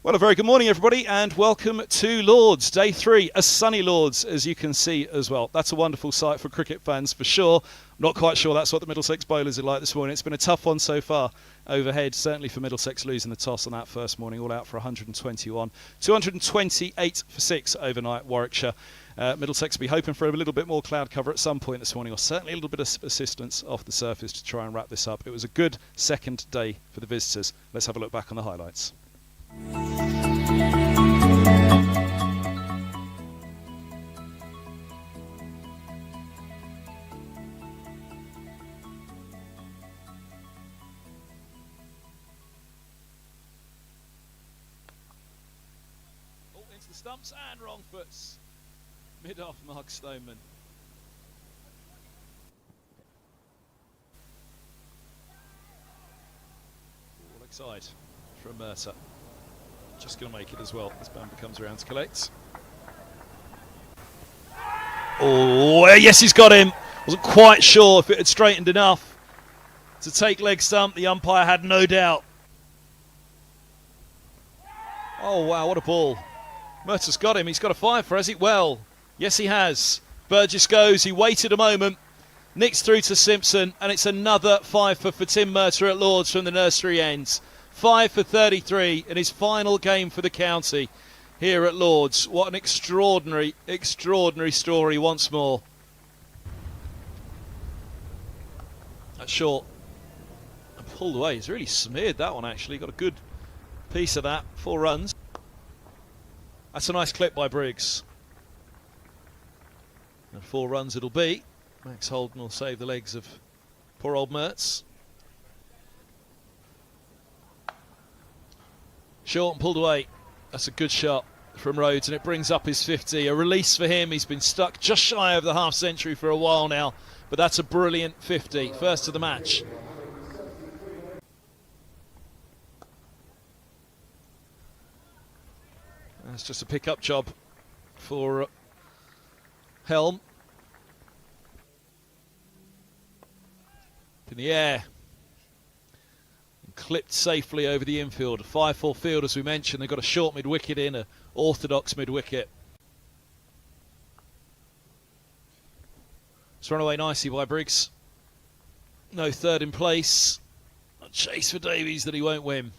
Well, a very good morning, everybody, and welcome to Lords, Day 3, a sunny Lords, as you can see as well. That's a wonderful sight for cricket fans, for sure. I'm not quite sure that's what the Middlesex bowlers are like this morning. It's been a tough one so far overhead, certainly for Middlesex losing the toss on that first morning, all out for 121. 228 for 6 overnight, Warwickshire. Middlesex will be hoping for a little bit more cloud cover at some point this morning, or certainly a little bit of assistance off the surface to try and wrap this up. It was a good second day for the visitors. Let's have a look back on the highlights. Into the stumps and wrong foots. Mid-off Mark Stoneman. All side from Murtagh. Just going to make it as well as Bamber comes around to collect. Oh, yes, he's got him. Wasn't quite sure if it had straightened enough to take leg stump. The umpire had no doubt. Oh, wow, what a ball. Murtagh's got him. He's got a 5 for, has he? Well, yes, he has. Burgess goes. He waited a moment. Nicks through to Simpson, and it's another 5 for Tim Murtagh at Lords from the nursery ends. 5 for 33 in his final game for the county here at Lords. What an extraordinary, extraordinary story once more. That's short. And pulled away. He's really smeared that one, actually. Got a good piece of that. 4 runs. That's a nice clip by Briggs. And 4 runs it'll be. Max Holden will save the legs of poor old Mertz. Short and pulled away. That's a good shot from Rhodes, and it brings up his 50. A release for him. He's been stuck just shy of the half century for a while now, but that's a brilliant 50. First of the match. That's just a pick-up job for Helm. In the air. Clipped safely over the infield. A 5-4 field, as we mentioned. They've got a short mid-wicket in, an orthodox mid-wicket. It's run away nicely by Briggs. No third in place. A chase for Davies that he won't win.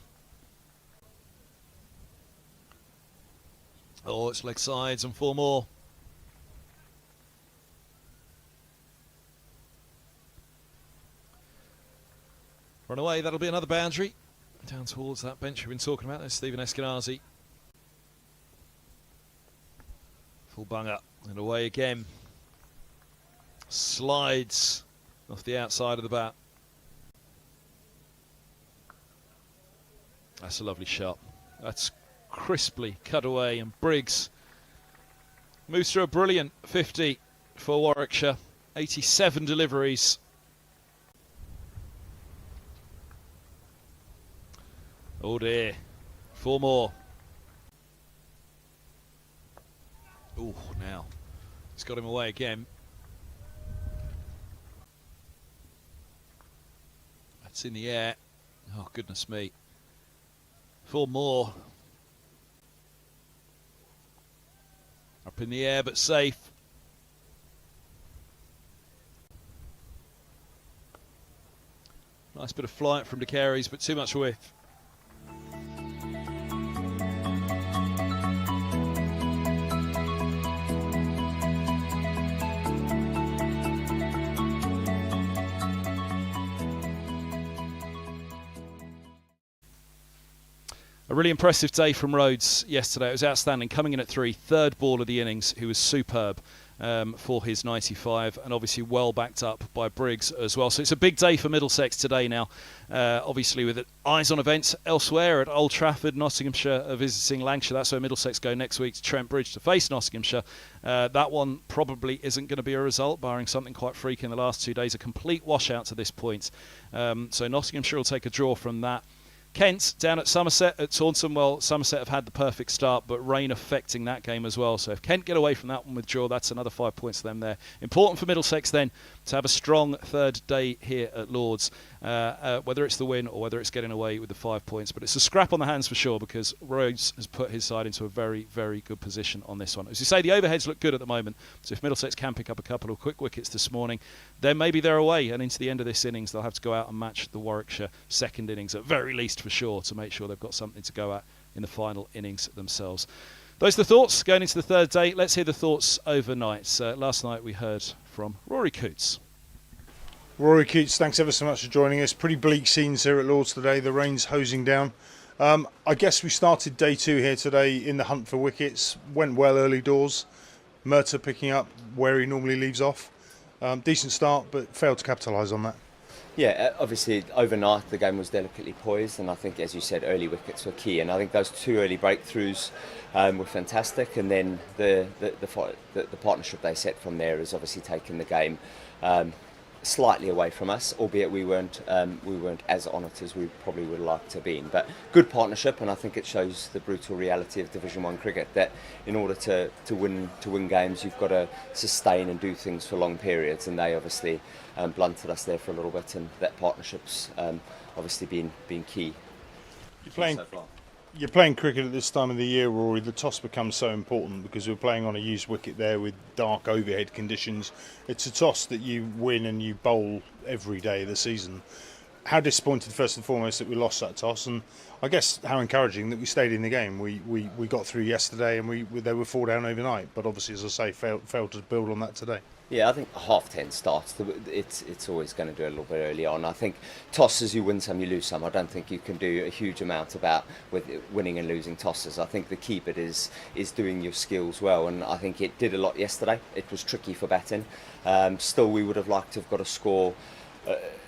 Oh, it's leg sides and 4 more. Run away, that'll be another boundary. Down towards that bench we've been talking about. There's Stephen Eskenazi. Full bung up and away again. Slides off the outside of the bat. That's a lovely shot. That's crisply cut away, and Briggs moves through a brilliant 50 for Warwickshire. 87 deliveries. Oh dear, 4 more. Oh, now he's got him away again. That's in the air. Oh, goodness me. 4 more. Up in the air, but safe. Nice bit of flight from De Carey's, but too much width. A really impressive day from Rhodes yesterday. It was outstanding, coming in at 3, third ball of the innings, who was superb for his 95, and obviously well backed up by Briggs as well. So it's a big day for Middlesex today now, obviously with eyes on events elsewhere at Old Trafford. Nottinghamshire are visiting Lancashire. That's where Middlesex go next week to Trent Bridge to face Nottinghamshire. That one probably isn't going to be a result, barring something quite freaky in the last 2 days. A complete washout to this point. So Nottinghamshire will take a draw from that. Kent down at Somerset at Taunton. Well, Somerset have had the perfect start, but rain affecting that game as well. So if Kent get away from that one with draw, that's another 5 points for them there. Important for Middlesex then to have a strong third day here at Lords, whether it's the win or whether it's getting away with the 5 points. But it's a scrap on the hands for sure, because Rhodes has put his side into a very, very good position on this one. As you say, the overheads look good at the moment. So if Middlesex can pick up a couple of quick wickets this morning, then maybe they're away, and into the end of this innings they'll have to go out and match the Warwickshire second innings at very least for sure, to make sure they've got something to go at in the final innings themselves. Those are the thoughts going into the third day. Let's hear the thoughts overnight. Last night we heard from Rory Coots. Rory Coots, thanks ever so much for joining us. Pretty bleak scenes here at Lords today. The rain's hosing down. I guess we started day 2 here today in the hunt for wickets. Went well early doors. Murtagh picking up where he normally leaves off. Decent start, but failed to capitalise on that. Yeah, obviously overnight the game was delicately poised, and I think, as you said, early wickets were key. And I think those 2 early breakthroughs were fantastic. And then the partnership they set from there has obviously taken the game slightly away from us, albeit we weren't as on it as we probably would like to have been. But good partnership, and I think it shows the brutal reality of Division 1 cricket, that in order to win games, you've got to sustain and do things for long periods, and they obviously blunted us there for a little bit, and that partnership's obviously been key. You're playing cricket at this time of the year, Rory. The toss becomes so important because we're playing on a used wicket there with dark overhead conditions. It's a toss that you win and you bowl every day of the season. How disappointed, first and foremost, that we lost that toss, and I guess how encouraging that we stayed in the game. We got through yesterday, and they were 4 down overnight, but obviously, as I say, failed to build on that today. Yeah, I think a 10:30 starts. It's always going to do a little bit early on. I think tosses, you win some, you lose some. I don't think you can do a huge amount about with winning and losing tosses. I think the key bit is doing your skills well, and I think it did a lot yesterday. It was tricky for batting. Still, we would have liked to have got a score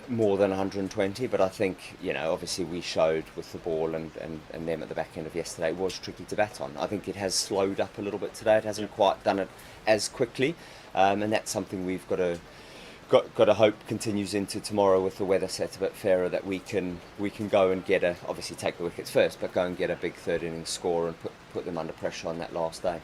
more than 120, but I think, obviously we showed with the ball and them at the back end of yesterday, it was tricky to bat on. I think it has slowed up a little bit today. It hasn't quite done it as quickly. And that's something we've got to hope continues into tomorrow with the weather set a bit fairer, that we can go and obviously take the wickets first, but go and get a big third innings score and put them under pressure on that last day.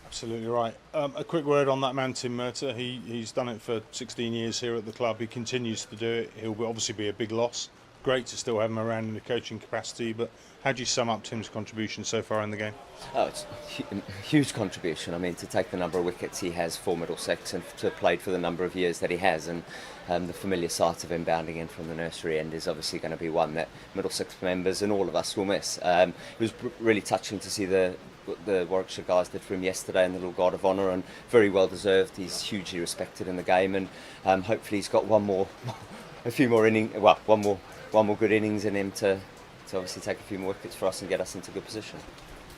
Absolutely right. A quick word on that man, Tim Murtagh. He's done it for 16 years here at the club. He continues to do it. He'll obviously be a big loss. Great to still have him around in the coaching capacity, but how do you sum up Tim's contribution so far in the game? Oh, it's a huge contribution. I mean, to take the number of wickets he has for Middlesex, and to have played for the number of years that he has, and the familiar sight of him bounding in from the nursery end is obviously going to be one that Middlesex members and all of us will miss. It was really touching to see the Warwickshire guys did for him yesterday, and the little guard of honour, and very well deserved. He's hugely respected in the game, and hopefully he's got one more good innings in him to obviously take a few more wickets for us and get us into good position.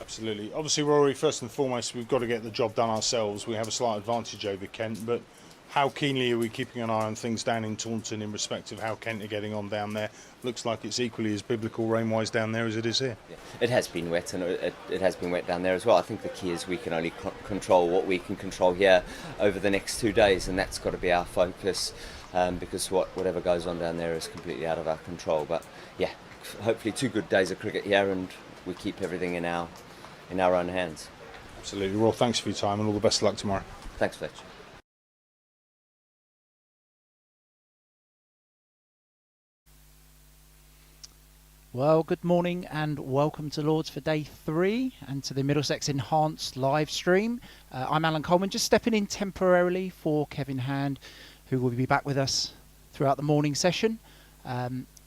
Absolutely. Obviously, Rory, first and foremost, we've got to get the job done ourselves. We have a slight advantage over Kent, but how keenly are we keeping an eye on things down in Taunton in respect of how Kent are getting on down there? Looks like it's equally as biblical rain-wise down there as it is here. Yeah. It has been wet, and it has been wet down there as well. I think the key is we can only control what we can control here over the next 2 days, and that's got to be our focus, because whatever goes on down there is completely out of our control. But yeah, hopefully 2 good days of cricket here, and we keep everything in our own hands. Absolutely. Well, thanks for your time, and all the best of luck tomorrow. Thanks, Fletch. Well, good morning and welcome to Lords for day 3 and to the Middlesex Enhanced live stream. I'm Alan Coleman, just stepping in temporarily for Kevin Hand, who will be back with us throughout the morning session.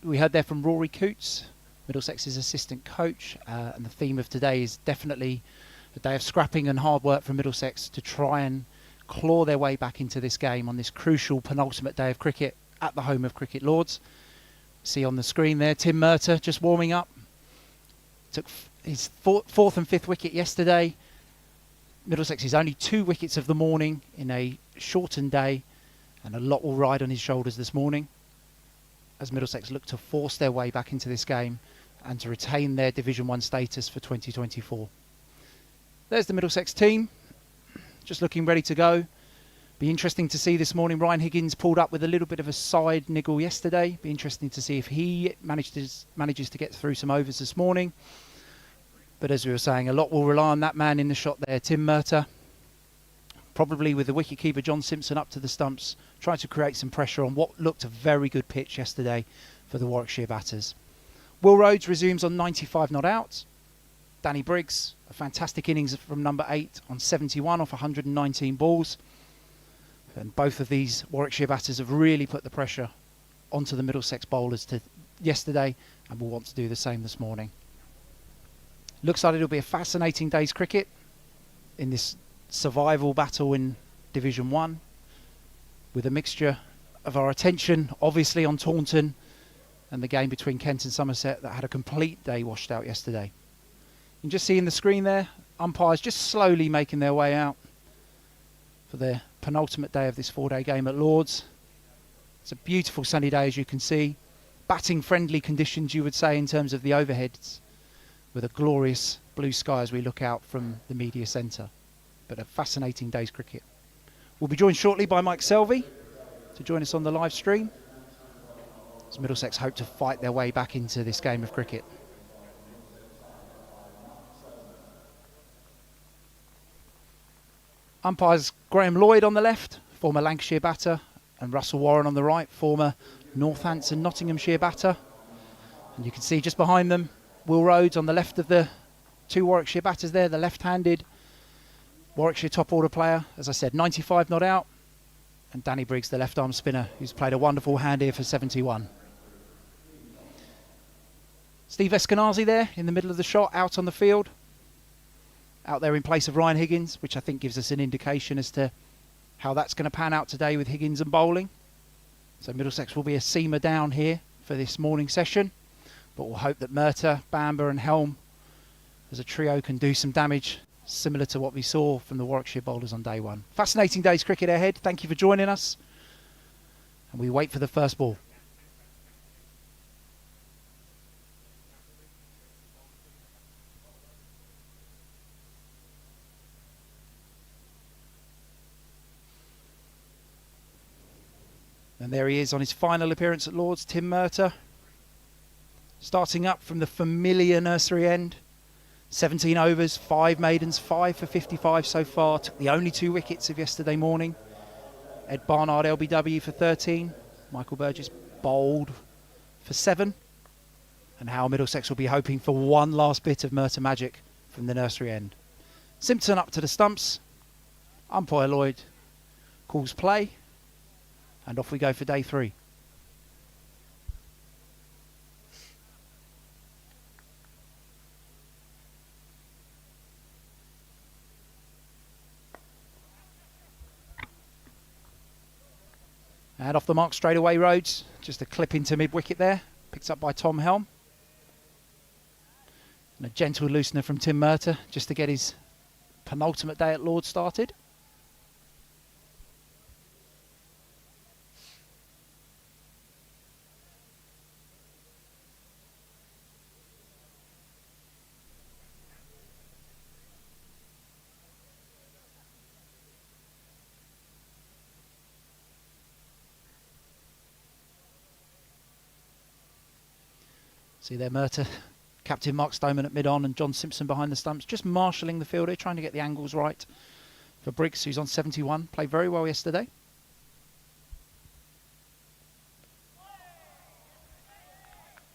We heard there from Rory Coots, Middlesex's assistant coach, and the theme of today is definitely a day of scrapping and hard work from Middlesex to try and claw their way back into this game on this crucial penultimate day of cricket at the home of Cricket Lords. See on the screen there, Tim Murtagh just warming up. Took his fourth and fifth wicket yesterday. Middlesex's only 2 wickets of the morning in a shortened day, and a lot will ride on his shoulders this morning as Middlesex look to force their way back into this game and to retain their Division 1 status for 2024. There's the Middlesex team, just looking ready to go. Be interesting to see this morning. Ryan Higgins pulled up with a little bit of a side niggle yesterday. Be interesting to see if he manages to get through some overs this morning. But as we were saying, a lot will rely on that man in the shot there, Tim Murtagh. Probably with the wicketkeeper John Simpson up to the stumps, trying to create some pressure on what looked a very good pitch yesterday for the Warwickshire batters. Will Rhodes resumes on 95 not out. Danny Briggs, a fantastic innings from number 8 on 71 off 119 balls. And both of these Warwickshire batters have really put the pressure onto the Middlesex bowlers yesterday and will want to do the same this morning. Looks like it'll be a fascinating day's cricket in this survival battle in Division 1, with a mixture of our attention obviously on Taunton and the game between Kent and Somerset that had a complete day washed out yesterday. You can just see in the screen there, umpires just slowly making their way out for their penultimate day of this 4-day game at Lords. It's a beautiful sunny day, as you can see. Batting friendly conditions, you would say, in terms of the overheads, with a glorious blue sky as we look out from the media centre. But a fascinating day's cricket. We'll be joined shortly by Mike Selvey to join us on the live stream, as Middlesex hope to fight their way back into this game of cricket. Umpires Graham Lloyd on the left, former Lancashire batter, and Russell Warren on the right, former Northampton Nottinghamshire batter. And you can see just behind them, Will Rhodes on the left of the two Warwickshire batters there, the left-handed Warwickshire top order player, as I said, 95 not out. And Danny Briggs, the left-arm spinner, who's played a wonderful hand here for 71. Steve Eskenazi there in the middle of the shot, out on the field. Out there in place of Ryan Higgins, which I think gives us an indication as to how that's going to pan out today with Higgins and bowling. So Middlesex will be a seamer down here for this morning session. But we'll hope that Murtagh, Bamber and Helm as a trio can do some damage, similar to what we saw from the Warwickshire bowlers on day one. Fascinating day's cricket ahead. Thank you for joining us. And we wait for the first ball. And there he is on his final appearance at Lords, Tim Murtagh. Starting up from the familiar nursery end. 17 overs, 5 maidens, 5 for 55 so far. Took the only 2 wickets of yesterday morning. Ed Barnard LBW for 13. Michael Burgess bowled for 7. And how Middlesex will be hoping for one last bit of Murtagh magic from the nursery end. Simpson up to the stumps. Umpire Lloyd calls play. And off we go for day 3. And off the mark straight away, Rhodes. Just a clip into mid-wicket there. Picked up by Tom Helm. And a gentle loosener from Tim Murtagh just to get his penultimate day at Lords started. See there, Murtagh, Captain Mark Stoneman at mid-on and John Simpson behind the stumps, just marshalling the fielder, trying to get the angles right for Briggs, who's on 71. Played very well yesterday.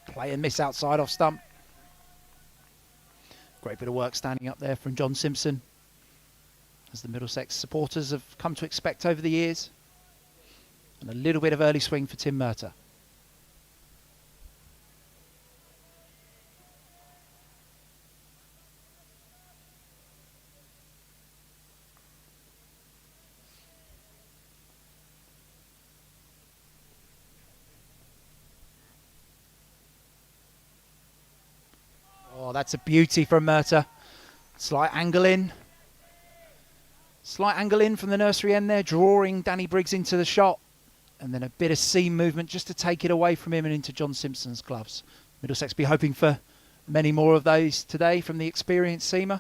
Play and miss outside off stump. Great bit of work standing up there from John Simpson, as the Middlesex supporters have come to expect over the years. And a little bit of early swing for Tim Murtagh. Oh, that's a beauty from Murtagh. Slight angle in. Slight angle in from the nursery end there, drawing Danny Briggs into the shot. And then a bit of seam movement just to take it away from him and into John Simpson's gloves. Middlesex be hoping for many more of those today from the experienced seamer.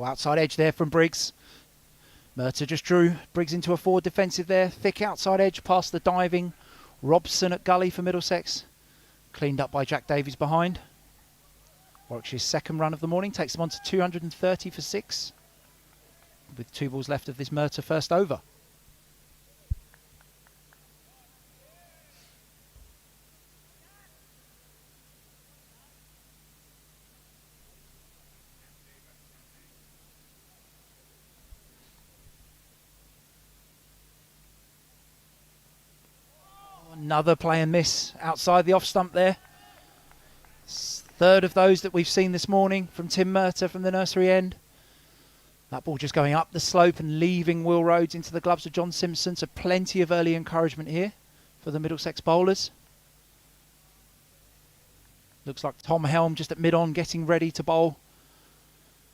outside edge there from Briggs. Murtagh just drew Briggs into a forward defensive there. Thick outside edge past the diving Robson at gully for Middlesex. Cleaned up by Jack Davies behind. Warwickshire's second run of the morning takes them on to 230 for 6. With 2 balls left of this Murtagh first over. Another play and miss outside the off stump there. Third of those that we've seen this morning from Tim Murtagh from the nursery end. That ball just going up the slope and leaving Will Rhodes into the gloves of John Simpson. So plenty of early encouragement here for the Middlesex bowlers. Looks like Tom Helm just at mid-on getting ready to bowl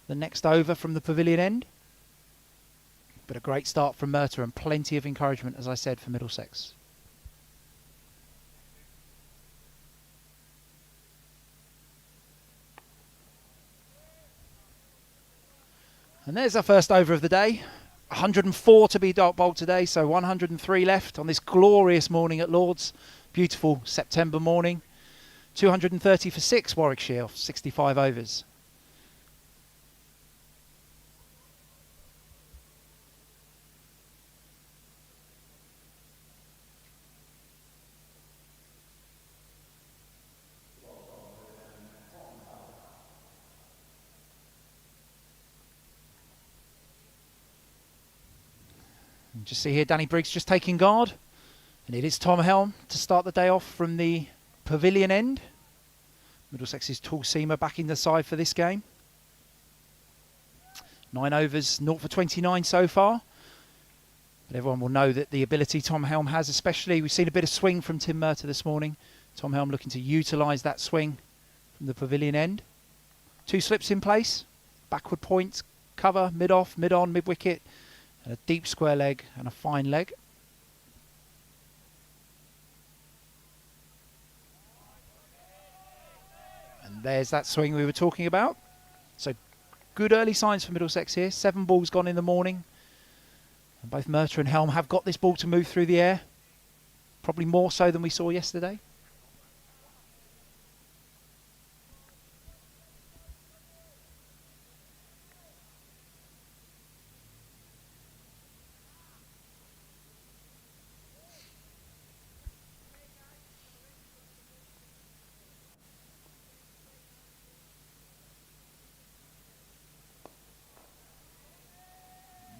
the next over from the pavilion end. But a great start from Murtagh and plenty of encouragement, as I said, for Middlesex. And there's our first over of the day. 104 to be bowled today, so 103 left on this glorious morning at Lord's. Beautiful September morning. 230 for 6, Warwickshire, off 65 overs. Just see here Danny Briggs just taking guard, and it is Tom Helm to start the day off from the pavilion end. Middlesex's tall seamer back in the side for this game. 9 overs, 0 for 29 so far. But everyone will know that the ability Tom Helm has, especially we've seen a bit of swing from Tim Murtagh this morning. Tom Helm looking to utilise that swing from the pavilion end. 2 slips in place, backward point, cover, mid-off, mid-on, mid-wicket. A deep square leg and a fine leg. And there's that swing we were talking about. So good early signs for Middlesex here. 7 balls gone in the morning. And both Murtagh and Helm have got this ball to move through the air. Probably more so than we saw yesterday.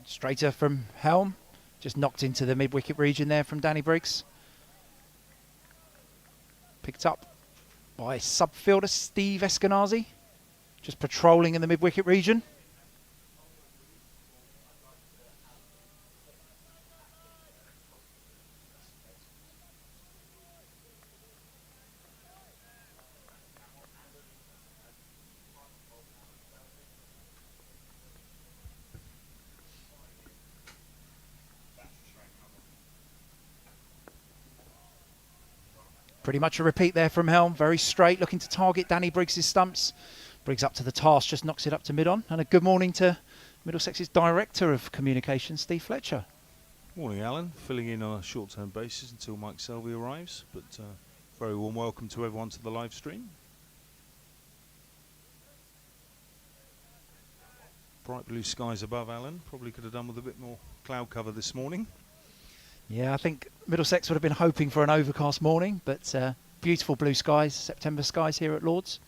Straighter from Helm, just knocked into the mid-wicket region there from Danny Briggs. Picked up by sub-fielder Steve Eskenazi, just patrolling in the mid-wicket region. Pretty much a repeat there from Helm. Very straight, looking to target Danny Briggs' stumps. Briggs up to the task, just knocks it up to mid-on. And a good morning to Middlesex's Director of Communications, Steve Fletcher. Morning, Alan. Filling in on a short-term basis until Mike Selvey arrives. But very warm welcome to everyone to the live stream. Bright blue skies above, Alan. Probably could have done with a bit more cloud cover this morning. Yeah, I think Middlesex would have been hoping for an overcast morning, but beautiful blue skies, September skies here at Lord's.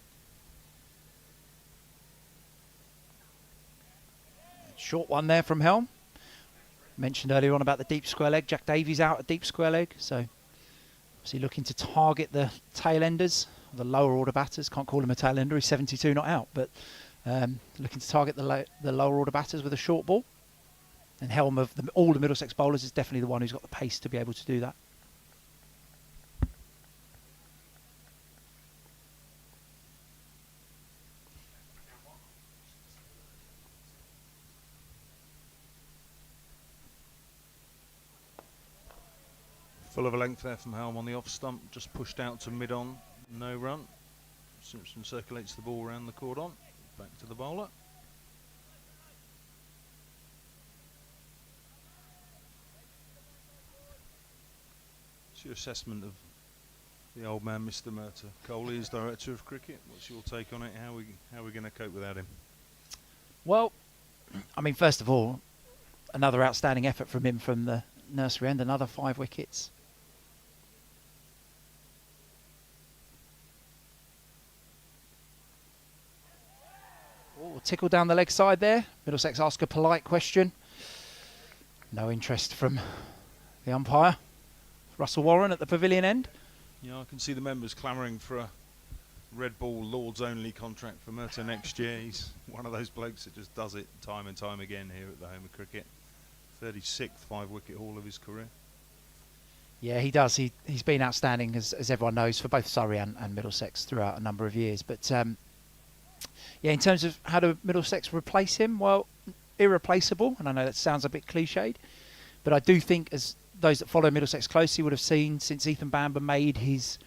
Short one there from Helm. Mentioned earlier on about the deep square leg. Jack Davies out at deep square leg, so obviously looking to target the tail enders, the lower order batters. Can't call him a tail ender, he's 72 not out, but looking to target the lower order batters with a short ball. And Helm of all the Middlesex bowlers is definitely the one who's got the pace to be able to do that. Full of a length there from Helm on the off stump, just pushed out to mid-on, no run. Simpson circulates the ball around the cordon, back to the bowler. What's your assessment of the old man, Mr. Murtagh? Coley is director of cricket. What's your take on it? How are we going to cope without him? Well, I mean, first of all, another outstanding effort from him from the nursery end, another 5 wickets. Oh, tickle down the leg side there. Middlesex ask a polite question. No interest from the umpire. Russell Warren at the pavilion end. Yeah, I can see the members clamouring for a red ball Lords only contract for Murtagh next year. He's one of those blokes that just does it time and time again here at the home of cricket. 36th 5-wicket haul of his career. Yeah, he does. He's been outstanding, as everyone knows, for both Surrey and Middlesex throughout a number of years. But yeah, in terms of how do Middlesex replace him, well, irreplaceable. And I know that sounds a bit cliched, but I do think, as those that follow Middlesex closely would have seen, since Ethan Bamber made his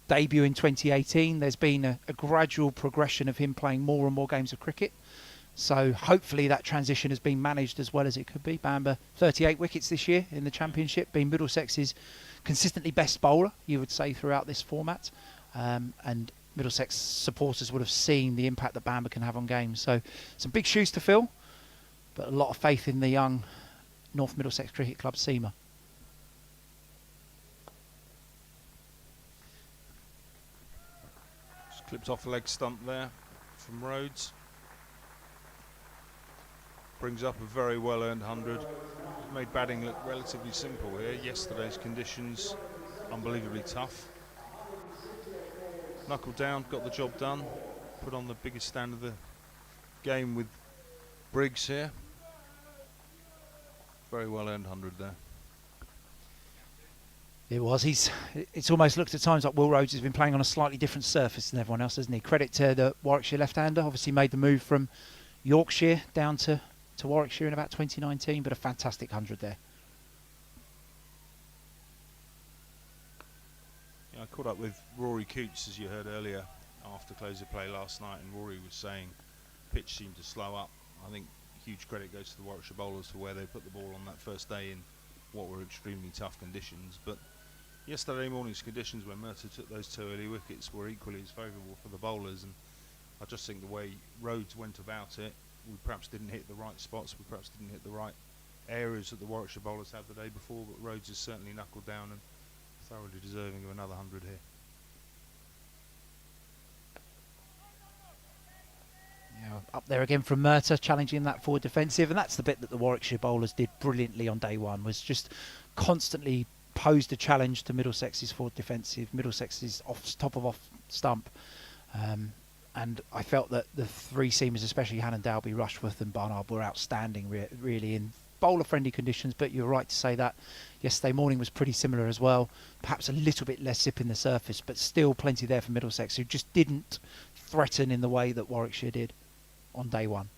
debut in 2018, there's been a gradual progression of him playing more and more games of cricket. So hopefully that transition has been managed as well as it could be. Bamber, 38 wickets this year in the Championship, being Middlesex's consistently best bowler, you would say, throughout this format. And Middlesex supporters would have seen the impact that Bamber can have on games. So some big shoes to fill, but a lot of faith in the young North Middlesex Cricket Club seamer. Just clipped off the leg stump there from Rhodes. Brings up a very well earned 100. Made batting look relatively simple here. Yesterday's conditions unbelievably tough. Knuckled down, got the job done. Put on the biggest stand of the game with Briggs here. Very well earned 100 there. It was. It's almost looked at times like Will Rhodes has been playing on a slightly different surface than everyone else, hasn't he? Credit to the Warwickshire left-hander. Obviously made the move from Yorkshire down to Warwickshire in about 2019, but a fantastic 100 there. Yeah, I caught up with Rory Coots, as you heard earlier, after close of play last night, and Rory was saying pitch seemed to slow up. I think huge credit goes to the Warwickshire bowlers for where they put the ball on that first day in what were extremely tough conditions. But yesterday morning's conditions, when Murtagh took those 2 early wickets, were equally as favourable for the bowlers, and I just think the way Rhodes went about it, we perhaps didn't hit the right spots, we perhaps didn't hit the right areas that the Warwickshire bowlers had the day before, but Rhodes has certainly knuckled down and thoroughly deserving of another 100 here. Yeah, up there again from Murtagh, challenging that forward defensive, and that's the bit that the Warwickshire bowlers did brilliantly on day one, was just constantly posed a challenge to Middlesex's forward defensive, Middlesex's top of off stump. And I felt that the 3 seamers, especially Hannon, Dalby, Rushworth and Barnard, were outstanding really in bowler-friendly conditions. But you're right to say that yesterday morning was pretty similar as well. Perhaps a little bit less zip in the surface, but still plenty there for Middlesex, who just didn't threaten in the way that Warwickshire did on day one.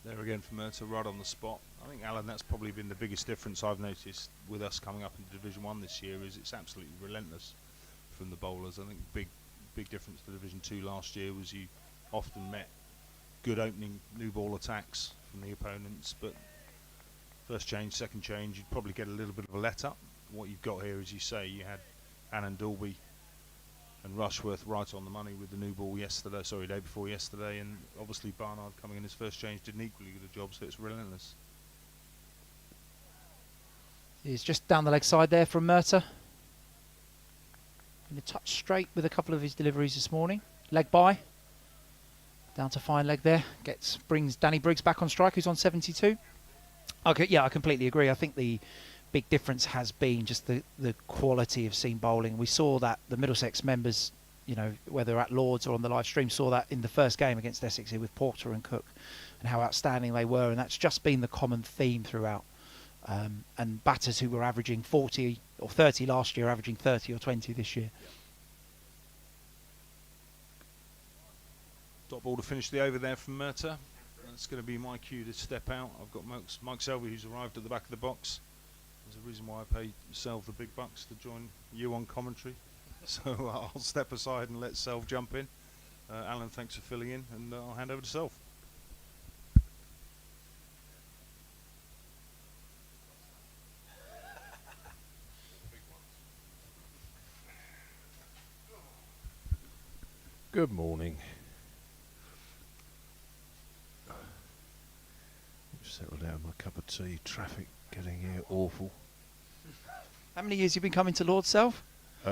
There again for Murtagh, right on the spot. I think, Alan, that's probably been the biggest difference I've noticed with us coming up into Division 1 this year, is it's absolutely relentless from the bowlers. I think big difference to Division 2 last year was you often met good opening new ball attacks from the opponents, but first change, second change, you'd probably get a little bit of a let up. What you've got here, as you say, you had Hannon, Dalby and Rushworth right on the money with the new ball day before yesterday, and obviously Barnard coming in his first change did an equally good job, so it's relentless. He's just down the leg side there from Murtagh. In a touch straight with a couple of his deliveries this morning. Leg by. Down to fine leg there. Brings Danny Briggs back on strike, who's on 72. Okay, yeah, I completely agree. I think the big difference has been just the quality of seam bowling. We saw that the Middlesex members, you know, whether at Lords or on the live stream, saw that in the first game against Essex here with Porter and Cook, and how outstanding they were, and that's just been the common theme throughout. And batters who were averaging 40 or 30 last year, averaging 30 or 20 this year. Dot ball to finish the over there from Murtagh. That's going to be my cue to step out. I've got Mike Selvey, who's arrived at the back of the box. There's a reason why I pay Selv the big bucks to join you on commentary. So I'll step aside and let Selv jump in. Alan, thanks for filling in, and I'll hand over to Selv. Good morning. Settle down my cup of tea. Traffic getting here awful. How many years have you been coming to Lord's Self?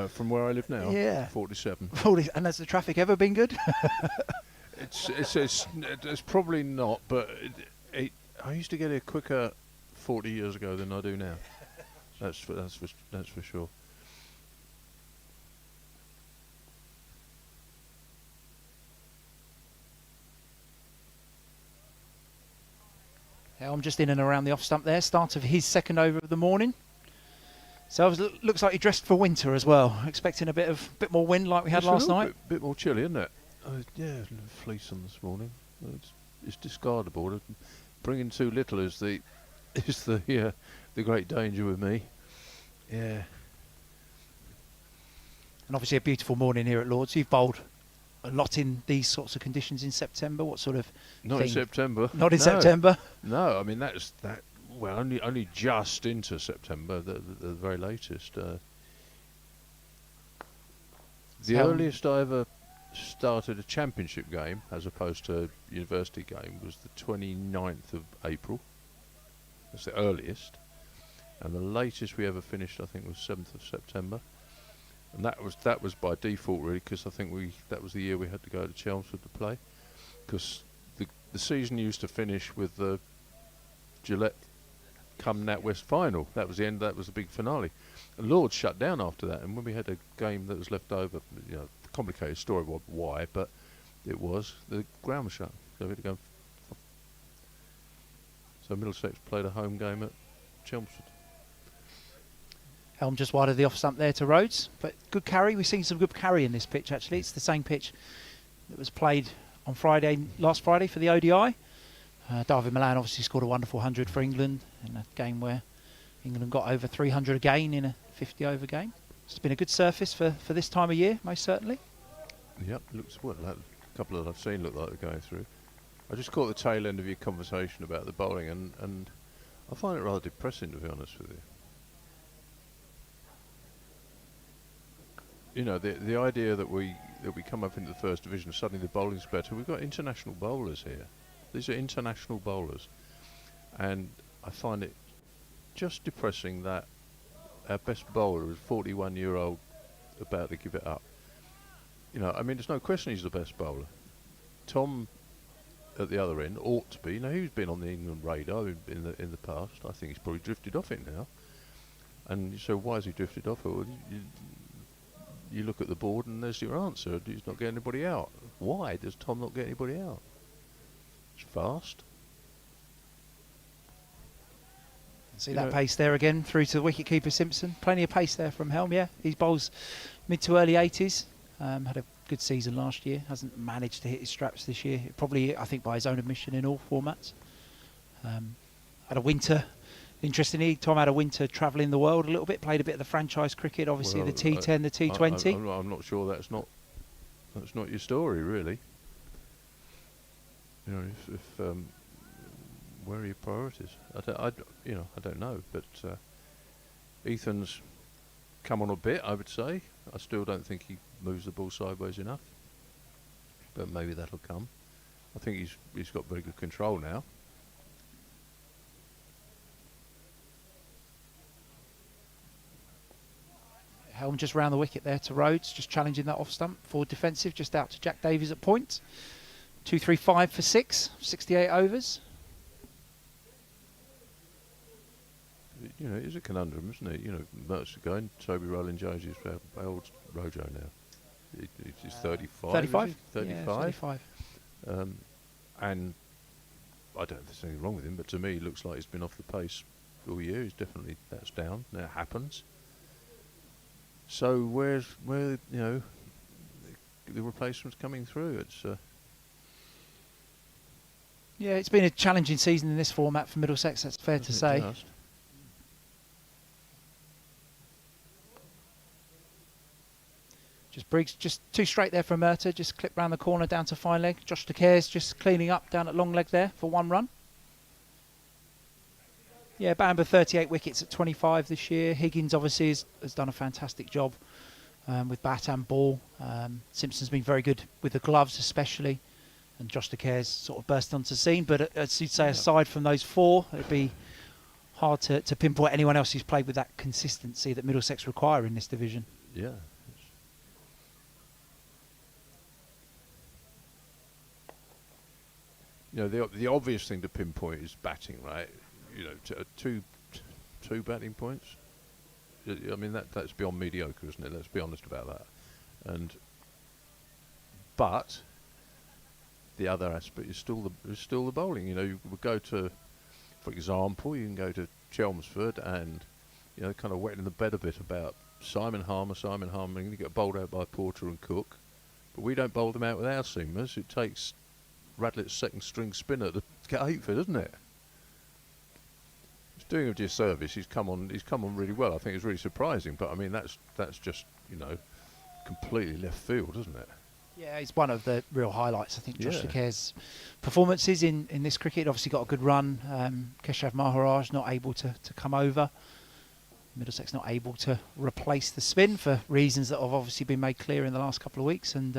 From where I live now, Yeah. 47. 40. And has the traffic ever been good? It's probably not, but I used to get here quicker 40 years ago than I do now. That's for sure. Helm just in and around the off stump there. Start of his second over of the morning. So it looks like he dressed for winter as well. Expecting a bit more wind like we had last night. Bit more chilly, isn't it? Yeah, fleece on this morning. It's discardable. Bringing too little is the great danger with me. Yeah. And obviously a beautiful morning here at Lord's. You've bowled a lot in these sorts of conditions in September. What sort of Not thing? in September. Not in No. September. No, I mean that. Well, only just into September, the very latest. The Helm. earliest I ever started a championship game, as opposed to a university game, was the 29th of April. That's the earliest. And the latest we ever finished, I think, was 7th of September. And that was by default, really, because I think that was the year we had to go to Chelmsford to play. Because the season used to finish with the Gillette Come NatWest final. That was the end. That was the big finale. And Lord's shut down after that. And when we had a game that was left over, complicated story why, but it was, the ground was shut. So we had to go. So Middlesex played a home game at Chelmsford. Helm just wide of the off stump there to Rhodes, but good carry. We've seen some good carry in this pitch actually. It's the same pitch that was played on last Friday for the ODI. David Milan obviously scored a wonderful 100 for England in a game where England got over 300 again in a 50 over game. It's been a good surface for this time of year, most certainly. Yep, looks well. That couple that I've seen look like they're going through. I just caught the tail end of your conversation about the bowling, and I find it rather depressing, to be honest with you. You know, the idea that we come up into the first division, suddenly the bowling's better. We've got international bowlers here. These are international bowlers, and I find it just depressing that our best bowler is 41-year-old about to give it up. You know, I mean, there's no question he's the best bowler. Tom at the other end ought to be. You know, he's been on the England radar in the past. I think he's probably drifted off it now. And so why has he drifted off it? Well, you look at the board and there's your answer. He's not getting anybody out. Why does Tom not get anybody out? It's fast. See that pace there again through to the wicketkeeper Simpson. Plenty of pace there from Helm, yeah. He bowls mid to early 80s. Had a good season last year. Hasn't managed to hit his straps this year. Probably, I think, by his own admission in all formats. Had a winter. Interestingly, Tom had a winter travelling the world a little bit. Played a bit of the franchise cricket, obviously the T10, the T20. I'm not sure that's not your story, really. You know, if where are your priorities? I don't know. But Ethan's come on a bit, I would say. I still don't think he moves the ball sideways enough, but maybe that'll come. I think he's got very good control now. Helm just round the wicket there to Rhodes, just challenging that off stump. Forward defensive, just out to Jack Davies at point. 2-3-5 for 6, 68 overs. You know, it is a conundrum, isn't it? You know, Murtagh going, Toby Rowland-Jones is how old's Rojo now? He's 35. 35? 35. Yeah, 35. And I don't think there's anything wrong with him, but to me, he looks like he's been off the pace all year. That's down. That happens. So where you know the replacements coming through? It's Yeah, it's been a challenging season in this format for Middlesex. That's fair to say. Just. Just Briggs, just too straight there for Murtagh. Just clip round the corner down to fine leg. Josh DeCare's just cleaning up down at long leg there for 1 run. Yeah, Bamber 38 wickets at 25 this year. Higgins obviously has done a fantastic job with bat and ball. Simpson's been very good with the gloves especially, and Josh DeCare's sort of burst onto the scene. But as you'd say, aside from those four, it'd be hard to pinpoint anyone else who's played with that consistency that Middlesex require in this division. Yeah. You know, the obvious thing to pinpoint is batting, right? You know, two batting points. I mean, that's beyond mediocre, isn't it? Let's be honest about that. But the other aspect is still the bowling. You know, you would go to, for example, you can go to Chelmsford and, you know, kind of wetting the bed a bit about Simon Harmer, going to get bowled out by Porter and Cook, but we don't bowl them out with our seamers. It takes Radlett's second string spinner to get 8 for, doesn't it? He's doing a disservice. He's come on really well. I think it's really surprising, but I mean that's just, you know, completely left field, isn't it? Yeah, he's one of the real highlights. I think Josh DeCare's performances in this cricket. Obviously got a good run. Keshav Maharaj not able to come over. Middlesex not able to replace the spin for reasons that have obviously been made clear in the last couple of weeks. And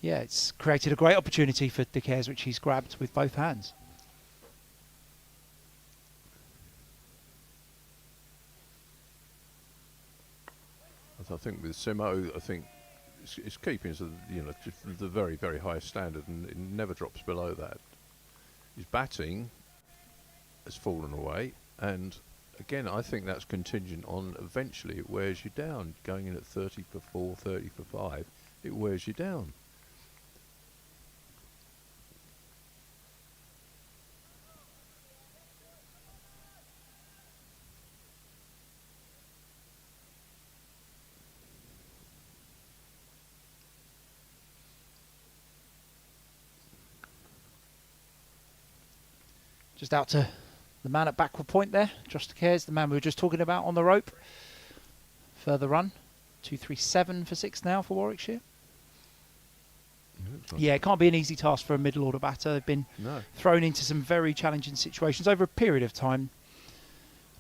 yeah, it's created a great opportunity for DeCares, which he's grabbed with both hands. I think with Simo, I think it's keeping to, you know, the very, very highest standard, and it never drops below that. His batting has fallen away, and again, I think that's contingent on eventually it wears you down. Going in at 30 for 4, 30 for 5, it wears you down. Just out to the man at backward point there. Josh DeCares, the man we were just talking about on the rope. Further run. 237 for 6 now for Warwickshire. Yeah, it can't be an easy task for a middle order batter. They've been thrown into some very challenging situations over a period of time.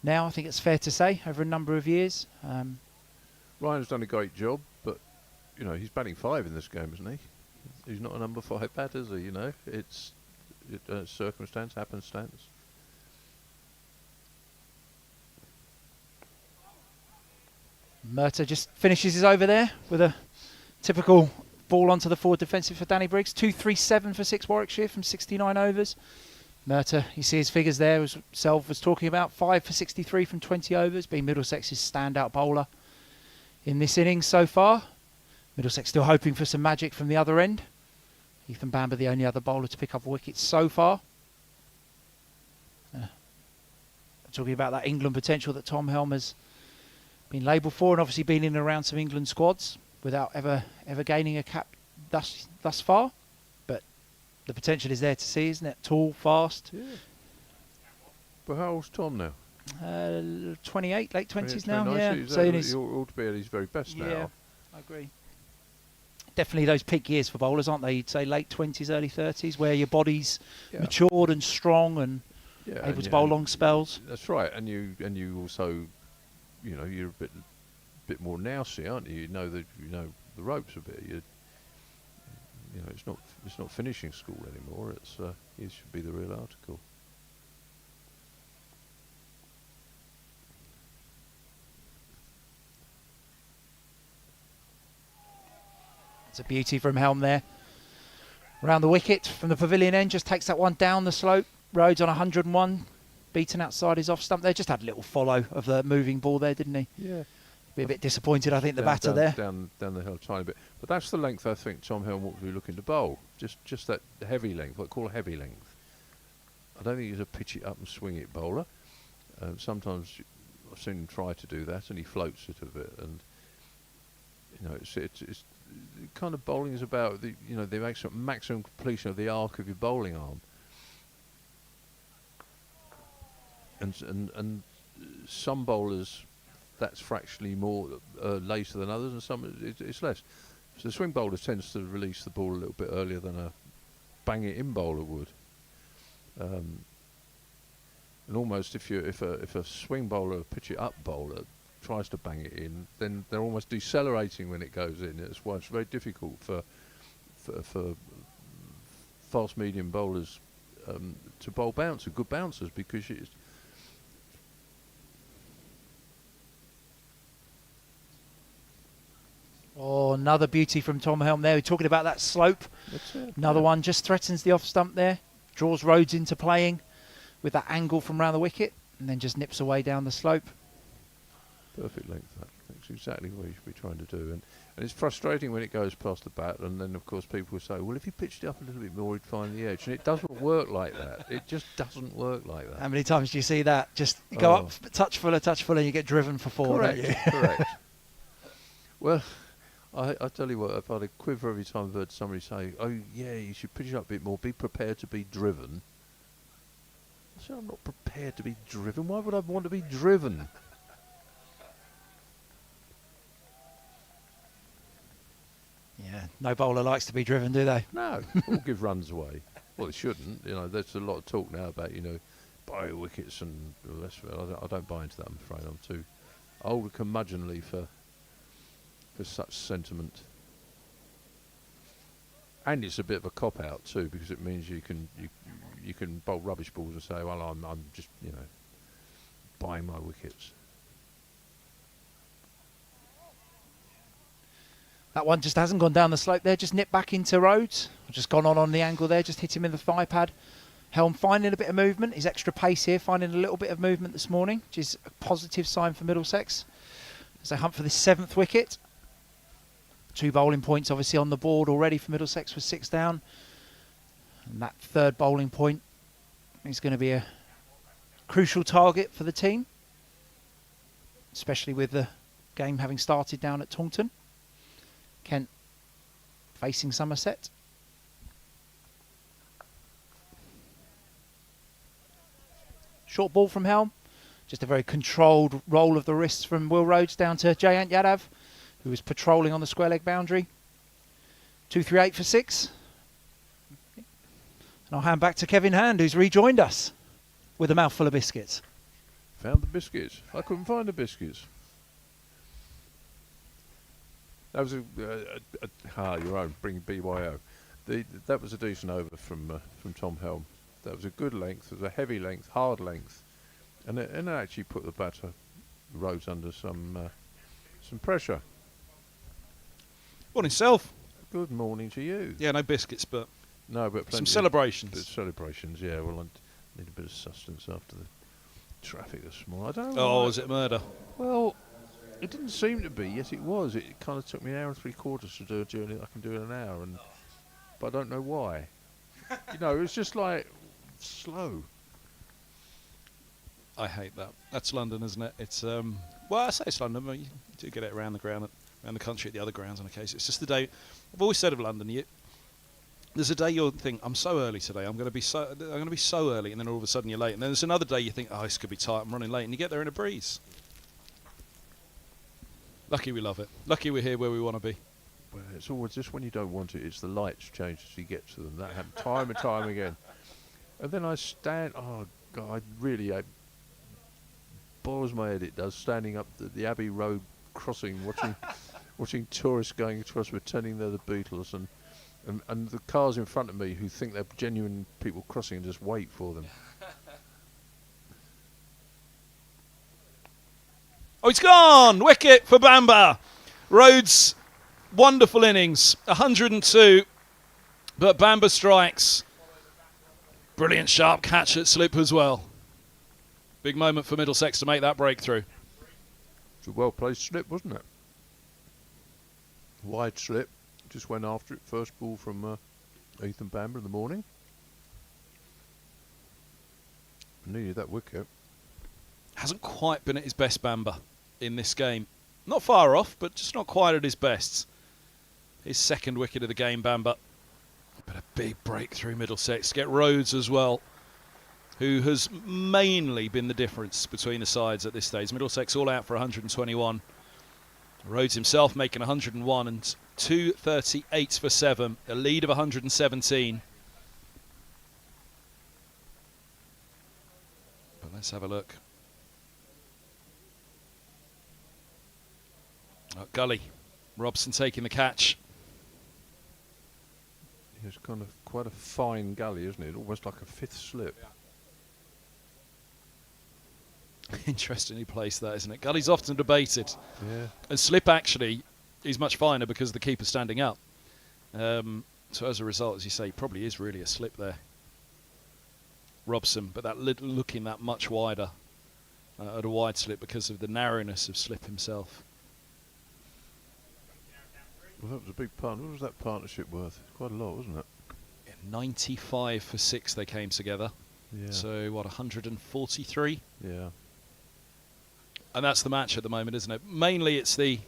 Now, I think it's fair to say, over a number of years. Ryan's done a great job, but, you know, he's batting 5 in this game, isn't he? He's not a number 5 batter, is he? You know, it's circumstance, happenstance. Murtagh just finishes his over there with a typical ball onto the forward defensive for Danny Briggs. 237 for 6 Warwickshire from 69 overs. Murtagh, you see his figures there, as Selv was talking about, 5 for 63 from 20 overs, being Middlesex's standout bowler in this innings so far. Middlesex still hoping for some magic from the other end. Ethan Bamber, the only other bowler to pick up wickets so far. Talking about that England potential that Tom Helm has been labelled for, and obviously been in and around some England squads without ever gaining a cap thus far. But the potential is there to see, isn't it? Tall, fast. Yeah. But how old's Tom now? 28, late 20s now. Yeah, so he ought to be at his very best now. Yeah, I agree. Definitely those peak years for bowlers, aren't they? You'd say late 20s, early 30s, where your body's matured and strong and able to bowl long spells. That's right, and you also, you know, you're a bit more nousy, aren't you? You know the ropes a bit. You know, it's not finishing school anymore. It should be the real article. It's a beauty from Helm there. Around the wicket from the pavilion end, just takes that one down the slope. Rhodes on 101, beaten outside his off stump there. Just had a little follow of the moving ball there, didn't he? Yeah. Be a bit disappointed, I think, the batter there. Down the hill a tiny bit. But that's the length I think Tom Helm ought to be looking to bowl. Just that heavy length, what I call heavy length. I don't think he's a pitch it up and swing it bowler. Sometimes I've seen him try to do that, and he floats it a bit. And you know, it's kind of bowling is about the maximum completion of the arc of your bowling arm. And some bowlers, that's fractionally more later than others, and some it's less. So the swing bowler tends to release the ball a little bit earlier than a bang it in bowler would. And almost if a swing bowler, a pitch it up bowler, tries to bang it in, then they're almost decelerating when it goes in. That's why it's very difficult for fast medium bowlers to bowl good bouncers, because it's Oh, another beauty from Tom Helm there. We're talking about that slope. that's it. Another Yeah. one just threatens the off stump there. Draws Rhodes into playing with that angle from round the wicket, and then just nips away down the slope. Perfect length. That's exactly what you should be trying to do. And it's frustrating when it goes past the bat, and then of course people will say, well, if you pitched it up a little bit more, you'd find the edge. And it doesn't work like that. It just doesn't work like that. How many times do you see that? Just go up, touch fuller, and you get driven for four, Correct. don't you? Correct. Well, I tell you what, I've had a quiver every time I've heard somebody say, oh yeah, you should pitch it up a bit more, be prepared to be driven. I said, I'm not prepared to be driven. Why would I want to be driven? Yeah, no bowler likes to be driven, do they? No, all give runs away. Well, they shouldn't. You know, there's a lot of talk now about, buy wickets and all the rest of it. I don't buy into that, I'm afraid. I'm too old and curmudgeonly for such sentiment. And it's a bit of a cop out too, because it means you can bowl rubbish balls and say, well, I'm just buying my wickets. That one just hasn't gone down the slope there, just nipped back into Rhodes. Just gone on the angle there, just hit him in the thigh pad. Helm finding a bit of movement, his extra pace here, finding a little bit of movement this morning, which is a positive sign for Middlesex as they hunt for the 7th wicket. 2 bowling points obviously on the board already for Middlesex with 6 down. And that 3rd bowling point is going to be a crucial target for the team, especially with the game having started down at Taunton. Kent facing Somerset. Short ball from Helm. Just a very controlled roll of the wrists from Will Rhodes down to Jayant Yadav, who was patrolling on the square leg boundary. 2-3-8 for 6. And I'll hand back to Kevin Hand, who's rejoined us with a mouthful of biscuits. Found the biscuits. I couldn't find the biscuits. That was your own, bring BYO. That was a decent over from Tom Helm. That was a good length. It was a heavy length, hard length, and it actually put the batter Rhodes under some pressure. Morning, self. Good morning to you. Yeah, no biscuits, but No, but some plenty celebrations. Celebrations, yeah. Well, I need a bit of sustenance after the traffic this morning. I don't know. Oh, why. was it Murtagh? Well, it didn't seem to be, yet it was. It kind of took me an hour and 3/4 to do a journey that I can do in an hour, but I don't know why. It was just like slow. I hate that. That's London, isn't it? It's well, I say it's London, but you do get it around the ground, around the country at the other grounds on occasion. It's just the day. I've always said of London, there's a day you'll think, I'm so early today. I'm going to be so early, and then all of a sudden you're late. And then there's another day you think, oh, this could be tight. I'm running late, and you get there in a breeze. Lucky we love it. Lucky we're here where we want to be. Well, it's always just when you don't want it. It's the lights change as you get to them. That happened time and time again. And then I stand. Oh God, it bores my head. It does. Standing up the Abbey Road crossing, watching tourists going across, pretending they're the Beatles, and the cars in front of me who think they're genuine people crossing and just wait for them. Oh, it's gone! Wicket for Bamba. Rhodes, wonderful innings, 102, but Bamba strikes. Brilliant sharp catch at slip as well. Big moment for Middlesex to make that breakthrough. It's a well-placed slip, wasn't it? Wide slip. Just went after it. First ball from Ethan Bamba in the morning. Needed that wicket. Hasn't quite been at his best, Bamba, in this game. Not far off, but just not quite at his best. His second wicket of the game, Bamba. But a big breakthrough, Middlesex. Get Rhodes as well, who has mainly been the difference between the sides at this stage. Middlesex all out for 121. Rhodes himself making 101 and 238 for 7. A lead of 117. But let's have a look. Gully. Robson taking the catch. It's kind of quite a fine gully, isn't it? Almost like a fifth slip. Interestingly placed that, isn't it? Gully's often debated. Yeah. And slip actually is much finer because the keeper's standing up. So as a result, as you say, probably is really a slip there. Robson, but that looking that much wider at a wide slip because of the narrowness of slip himself. Well, that was a big part. What was that partnership worth? Quite a lot, wasn't it? Yeah, 95 for 6 they came together. Yeah. So, what, 143? Yeah. And that's the match at the moment, isn't it? Mainly it's the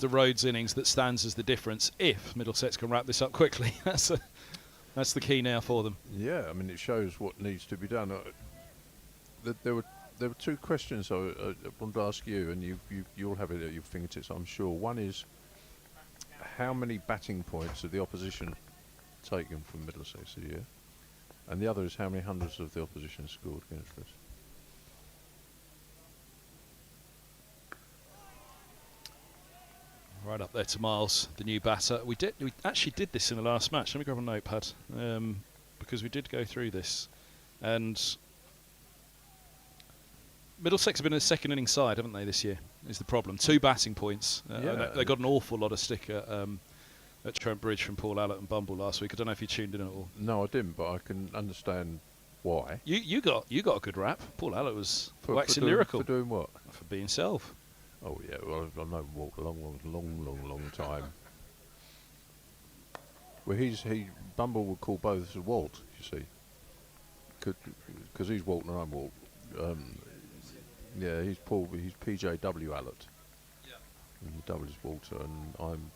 Rhodes innings that stands as the difference if Middlesex can wrap this up quickly. That's the key now for them. Yeah, I mean, it shows what needs to be done. There were two questions I wanted to ask you, and you'll have it at your fingertips, I'm sure. One is, how many batting points have the opposition taken from Middlesex this year? And the other is, how many hundreds have the opposition scored against us? Right up there to Miles, the new batter. We actually did this in the last match. Let me grab a notepad because we did go through this. And Middlesex have been a second inning side, haven't they, this year? Is the problem. 2 batting points. They got an awful lot of stick at Trent Bridge from Paul Allott and Bumble last week. I don't know if you tuned in at all. No, I didn't, but I can understand why. You got a good rap. Paul Allott was waxing lyrical. For doing what? For being self. Oh yeah, well I've known Walt a long time. Well, Bumble would call both as Walt, you see, because he's Walt and I'm Walt. Yeah, he's PJW Allott. Yeah. And the double is Walter, and I'm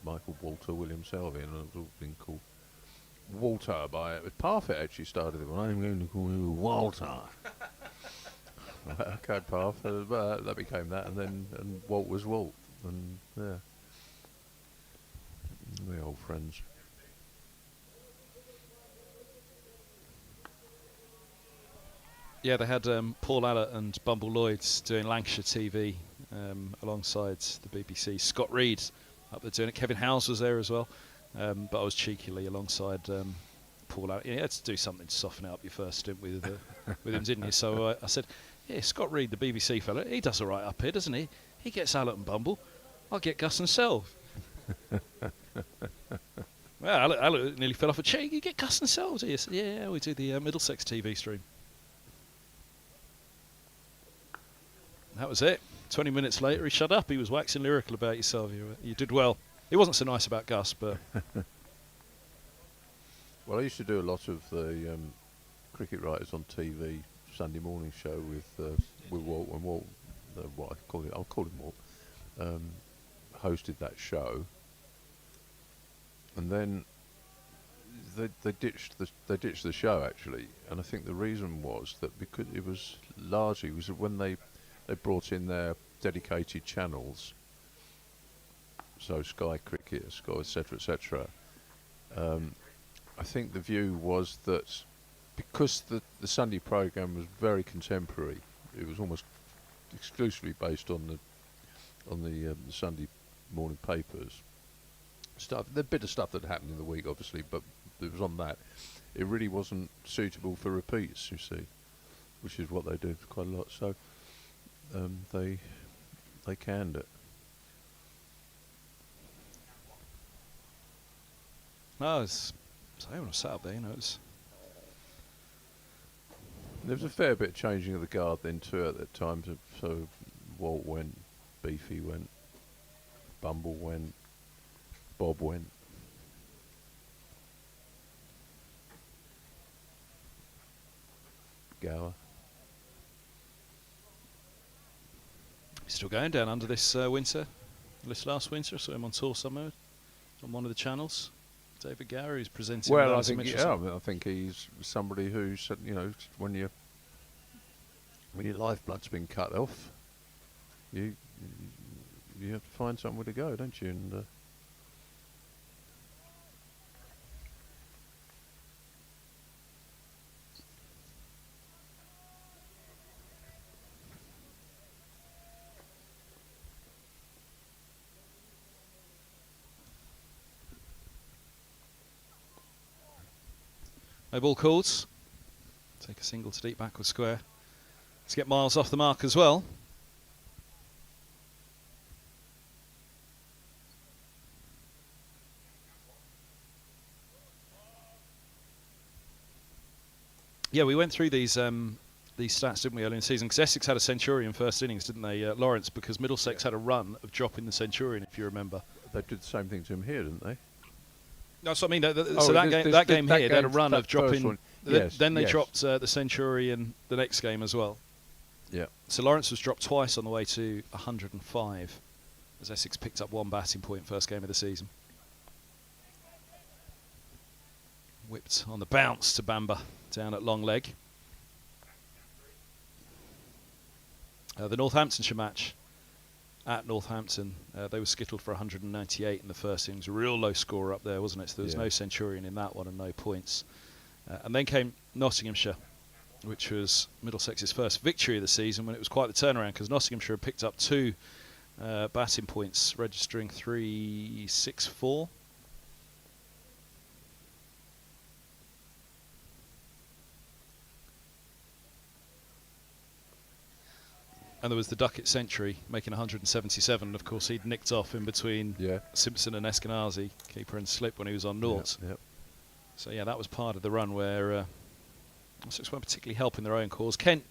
Michael Walter William Selvey, and I've all been called Walter by it. Parfit actually started it. Well, I'm going to call you Walter. Okay, Parfit, but that became that, and Walt was Walt, and yeah, we're old friends. Yeah, they had Paul Allott and Bumble Lloyds doing Lancashire TV alongside the BBC. Scott Reed up there doing it. Kevin Howes was there as well, but I was cheekily alongside Paul Allott. You had to do something to soften out your first stint with him, didn't you? So I said, yeah, Scott Reed, the BBC fellow, he does all right up here, doesn't he? He gets Allott and Bumble. I'll get Gus and Self. Well, Allott nearly fell off a chair. You get Gus and Self, do you? Said, yeah, we do the Middlesex TV stream. That was it. 20 minutes later, he shut up. He was waxing lyrical about yourself. You did well. He wasn't so nice about Gus, but... Well, I used to do a lot of the cricket writers on TV Sunday morning show with Walt, when Walt, I'll call him Walt, hosted that show. And then they ditched the show, actually. And I think the reason was that because it was when they brought in their dedicated channels, so Sky Cricket, Sky, etc. I think the view was that because the Sunday programme was very contemporary, it was almost exclusively based on the Sunday morning papers stuff. The bit of stuff that happened in the week, obviously, but it was on that. It really wasn't suitable for repeats, you see, which is what they do quite a lot. So they canned it. No, it's... So when I sat up there, There was a fair bit of changing of the guard then too at that time. So Walt went, Beefy went, Bumble went, Bob went. Gower. He's still going down under this winter. This last winter, I saw him on tour somewhere on one of the channels. David Gower, who's presenting. Well, I think he's somebody who's, when your lifeblood's been cut off, you have to find somewhere to go, don't you? And No ball called. Take a single to deep backward square. Let's get Miles off the mark as well. Yeah, we went through these stats, didn't we, early in the season? Because Essex had a centurion first innings, didn't they, Lawrence? Because Middlesex had a run of dropping the centurion, if you remember. They did the same thing to him here, didn't they? That's what I mean. So that game here, they had a run of dropping. Yes, then they yes. dropped the centurion the next game as well. Yeah. So Lawrence was dropped twice on the way to 105, as Essex picked up one batting point first game of the season. Whipped on the bounce to Bamber down at long leg. The Northamptonshire match at Northampton, they were skittled for 198 in the first innings. A real low score up there, wasn't it? So there was no centurion in that one and no points. And then came Nottinghamshire, which was Middlesex's first victory of the season, when it was quite the turnaround, because Nottinghamshire had picked up 2 batting points, registering 364. And there was the Duckett century, making 177. And of course, he'd nicked off in between Simpson and Eskenazi, keeper and slip, when he was on noughts. Yep. So yeah, that was part of the run where Middlesex weren't particularly helping their own cause. Kent,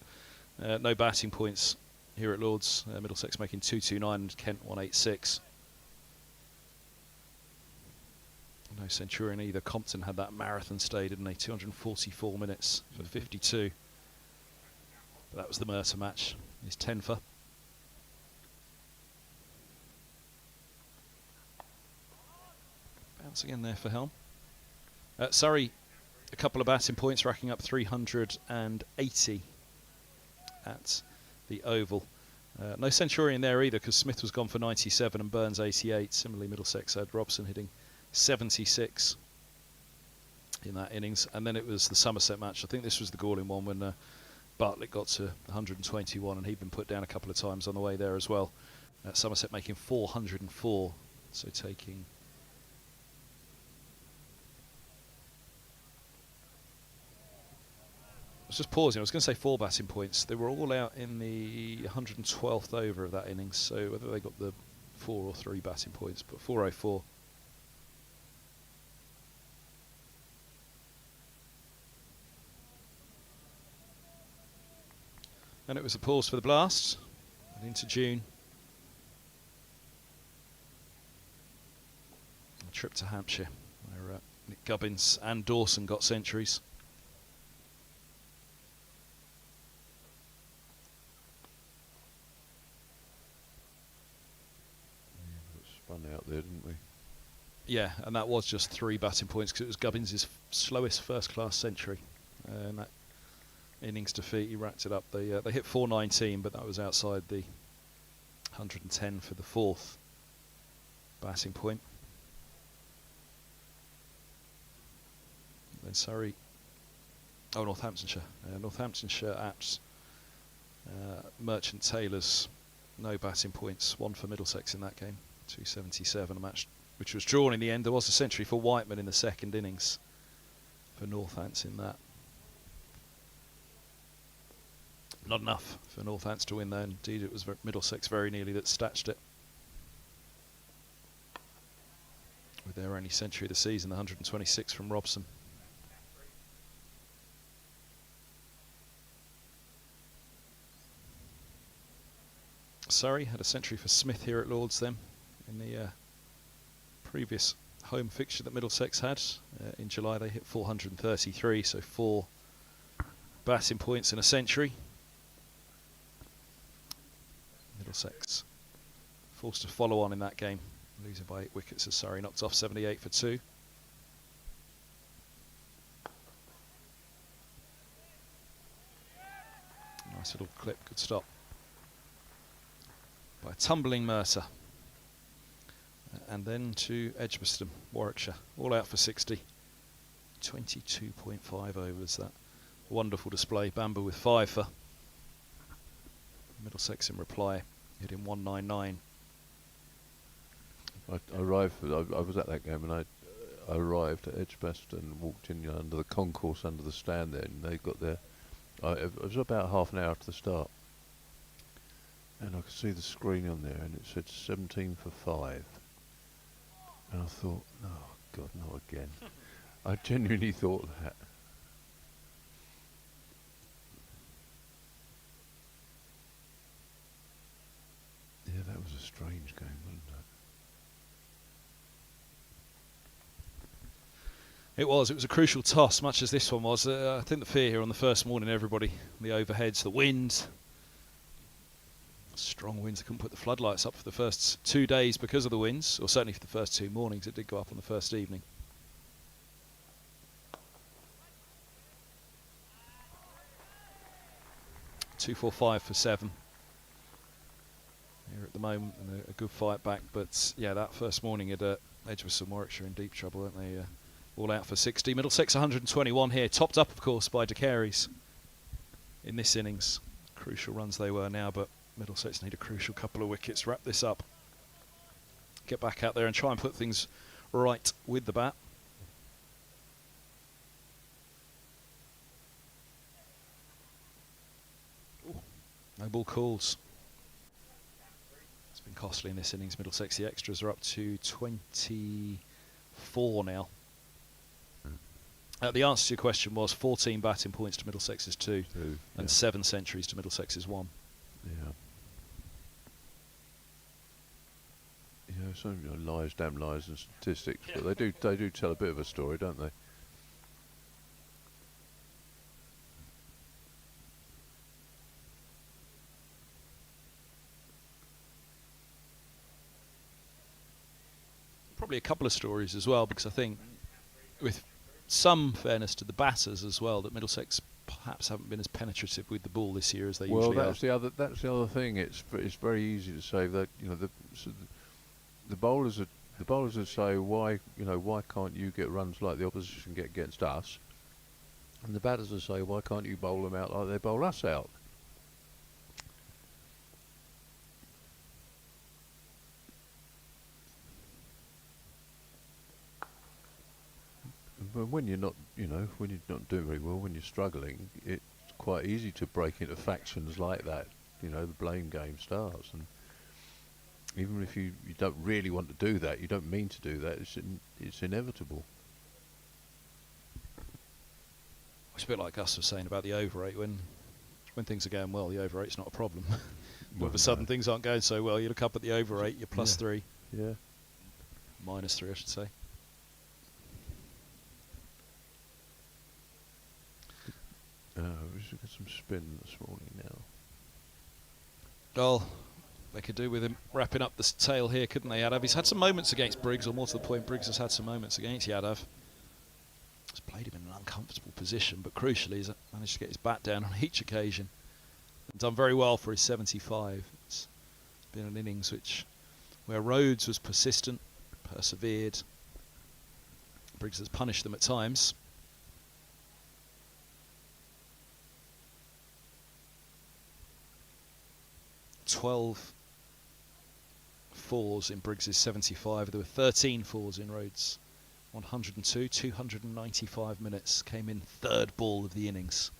no batting points here at Lords. Middlesex making 229 and Kent 186. No centurion either. Compton had that marathon stay, didn't they? 244 minutes for 52. But that was the Murtagh match. His 10-for. Bounce again there for Helm. Surrey, a couple of batting points, racking up 380 at the Oval. No centurion there either, because Smith was gone for 97 and Burns 88. Similarly, Middlesex had Robson hitting 76 in that innings. And then it was the Somerset match. I think this was the Galling one when Bartlett got to 121, and he'd been put down a couple of times on the way there as well. Somerset making 404, so taking... I was just pausing, I was going to say 4 batting points. They were all out in the 112th over of that innings, so whether they got the 4 or 3 batting points, but 404. And it was a pause for the blast, and into June. A trip to Hampshire, where Nick Gubbins and Dawson got centuries. Yeah, we got spun out there, didn't we? Yeah, and that was just 3 batting points, because it was Gubbins' slowest first-class century. And that innings defeat, he racked it up. They hit 419, but that was outside the 110 for the 4th batting point. Then Surrey, Northamptonshire. Northamptonshire at Merchant Taylor's, no batting points. 1 for Middlesex in that game, 277, a match which was drawn in the end. There was a century for Whiteman in the second innings for Northants in that. Not enough for Northants to win there. Indeed, it was Middlesex very nearly that snatched it, with their only century of the season, the 126 from Robson. Surrey had a century for Smith here at Lords then, in the previous home fixture that Middlesex had. In July they hit 433, so 4 batting points in a century. Middlesex forced to follow on in that game, losing by 8 wickets as Surrey knocked off 78 for 2. Nice little clip, good stop by a tumbling Murtagh. And then to Edgbaston, Warwickshire, all out for 60. 22.5 overs, that wonderful display. Bamber with 5 for. Middlesex in reply, hitting 199. I arrived. I was at that game, and arrived at Edgbaston and walked in under the concourse, under the stand there, and they got there. It was about half an hour after the start, and I could see the screen on there, and it said 17 for 5. And I thought, oh God, not again. I genuinely thought that. Yeah, that was a strange game, wasn't it? It was a crucial toss, much as this one was. I think the fear here on the first morning, everybody, the overheads, the wind, strong winds. I couldn't put the floodlights up for the first 2 days because of the winds, or certainly for the first 2 mornings. It did go up on the first evening. Two, 4, 5 for 7 here at the moment, and a good fight back. But yeah, that first morning at Edgbaston, Warwickshire in deep trouble, weren't they? All out for 60. Middlesex 121 here, topped up, of course, by De Carey's in this innings. Crucial runs they were now, but Middlesex need a crucial couple of wickets. Wrap this up. Get back out there and try and put things right with the bat. Ooh, no ball calls. It's been costly in this innings. Middlesex, the extras are up to 24 now. The answer to your question was 14 batting points to Middlesex's 2 and 7 centuries to Middlesex's 1. Yeah. Yeah, some lies, damn lies, and statistics, but they do tell a bit of a story, don't they? Probably a couple of stories as well, because I think with some fairness to the batters as well, that Middlesex perhaps haven't been as penetrative with the ball this year as they usually are. Well, that's the other thing. It's very easy to say that the bowlers would say, why can't you get runs like the opposition get against us, and the batters would say, why can't you bowl them out like they bowl us out? But when you're not doing very well, when you're struggling, it's quite easy to break into factions like that. The blame game starts, and even if you don't really want to do that, you don't mean to do that, it's inevitable. It's a bit like Gus was saying about the over 8. When things are going well, the over 8's not a problem. All of a sudden things aren't going so well, you look up at the over 8, you're plus 3. Yeah. Minus 3, I should say. We should get some spin this morning now. Well, they could do with him wrapping up the tail here, couldn't they, Yadav? He's had some moments against Briggs, or more to the point, Briggs has had some moments against Yadav. He's played him in an uncomfortable position, but crucially he's managed to get his bat down on each occasion. And done very well for his 75. It's been an innings where Rhodes was persistent, persevered. Briggs has punished them at times. 12 fours in Briggs's 75. There were 13 fours in Rhodes' 102. 295 minutes. Came in third ball of the innings.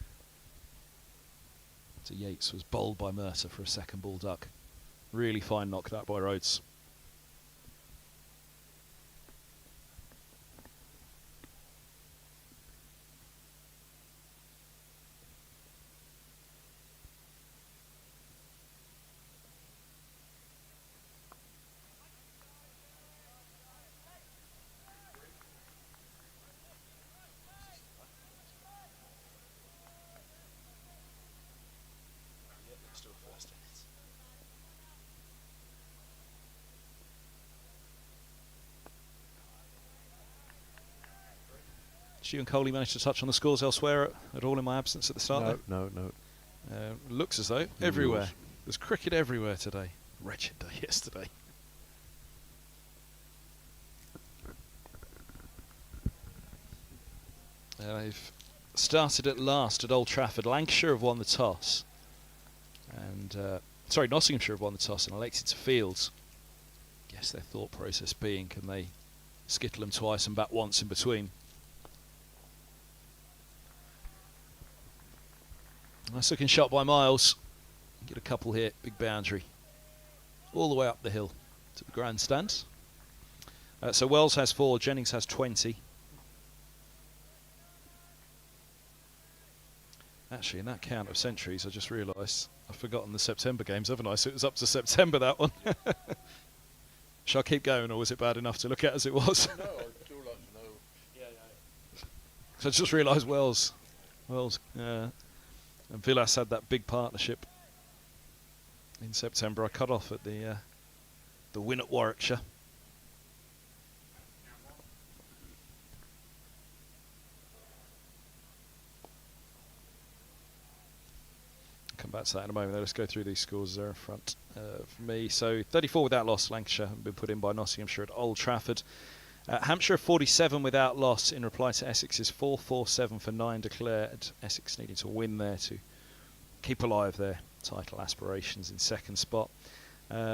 So Yates was bowled by Murtagh for a second ball duck. Really fine knock that by Rhodes. You and Coley managed to touch on the scores elsewhere at all in my absence at the start? No. Looks as though everywhere. There's cricket everywhere today. Wretched day yesterday. They've started at last at Old Trafford. Lancashire have won the toss. And Nottinghamshire have won the toss and elected to field. Guess their thought process being, can they skittle them twice and bat once in between. Nice looking shot by Miles. Get a couple here, big boundary. All the way up the hill to the grandstand. So Wells has 4, Jennings has 20. Actually, in that count of centuries, I just realised I've forgotten the September games, haven't I? So it was up to September, that one. Shall I keep going, or was it bad enough to look at as it was? No, I'd still like to know. Yeah. So I just realised Wells, and Villas had that big partnership in September. I cut off at the win at Warwickshire. Come back to that in a moment. Let's go through these scores there in front for me. So 34 without loss, Lancashire have been put in by Nottinghamshire at Old Trafford. Hampshire 47 without loss in reply to Essex's 4-4-7 for 9 declared. Essex needing to win there to keep alive their title aspirations in second spot.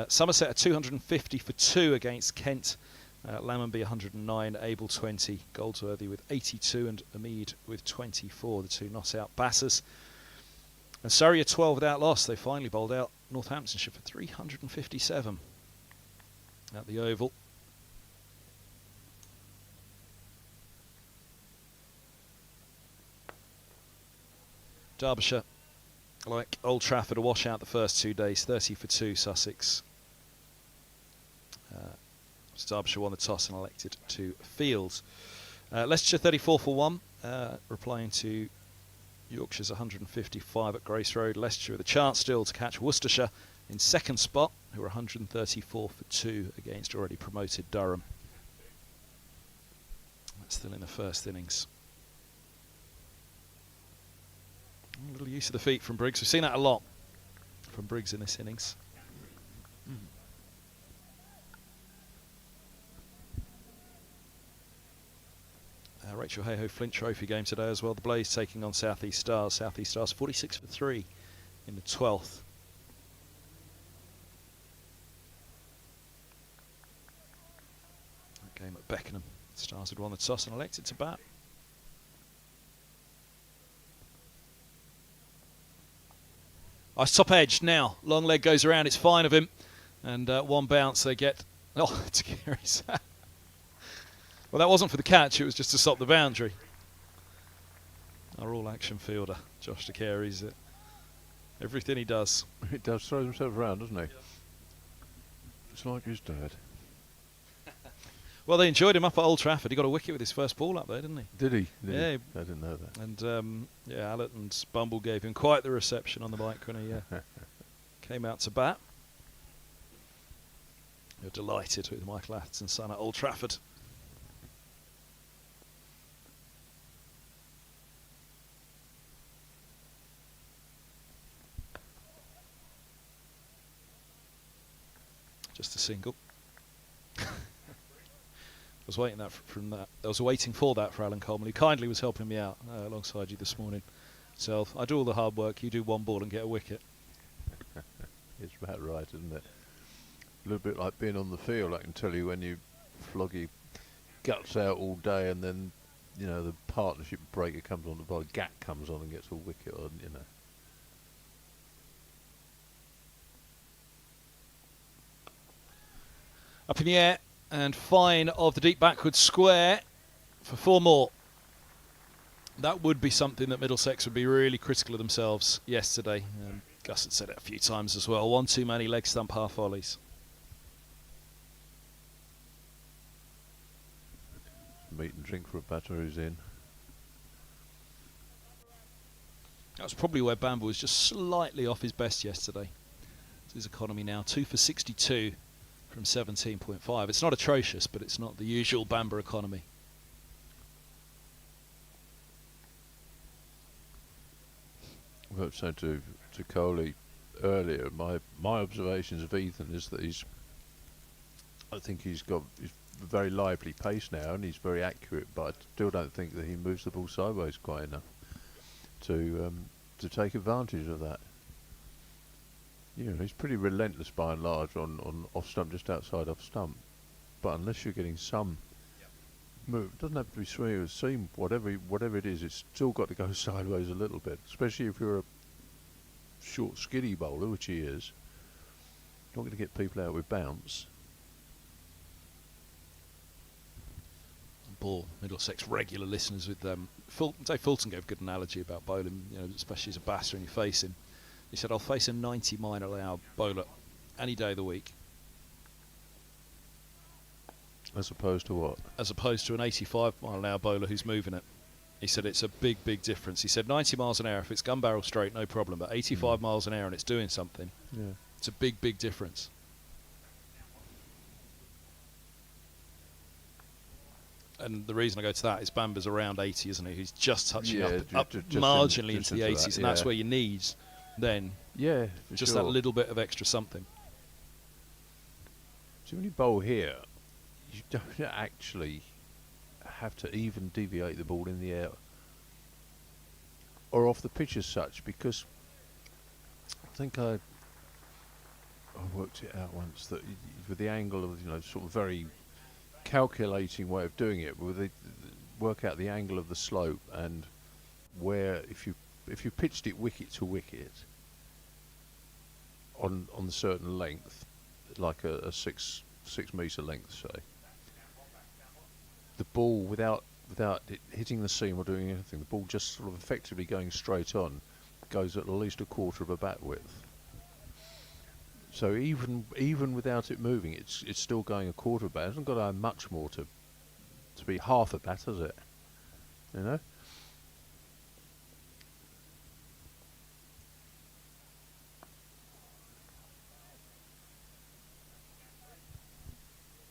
Somerset are 250 for 2 against Kent. Lammonby 109, Abel 20, Goldsworthy with 82 and Amid with 24, the 2 not-out batters. And Surrey are 12 without loss. They finally bowled out Northamptonshire for 357 at the Oval. Derbyshire, like Old Trafford, a washout the first 2 days, 30 for 2 Sussex. Derbyshire won the toss and elected to field. Leicestershire 34 for 1, replying to Yorkshire's 155 at Grace Road. Leicestershire with a chance still to catch Worcestershire in second spot, who were 134 for 2 against already promoted Durham. That's still in the first innings. A little use of the feet from Briggs. We've seen that a lot from Briggs in this innings. Rachel Hayhoe Flint Trophy game today as well. The Blaze taking on South East Stars. South East Stars 46 for 3 in the 12th. That game at Beckenham. Stars had won the toss and elected to bat. Nice top edge now. Long leg goes around. It's fine of him. And one bounce they get. Oh, it's Gary's. Well, that wasn't for the catch, it was just to stop the boundary. Our all-action fielder, Josh de Carey's everything he does. He does, throws himself around, doesn't he? Yep. It's like his dad. Well, they enjoyed him up at Old Trafford. He got a wicket with his first ball up there, didn't he? Did he? Yeah. I didn't know that. And, yeah, Allett and Bumble gave him quite the reception on the bike when he came out to bat. You're delighted with Michael Atherton's son at Old Trafford. Just a single. I was waiting from that. I was waiting for that for Alan Coleman, who kindly was helping me out alongside you this morning. So I do all the hard work. You do one ball and get a wicket. It's about right, isn't it? A little bit like being on the field. I can tell you when you flog your guts out all day, and then the partnership breaker comes on, the gap comes on and gets a wicket on. Up in the air and fine of the deep backward square for 4 more. That would be something that Middlesex would be really critical of themselves yesterday. Gus had said it a few times as well. 1 too many leg stump half volleys. Meat and drink for a batter who's in. That was probably where Bamber was just slightly off his best yesterday. His economy now 2 for 62. From 17.5. It's not atrocious, but it's not the usual Bamber economy. Well, I was saying to Coley earlier, my observations of Ethan is that I think he's got a very lively pace now, and he's very accurate, but I still don't think that he moves the ball sideways quite enough to take advantage of that. He's pretty relentless by and large on off stump, just outside off stump. But unless you're getting some move. It doesn't have to be swing or seam, whatever it is. It's still got to go sideways a little bit, especially if you're a short, skinny bowler, which he is. Not going to get people out with bounce. Bore Middlesex regular listeners with Dave Fulton gave a good analogy about bowling, especially as a batter and you're facing. He said, I'll face a 90 mile an hour bowler any day of the week. As opposed to what? As opposed to an 85 mile an hour bowler who's moving it. He said it's a big, big difference. He said 90 miles an hour, if it's gun barrel straight, no problem. But 85 miles an hour and it's doing something, it's a big, big difference. And the reason I go to that is Bamba's around 80, isn't he? He's just touching up just marginally into the 80s, and that's yeah. where you need then just that little bit of extra something. So when you bowl here, you don't actually have to even deviate the ball in the air or off the pitch as such, because I think I worked it out once that with the angle of sort of very calculating way of doing it, where they work out the angle of the slope and where if you pitched it wicket to wicket on a certain length, like a 6 metre length, say, the ball without it hitting the seam or doing anything, the ball just sort of effectively going straight on goes at least a quarter of a bat width. So even without it moving, it's still going a quarter of a bat. It hasn't got to have much more to be half a bat, has it?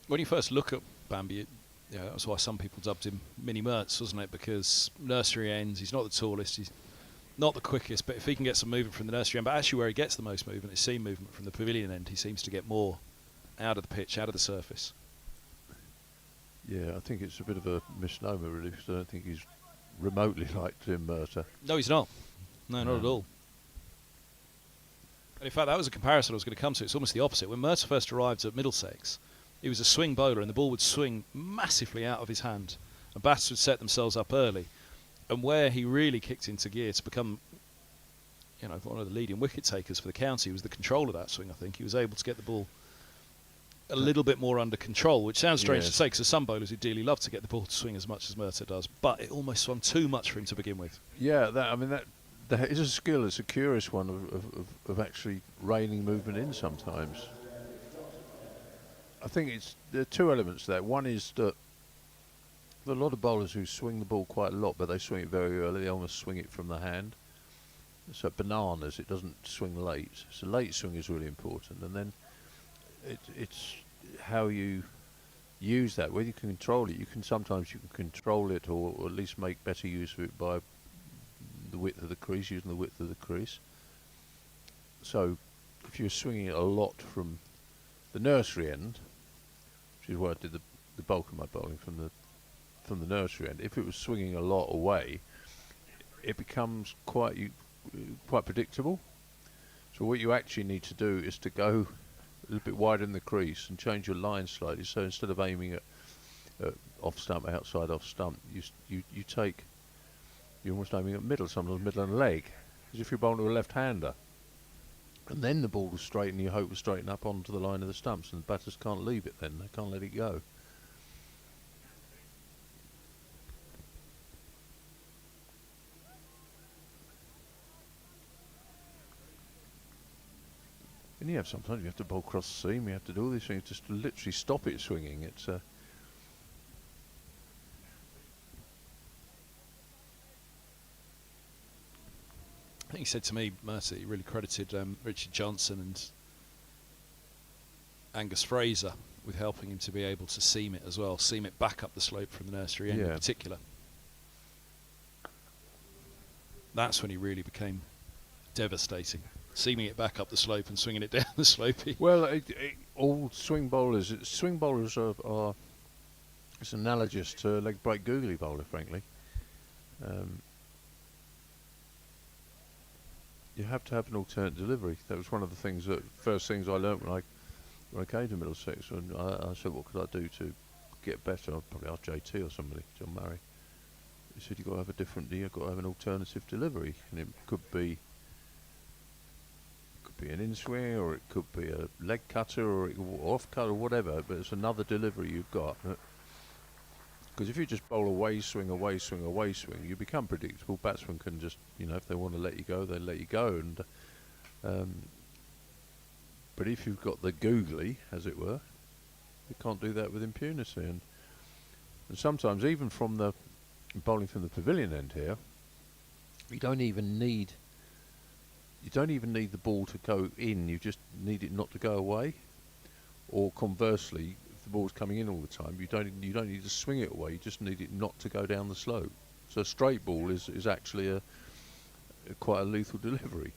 When you first look at Bambi, that's why some people dubbed him Mini Mertz, wasn't it? Because nursery ends, he's not the tallest, he's not the quickest, but if he can get some movement from the nursery end, but actually where he gets the most movement is seam movement from the pavilion end. He seems to get more out of the pitch, out of the surface. Yeah, I think it's a bit of a misnomer, really, because I don't think he's remotely like Tim Murtagh. No, he's not. No, not at all. And in fact, that was a comparison I was going to come to. It's almost the opposite. When Murtagh first arrived at Middlesex, he was a swing bowler, and the ball would swing massively out of his hand, and batters would set themselves up early. And where he really kicked into gear to become, one of the leading wicket takers for the county was the control of that swing. I think he was able to get the ball a little bit more under control, which sounds strange to say, because there's some bowlers who dearly love to get the ball to swing as much as Murtagh does, but it almost swung too much for him to begin with. Yeah, that is a skill. It's a curious one of actually reining movement in sometimes. I think there are two elements there. One is that there are a lot of bowlers who swing the ball quite a lot, but they swing it very early. They almost swing it from the hand. So bananas, it doesn't swing late. So late swing is really important, and then it's how you use that. Whether you can control it, sometimes you can control it, or at least make better use of it by the width of the crease, using the width of the crease. So if you're swinging it a lot from the nursery end, which is where I did the bulk of my bowling from the nursery end, if it was swinging a lot away, it becomes quite predictable. So what you actually need to do is to go a little bit wider in the crease and change your line slightly. So instead of aiming at off stump, outside off stump, you're almost aiming at middle, sometimes middle and leg, as if you're bowling to a left-hander. And then the ball will straighten, you hope will straighten up onto the line of the stumps, and the batters can't leave it then, they can't let it go. And sometimes you have to bowl cross the seam, you have to do all these things just to literally stop it swinging. It's I think he said to me, Murtagh, he really credited Richard Johnson and Angus Fraser with helping him to be able to seam it as well, seam it back up the slope from the nursery end in particular. That's when he really became devastating, seaming it back up the slope and swinging it down the slope. Well, all swing bowlers are it's analogous to a leg break googly bowler, frankly. You have to have an alternate delivery. That was one of the first things I learnt when I came to Middlesex. And I said, what could I do to get better, I'd probably ask JT or somebody, John Murray. He said you've got to have you've got to have an alternative delivery, and it could be an in-swing, or it could be a leg cutter, or off cut, or whatever. But it's another delivery you've got. Because if you just bowl away swing, you become predictable. Batsmen can just, if they want to let you go, they let you go. And but if you've got the googly, as it were, you can't do that with impunity. And sometimes, even from the bowling from the pavilion end here, you don't even need the ball to go in. You just need it not to go away. Or conversely, if the ball's coming in all the time, you don't need to swing it away. You just need it not to go down the slope. So a straight ball is actually quite a lethal delivery.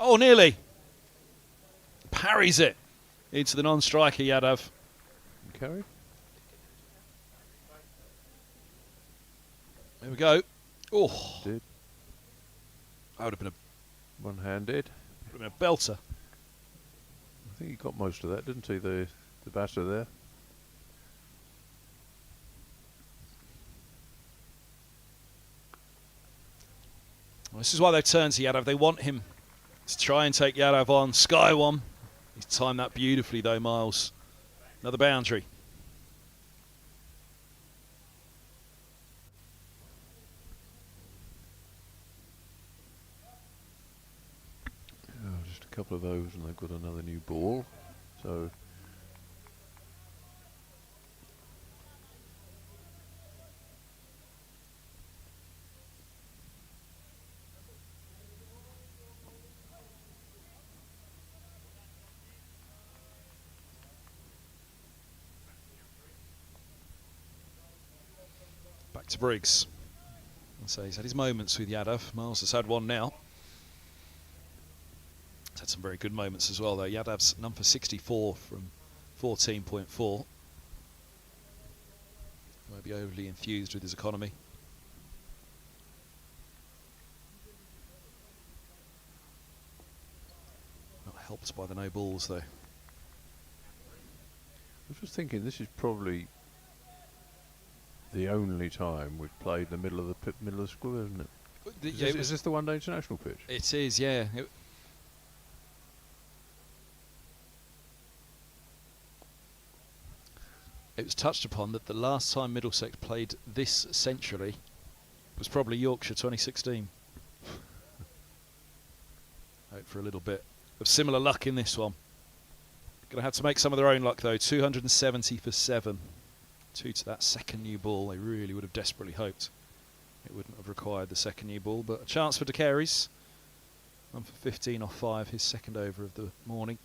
Oh, nearly. Parries it into the non-striker, Yadav. Carry. There we go. Oh, Did. that would have been One-handed. a belter. I think he got most of that, didn't he, the batter there? Well, this is why they've turned to Yadav. They want him to try and take Yadav on. Sky one. He's timed that beautifully, though, Miles. Another boundary. Just a couple of those and they've got another new ball. So back to Briggs. So he's had his moments with Yadav. Miles has had one now. He's had some very good moments as well, though. Yadav's number 64 from 14.4. Might be overly enthused with his economy. Not helped by the no balls, though. I was just thinking, this is probably the only time we've played the middle of the square, isn't it? Is this the one-day international pitch? It is, yeah. It was touched upon that the last time Middlesex played this century was probably Yorkshire 2016. Hope for a little bit of similar luck in this one. Going to have to make some of their own luck, though. 270 for 7. 2 to that second new ball. They really would have desperately hoped it wouldn't have required the second new ball, but a chance for De Carey's. 1 for 15 off 5, his second over of the morning.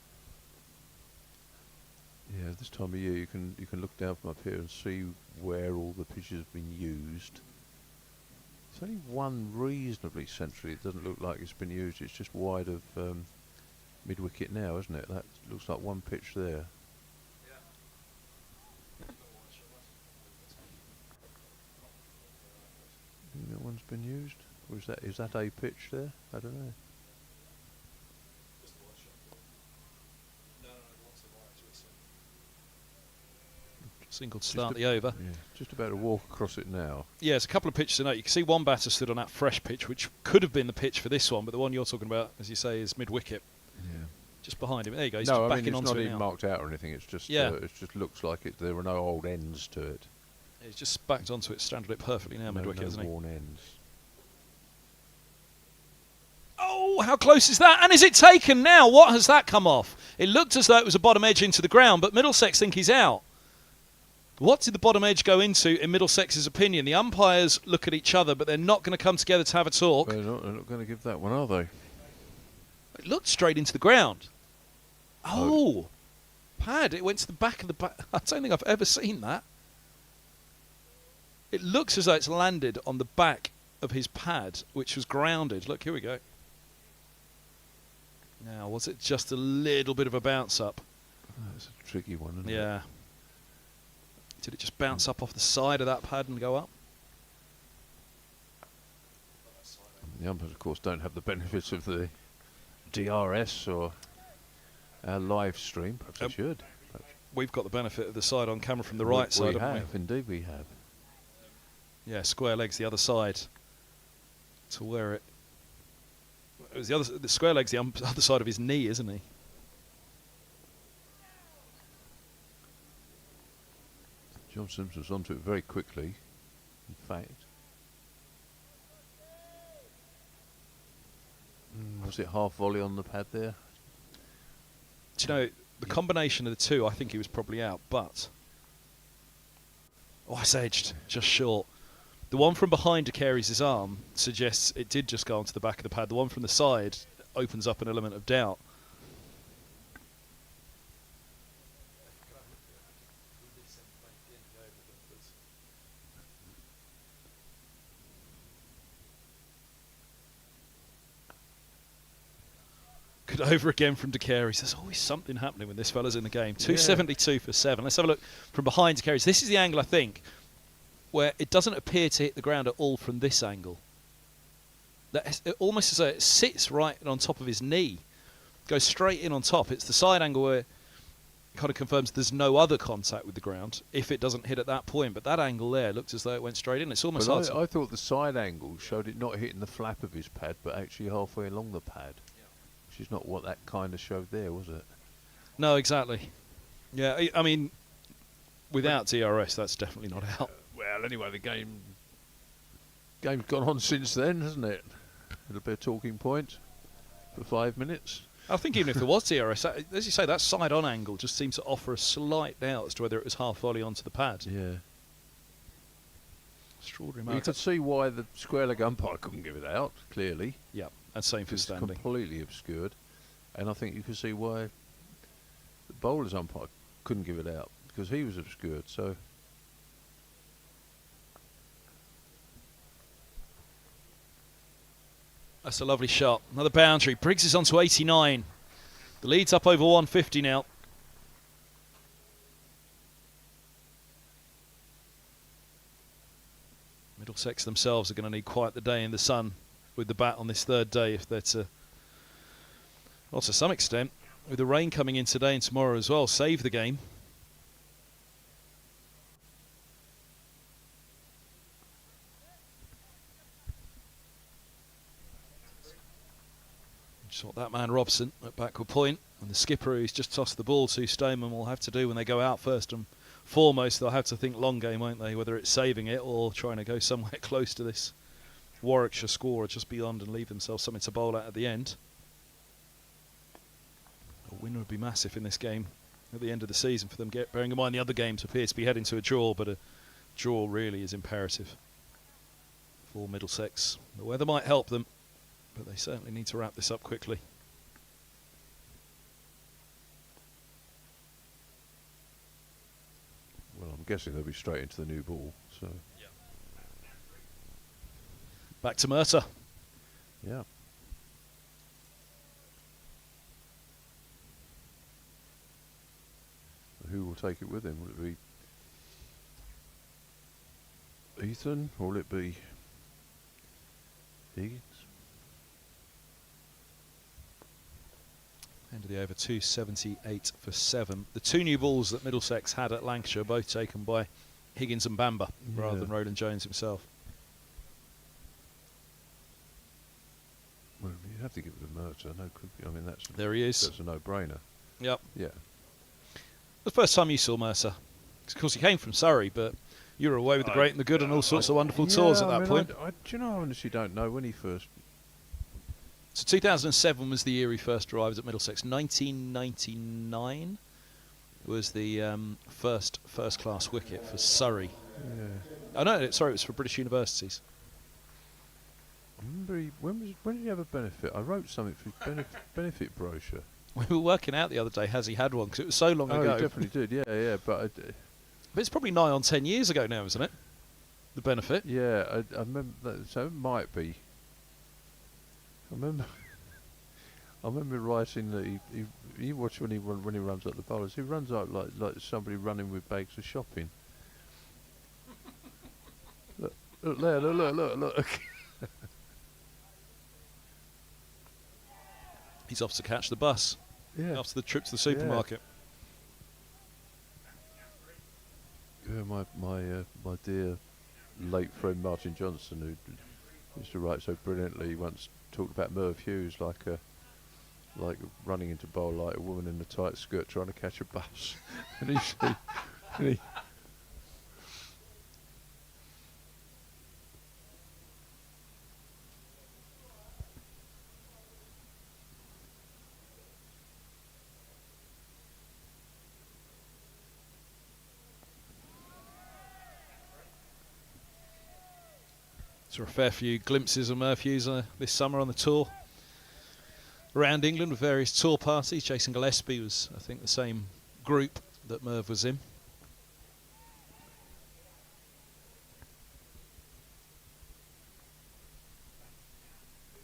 Yeah, this time of year you can look down from up here and see where all the pitches have been used. There's only one reasonably centrally. It doesn't look like it's been used. It's just wide of mid-wicket now, isn't it? That looks like one pitch there. I think that one's been used. Or is that a pitch there? I don't know. Single to start the over. Yeah, just about to walk across it now. Yeah, there's a couple of pitches to note. You can see one batter stood on that fresh pitch, which could have been the pitch for this one, but the one you're talking about, as you say, is mid-wicket. Yeah. Just behind him. There you go. He's No, just I mean, backing it's onto not it even now. marked out or anything. It's just it just looks like there are no old ends to it. He's just backed onto it, straddled it perfectly now, mid-wicket, hasn't he? worn ends. Oh, how close is that? And is it taken now? What has that come off? It looked as though it was a bottom edge into the ground, but Middlesex think he's out. What did the bottom edge go into, in Middlesex's opinion? The umpires look at each other, but they're not going to come together to have a talk. They're not going to give that one, are they? It looked straight into the ground. Oh, pad. It went to the back of the bat. I don't think I've ever seen that. It looks as though it's landed on the back of his pad, which was grounded. Look, here we go. Now, was it just a little bit of a bounce up? That's a tricky one, isn't it? Yeah. Did it just bounce up off the side of that pad and go up? The umpires, of course, don't have the benefits of the DRS or our live stream. Perhaps they should. We've got the benefit of the side on camera from the right side, haven't we? Indeed we have. Yeah, square legs the other side to where it was the square legs the other side of his knee, isn't he? John Simpson's onto it very quickly. In fact, was it half volley on the pad there? Do you know, the combination of the two, I think he was probably out, but it's edged, just short. The one from behind De Carey's arm suggests it did just go onto the back of the pad. The one from the side opens up an element of doubt. Good over again from De Carey's. There's always something happening when this fella's in the game. 272 for 7. Let's have a look from behind De Carey's. This is the angle, I think, where it doesn't appear to hit the ground at all from this angle. It almost as though it sits right on top of his knee, goes straight in on top. It's the side angle where it kind of confirms there's no other contact with the ground if it doesn't hit at that point. But that angle there looked as though it went straight in. It's almost hard to... I thought the side angle showed it not hitting the flap of his pad, but actually halfway along the pad, which is not what that kind of showed there, was it? No, exactly. Yeah, I mean, without DRS, that's definitely not out. Well, anyway, the game's gone on since then, hasn't it? It'll be a talking point for 5 minutes. I think even if there was DRS, as you say, that side-on angle just seems to offer a slight doubt as to whether it was half volley onto the pad. Yeah. Extraordinary. Well, you could see why the square leg umpire couldn't give it out, clearly. Yeah, and same for It's standing. completely obscured. And I think you could see why the bowler's umpire couldn't give it out, because he was obscured. So that's a lovely shot. Another boundary. Briggs is on to 89. The lead's up over 150 now. Middlesex themselves are going to need quite the day in the sun with the bat on this third day if they're to, well, to some extent, with the rain coming in today and tomorrow as well, save the game. Just what that man Robson at backward point, and the skipper who's just tossed the ball to Stoneman will have to do when they go out first and foremost. They'll have to think long game, won't they, whether it's saving it or trying to go somewhere close to this Warwickshire score or just beyond and leave themselves something to bowl at the end. A win would be massive in this game at the end of the season for them, bearing in mind the other games appear to be heading to a draw, but a draw really is imperative for Middlesex. The weather might help them, but they certainly need to wrap this up quickly. well, I'm guessing they'll be straight into the new ball. So Back to Murtagh. yeah. Who will take it with him? Will it be Ethan or will it be Higgins? End of the over, 278 for 7. The two new balls that Middlesex had at Lancashire, both taken by Higgins and Bamba rather than Roland Jones himself. Well, you have to give it to Murtagh. No, I mean that's There he is. That's a no-brainer. Yep. Yeah. The first time you saw Mercer, of course he came from Surrey, but you were away with the great and the good and all sorts of wonderful tours at that point. Do you know, I honestly don't know when he first... So 2007 was the year he first arrived at Middlesex. 1999 was the first class wicket for Surrey. Yeah. Oh no, sorry, it was for British universities. I remember when did he have a benefit? I wrote something for his benefit brochure. We were working out the other day, has he had one? Because it was so long Oh, ago. he definitely did. Yeah. But But it's probably nigh on 10 years ago now, isn't it? The benefit. yeah, I remember that. So it might be. I remember. I remember writing that he watch when he runs up the bowlers. He runs out like somebody running with bags of shopping. Look there, look. He's off to catch the bus Yeah. after the trip to the supermarket. Yeah, my dear late friend Martin Johnson, who used to write so brilliantly, once talked about Merv Hughes like running into bowl like a woman in a tight skirt trying to catch a bus. and he Saw a fair few glimpses of Merv Hughes this summer on the tour around England with various tour parties. Jason Gillespie was, I think, the same group that Merv was in.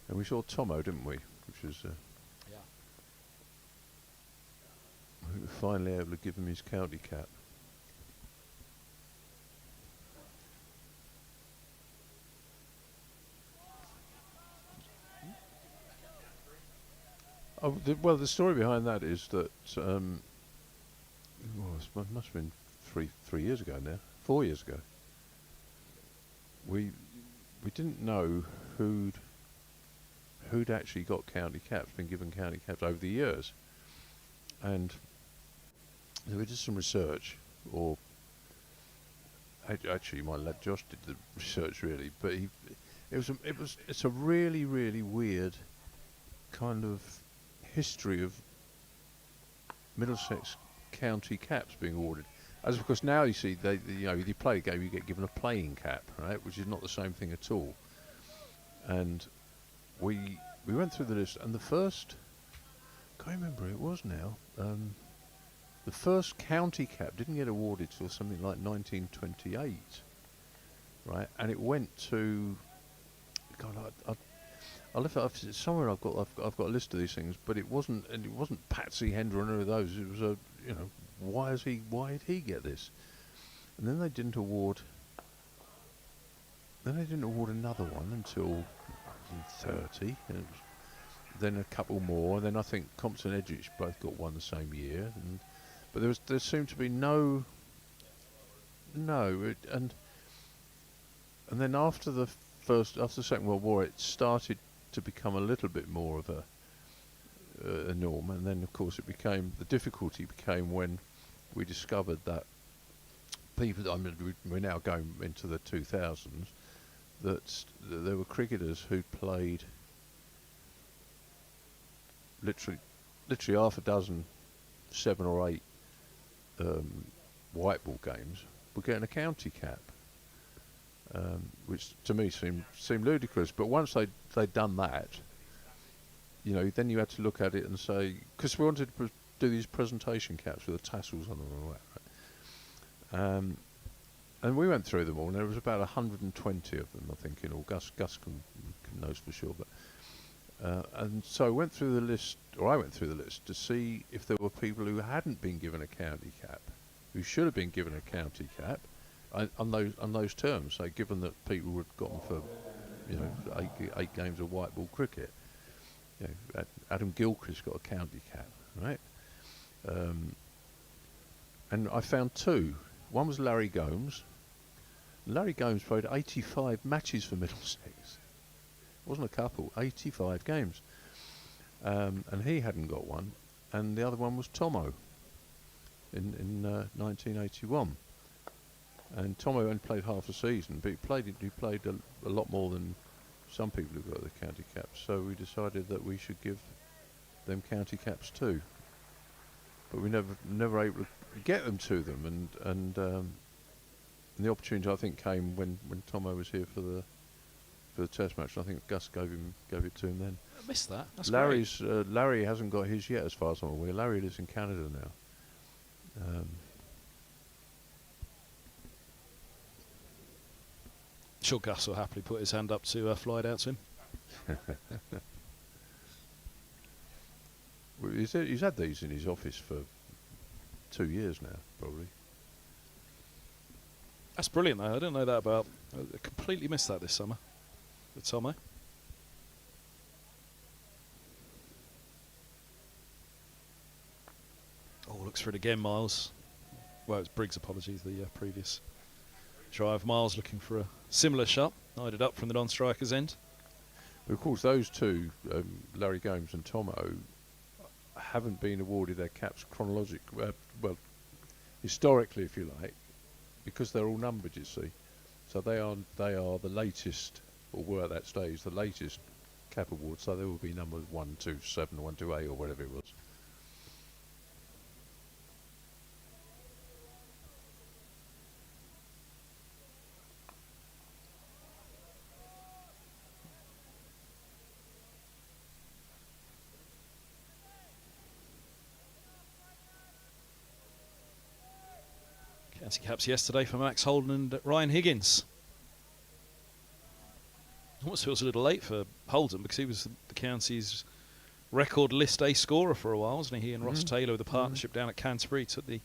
And we saw Tomo, didn't we? Which was Yeah. we were finally able to give him his county cap. Oh, well, the story behind that is that it must have been three years ago now, 4 years ago. We didn't know who'd actually got county caps, been given county caps over the years, and so we did some research, or actually my lad Josh did the research really, but it's a really weird kind of history of Middlesex county caps being awarded. As of course now you see you play a game, you get given a playing cap, right, which is not the same thing at all. And we went through the list, and the first, I can't remember who it was now, the first county cap didn't get awarded till something like 1928, right, and it went to, God, I left it up somewhere. I've got a list of these things, but it wasn't Patsy Hendra or any of those. It was why did he get this? And then they didn't award. Then they didn't award another one until 1930. Then a couple more. And then I think Compton and Edrich both got one the same year. But there seemed to be and then after the Second World War, it started to become a little bit more of a norm, and then of course the difficulty became when we discovered that we're now going into the 2000s, that there were cricketers who'd played literally half a dozen 7 or 8 white ball games were getting a county cap. Which to me seemed ludicrous, but once they'd done that, then you had to look at it and say, because we wanted to do these presentation caps with the tassels on them and all that, right? And we went through them all, and there was about 120 of them, I think, in all. Gus can knows for sure, but and so I went through the list to see if there were people who hadn't been given a county cap, who should have been given a county cap. On those terms, so given that people had gotten for 8 games of white ball cricket, Adam Gilchrist got a county cap, right? And I found 2. One was Larry Gomes. Larry Gomes played 85 matches for Middlesex. It wasn't a couple, 85 games, and he hadn't got one. And the other one was Tomo in 1981. And Tomo only played half a season, but he played a lot more than some people who got the county caps. So we decided that we should give them county caps too. But we never able to get them to them, and the opportunity I think came when Tomo was here for for the Test match. I think Gus gave it to him then. I missed that. That's Larry hasn't got his yet, as far as I'm aware. Larry lives in Canada now. Sure, Gus will happily put his hand up to fly it out to him. Well, he's had these in his office for 2 years now, probably. That's brilliant, though. I didn't know that about. I completely missed that this summer. The Tomo. Oh, looks for it again, Miles. Well, it's Briggs, apologies, the previous drive. Miles looking for a similar shot. Eyed it up from the non-striker's end. But of course, those two, Larry Gomes and Tomo, haven't been awarded their caps chronologically, well, historically, if you like, because they're all numbered, you see. So they are the latest, or were at that stage, the latest cap award. So they will be numbered 127, 128, or whatever it was. County caps yesterday for Max Holden and Ryan Higgins. Almost feels a little late for Holden because he was the county's record list A scorer for a while, wasn't he? He and Ross Taylor with the partnership down at Canterbury took the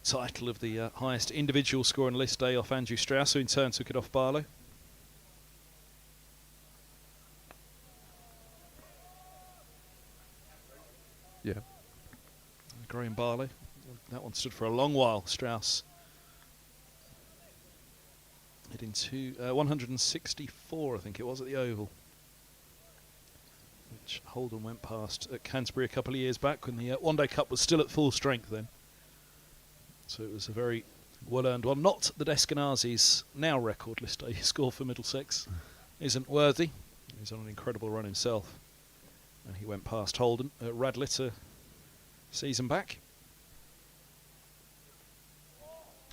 title of the highest individual score in list A off Andrew Strauss, who in turn took it off Barlow. Yeah. Graham Barlow. That one stood for a long while. Strauss hitting 164, I think it was, at the Oval, which Holden went past at Canterbury a couple of years back when the One Day Cup was still at full strength then. So it was a very well-earned one. Not that Eskenazi's now record list A score for Middlesex isn't worthy. He's on an incredible run himself. And he went past Holden at Radlett a season back.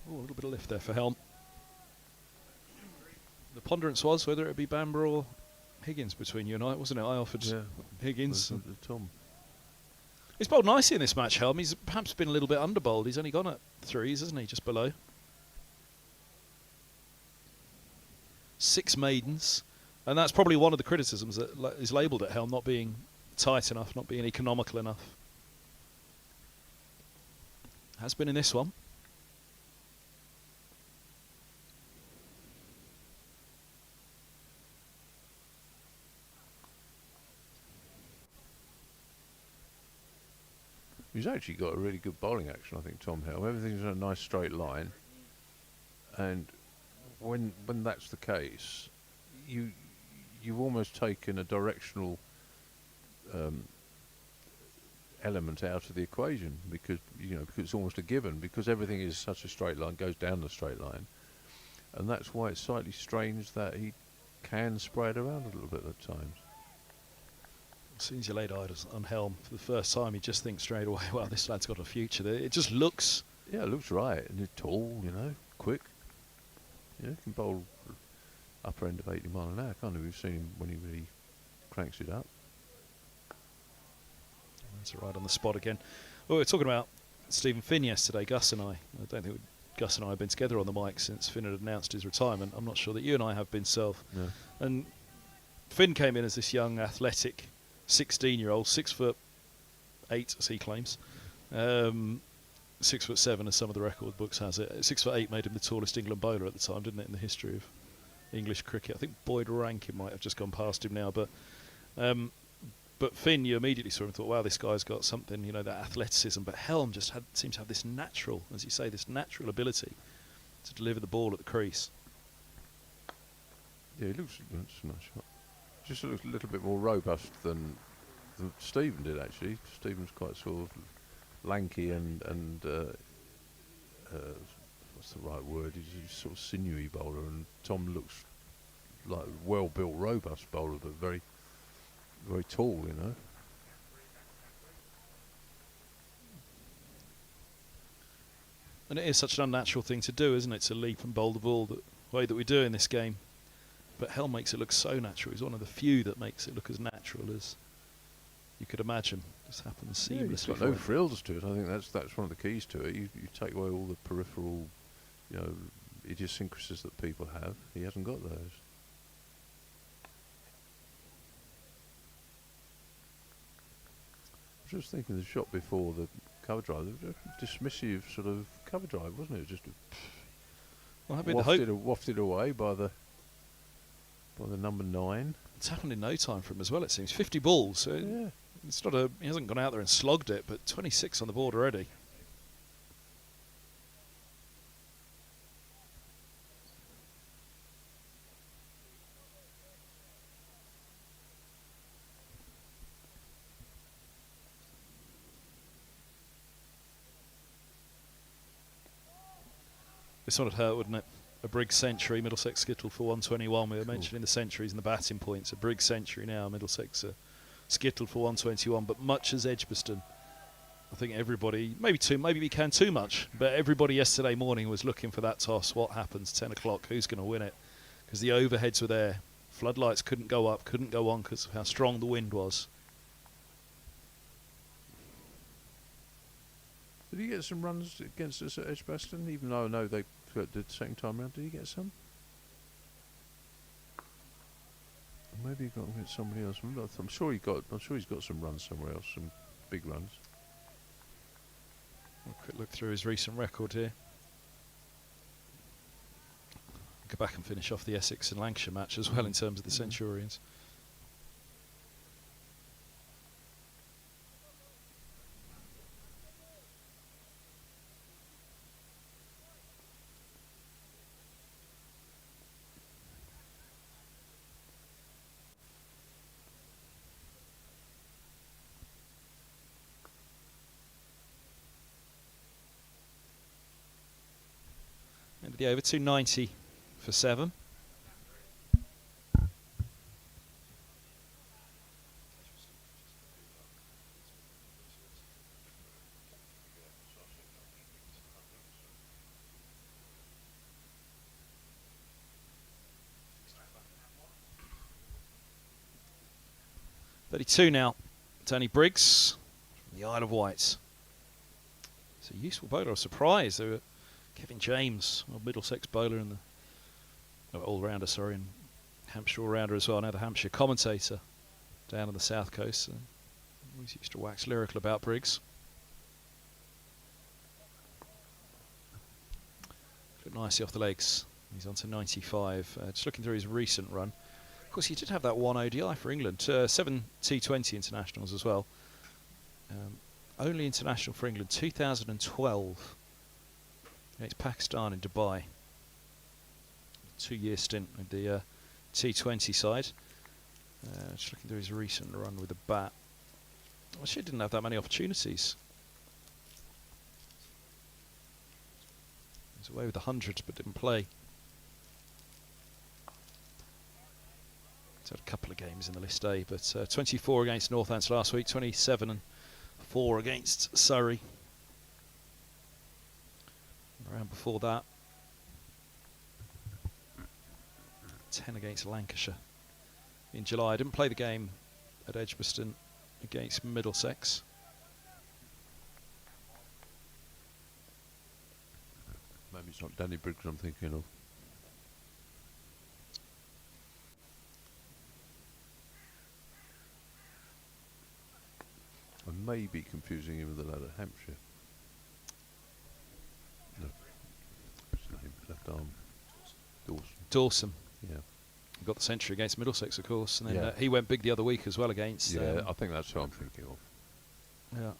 Oh, a little bit of lift there for Helm. The ponderance was whether it would be Bamber or Higgins between you and I, wasn't it? I offered Higgins. Tom. He's bowled nicely in this match, Helm. He's perhaps been a little bit underbowled. He's only gone at threes, hasn't he? Just below. 6 maidens. And that's probably one of the criticisms that is labelled at Helm, not being tight enough, not being economical enough. Has been in this one. He's actually got a really good bowling action, I think, Tom Helm. Everything's in a nice straight line, and when that's the case, you've almost taken a directional element out of the equation because it's almost a given because everything is such a straight line, goes down the straight line, and that's why it's slightly strange that he can spread around a little bit at times. As soon as you laid eyes on Helm for the first time, you just think straight away, well, this lad's got a future there. It just looks... Yeah, it looks right. And he's tall, quick. Yeah, he can bowl upper end of 80 mile an hour, can't he? We've seen him when he really cranks it up. That's right on the spot again. Well, we were talking about Stephen Finn yesterday, Gus and I. I don't think Gus and I have been together on the mic since Finn had announced his retirement. I'm not sure that you and I have been, Self. No. And Finn came in as this young, athletic 16-year-old, 6'8", as he claims. 6'7", as some of the record books has it. 6'8" made him the tallest England bowler at the time, didn't it, in the history of English cricket? I think Boyd Rankin might have just gone past him now, but Finn, you immediately saw him and thought, wow, this guy's got something, that athleticism. But Helm just seems to have this natural, as you say, this natural ability to deliver the ball at the crease. Yeah, he looks a nice shot. Just looks a little bit more robust than Stephen did, actually. Stephen's quite sort of lanky and what's the right word? He's a sort of sinewy bowler, and Tom looks like a well-built, robust bowler, but very, very tall, And it is such an unnatural thing to do, isn't it, to leap and bowl the ball the way that we do in this game. But Helm makes it look so natural. He's one of the few that makes it look as natural as you could imagine. Just happens seamlessly. It's got no frills to it. I think that's one of the keys to it. You take away all the peripheral, idiosyncrasies that people have. He hasn't got those. I was just thinking the shot before the cover drive, a dismissive sort of cover drive, wasn't it? Just wafted away by the number 9. It's happened in no time for him as well, it seems. 50 balls. So Yeah. it's not he hasn't gone out there and slogged it, but 26 on the board already. This one would hurt, wouldn't it? A Briggs century, Middlesex skittle for 121. We were mentioning the centuries and the batting points. A Briggs century now, Middlesex skittle for 121. But much as Edgbaston, I think everybody, maybe we can too much, but everybody yesterday morning was looking for that toss. What happens? 10 o'clock, who's going to win it? Because the overheads were there. Floodlights couldn't go up, couldn't go on because of how strong the wind was. Did he get some runs against us at Edgbaston? Even though I know they did the second time round, did he get some? Or maybe he got against somebody else. I'm sure he's got some runs somewhere else, some big runs. A quick look through his recent record here. Go back and finish off the Essex and Lancashire match as well in terms of the Centurions. End of the over, 290 for 7. .32 now. Tony Briggs from the Isle of Wight. It's a useful bowler. I was surprised. There were Kevin James, a Middlesex bowler, and all-rounder, and Hampshire all-rounder as well. Now the Hampshire commentator down on the south coast. Always used to wax lyrical about Briggs. Good nicely off the legs. He's on to 95. Just looking through his recent run. Of course, he did have that one ODI for England. 7 T20 internationals as well. Only international for England, 2012. It's Pakistan in Dubai. 2-year stint with the T20 side. Just looking through his recent run with the bat. Actually, didn't have that many opportunities. He was away with the hundreds but didn't play. He's had a couple of games in the list A, but 24 against Northants last week, 27 and 4 against Surrey. Around before that, 10 against Lancashire in July. I didn't play the game at Edgbaston against Middlesex. Maybe it's not Danny Briggs I'm thinking of. I may be confusing him with the lad at Hampshire. No. What's his name? Left arm. Dawson. Yeah. He got the century against Middlesex, of course, and then Yeah. he went big the other week as well against. Yeah, I think that's who I'm thinking of. Yeah.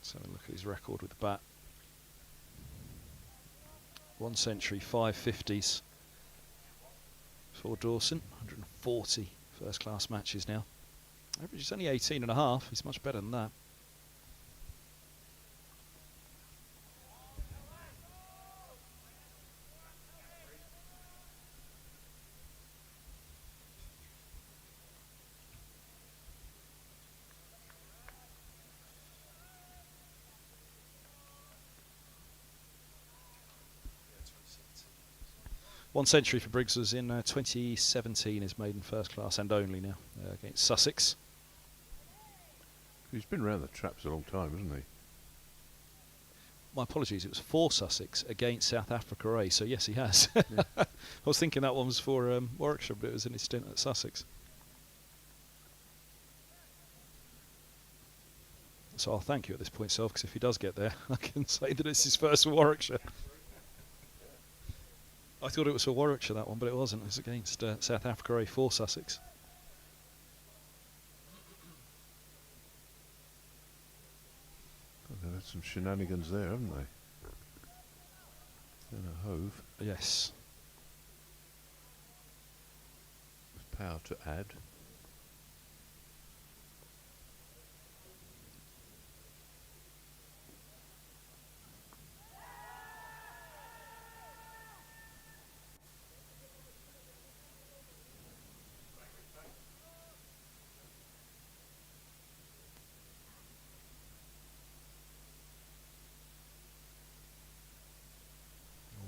Let's have a look at his record with the bat. 1 century, 5 50s for Dawson. 140 first-class matches now. Average is only 18 and a half. He's much better than that. One century for Briggs was in 2017, his maiden first class and only now, against Sussex. He's been around the traps a long time, hasn't he? My apologies, it was for Sussex against South Africa A, so yes, he has. Yeah. I was thinking that one was for Warwickshire, but it was in his stint at Sussex. So I'll thank you at this point, Self, because if he does get there, I can say that it's his first for Warwickshire. I thought it was for Warwickshire, that one, but it wasn't. It was against South Africa A for Sussex. They've had some shenanigans there, haven't they? And a hove Yes. with power to add.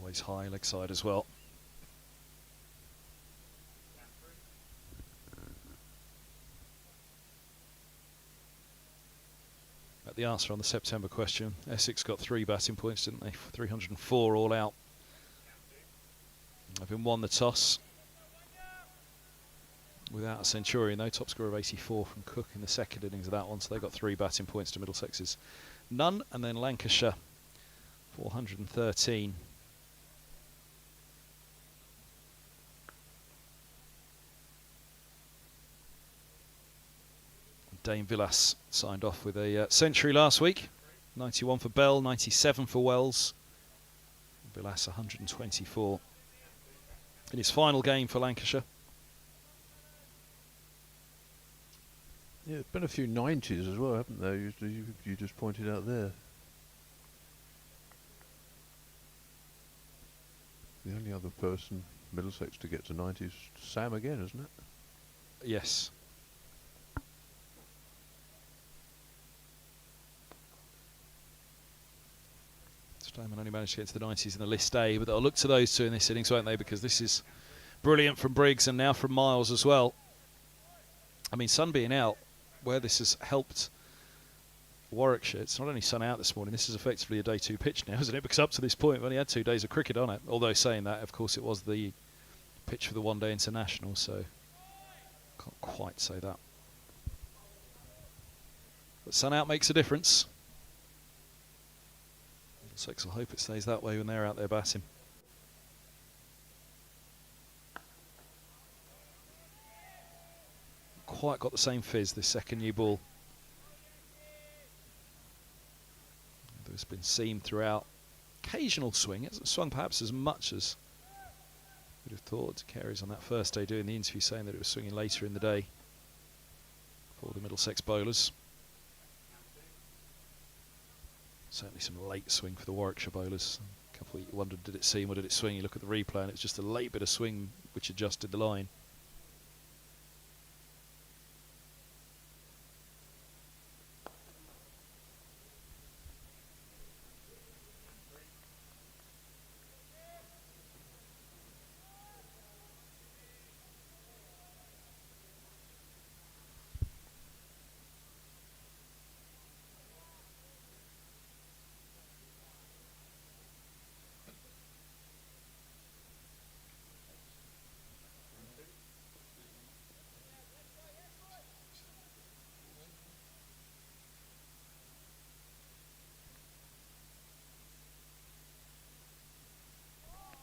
Always high leg side as well. At the answer on the September question, Essex got 3 batting points, didn't they? 304 all out. Having won the toss without a centurion, though, top score of 84 from Cook in the second innings of that one, so they got 3 batting points to Middlesex's none, and then Lancashire 413. Dane Villas signed off with a century last week. 91 for Bell, 97 for Wells. Villas 124 in his final game for Lancashire. Yeah, there's been a few 90s as well, haven't there? You just pointed out there. The only other person Middlesex to get to 90s is Sam again, isn't it? Yes. Stayman only managed to get to the 90s in the list A, but they'll look to those two in this innings, won't they? Because this is brilliant from Briggs and now from Miles as well. I mean, Sun being out, where this has helped Warwickshire, it's not only Sun out this morning, this is effectively a day 2 pitch now, isn't it? Because up to this point, we've only had 2 days of cricket on it. Although saying that, of course, it was the pitch for the one-day international, so can't quite say that. But Sun out makes a difference. Six will hope it stays that way when they're out there batting. Quite got the same fizz, this second new ball. There's been seam throughout. Occasional swing. It hasn't swung perhaps as much as we'd have thought. Carey's on that first day doing the interview saying that it was swinging later in the day for the Middlesex bowlers. Certainly some late swing for the Warwickshire bowlers. A couple, you wondered, did it seam or did it swing? You look at the replay and it's just a late bit of swing which adjusted the line.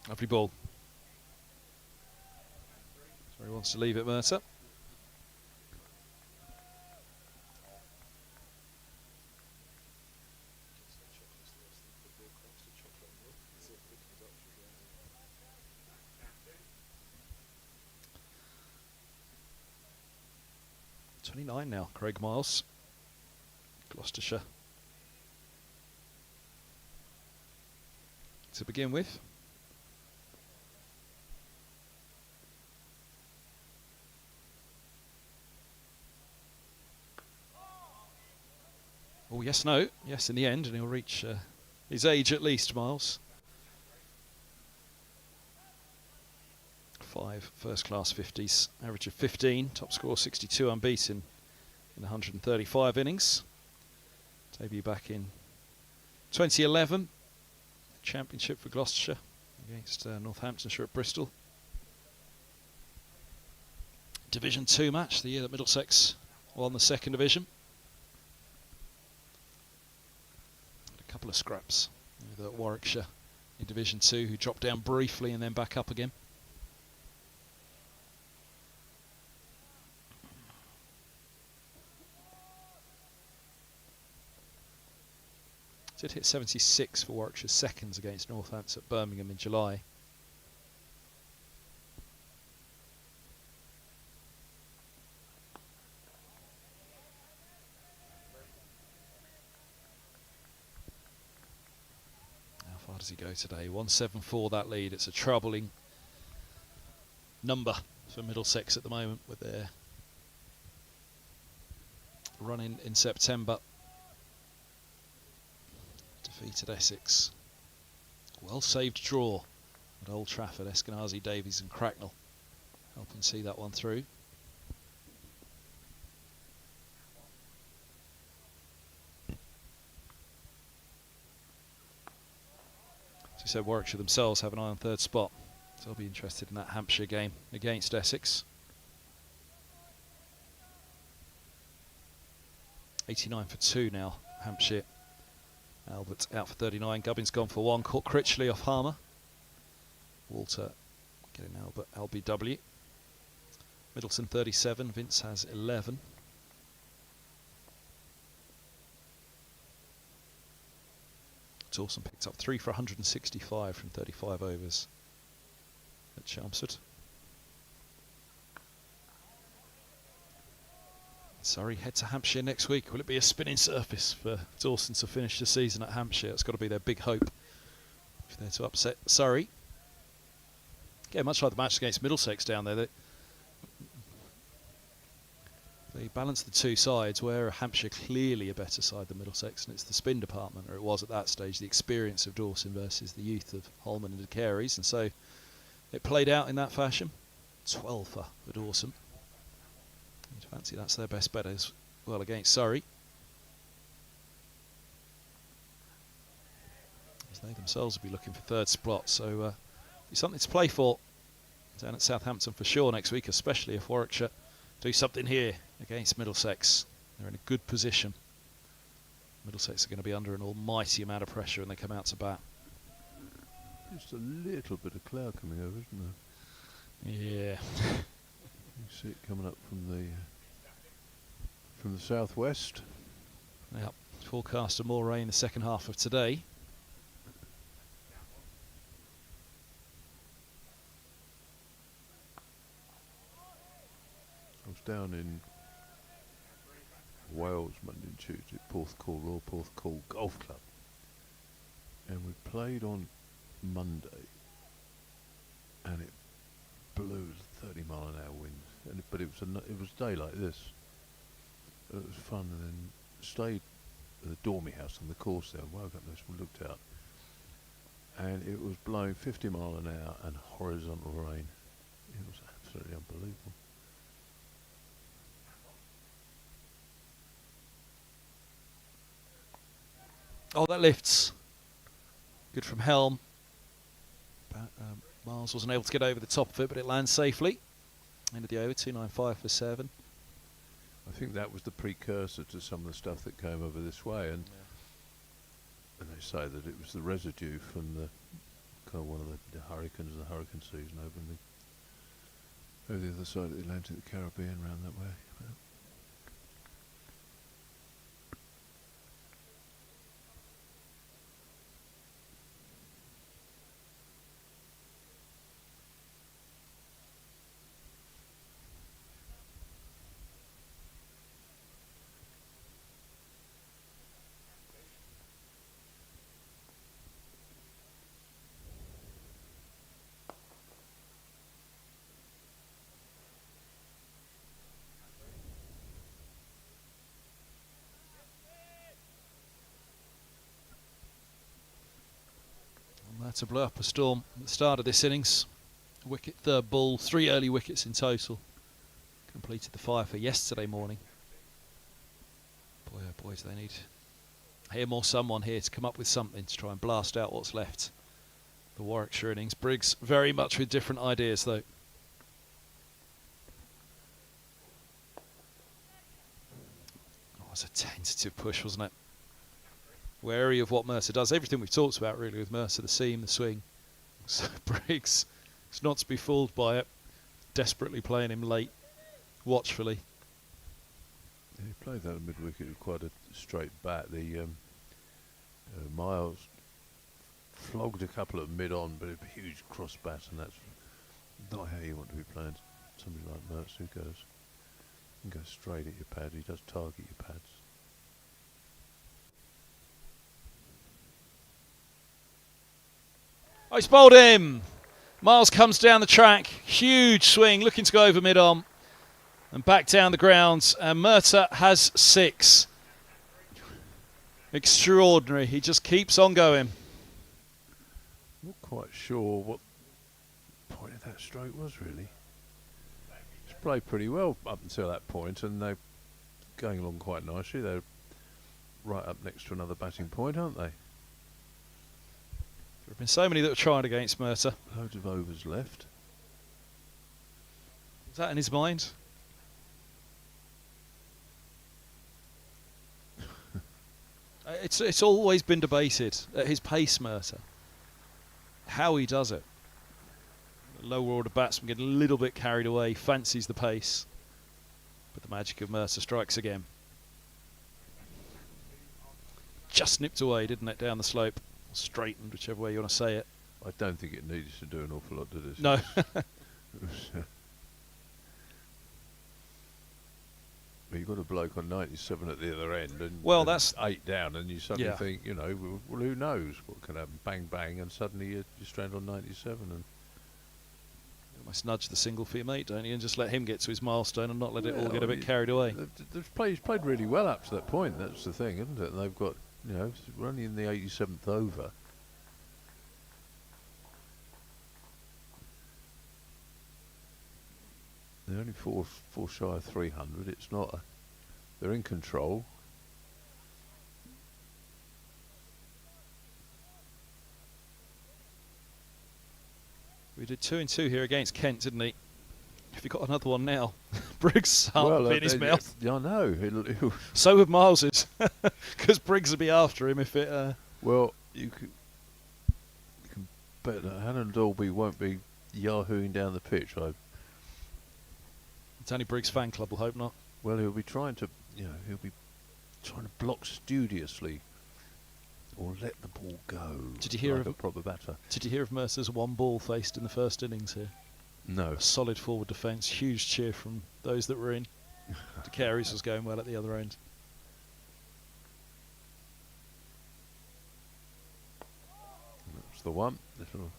Lovely ball. So he wants to leave it, Murtagh. .29 now, Craig Miles, Gloucestershire. To begin with. Oh, yes, no. Yes, in the end, and he'll reach his age at least, Miles. 5 first-class 50s, average of 15, top score 62 unbeaten in 135 innings. Debut back in 2011, championship for Gloucestershire against Northamptonshire at Bristol. Division 2 match, the year that Middlesex won the second division. A couple of scraps with Warwickshire in Division 2, who dropped down briefly and then back up again. Did hit 76 for Warwickshire seconds against Northampton at Birmingham in July. How far does he go today? 174 that lead. It's a troubling number for Middlesex at the moment with their run in September. Defeated Essex. Well saved draw at Old Trafford. Eskenazi, Davies and Cracknell helping see that one through. As you said, Warwickshire themselves have an eye on third spot, so they'll be interested in that Hampshire game against Essex. 89 for 2 now, Hampshire. Albert out for 39, Gubbins gone for 1, caught Critchley off Harmer. Walter getting Albert LBW. Middleton 37, Vince has 11. Dawson picked up 3 for 165 from 35 overs at Chelmsford. Surrey head to Hampshire next week. Will it be a spinning surface for Dawson to finish the season at Hampshire? It's got to be their big hope if they're to upset Surrey. Yeah, much like the match against Middlesex down there, they balance the two sides, where Hampshire clearly a better side than Middlesex, and it's the spin department, or it was at that stage, the experience of Dawson versus the youth of Holman and the Careys, and so it played out in that fashion. 12 for Dawson. You'd fancy that's their best bet as well against Surrey, as they themselves will be looking for third spot, so be something to play for down at Southampton for sure next week, especially if Warwickshire do something here against Middlesex. They're in a good position. Middlesex are going to be under an almighty amount of pressure when they come out to bat. Just a little bit of cloud coming over, isn't there? Yeah. You see it coming up from the southwest. Yep. Forecast of more rain the second half of today. I was down in Wales Monday and Tuesday at Royal Porthcawl Golf Club, and we played on Monday, and it blew 30-mile-an-hour wind, but it was a day like this. It was fun, and then stayed at the Dormy House on the course there, and woke up this and looked out, and it was blowing 50 mile an hour and horizontal rain. It was absolutely unbelievable. Oh, that lifts. Good from Helm. Miles wasn't able to get over the top of it, but it lands safely. End of the over, 295 for 7. I think that was the precursor to some of the stuff that came over this way, and they say that it was the residue from the kind of one of the hurricanes and the hurricane season over the other side of the Atlantic, the Caribbean, round that way. To blow up a storm at the start of this innings. wicket, third ball, 3 early wickets in total. Completed the fire for yesterday morning. Boy, oh boy, do they need him or someone here to come up with something to try and blast out what's left. The Warwickshire innings. Briggs very much with different ideas though. Oh, it was a tentative push, wasn't it? Wary of what Murtagh does. Everything we've talked about really with Murtagh, the seam, the swing. So Briggs is not to be fooled by it. Desperately playing him late, watchfully. Yeah, he played that mid-wicket with quite a straight bat. The Miles flogged a couple of mid-on, but a huge cross bat, and that's not how you want to be playing somebody like Mertz, who goes straight at your pad. He does target your pads. Oh, he's bowled him. Miles comes down the track. Huge swing, looking to go over mid-on. And back down the ground. And Murtagh has 6. Extraordinary. He just keeps on going. Not quite sure what point of that stroke was, really. He's played pretty well up until that point, and they're going along quite nicely. They're right up next to another batting point, aren't they? There have been so many that were tried against Murtagh. Loads of overs left. Was that in his mind? It's always been debated at his pace, Murtagh. How he does it. The lower order batsman getting a little bit carried away, fancies the pace. But the magic of Murtagh strikes again. Just nipped away, didn't it, down the slope. Straightened, whichever way you want to say it. I don't think it needed to do an awful lot, did it? No. But you've got a bloke on 97 at the other end, and well, and that's 8 down, and you suddenly think, you know, well, who knows what can happen? Bang, bang, and suddenly you're stranded on 97. And almost nudge the single for your mate, don't you, and just let him get to his milestone and not let it all get a bit carried away. He's played really well up to that point. That's the thing, isn't it? And they've got, you know, we're only in the 87th over. They're only four shy of 300. It's not. They're in control. We did 2 and 2 here against Kent, didn't he? Have you got another one now? Briggs' heart in his mouth. Yeah, I know. It'll So would Miles's, because Briggs would be after him if it. Well, you can bet that Hannah Dolby won't be yahooing down the pitch. It's only Briggs' fan club, will hope not. Well, he'll be trying to block studiously, or let the ball go. Did you hear like of a proper batter? Did you hear of Mercer's 1 ball faced in the first innings here? No. A solid forward defence, huge cheer from those that were in. De Carey's was going well at the other end. That's the one. Little.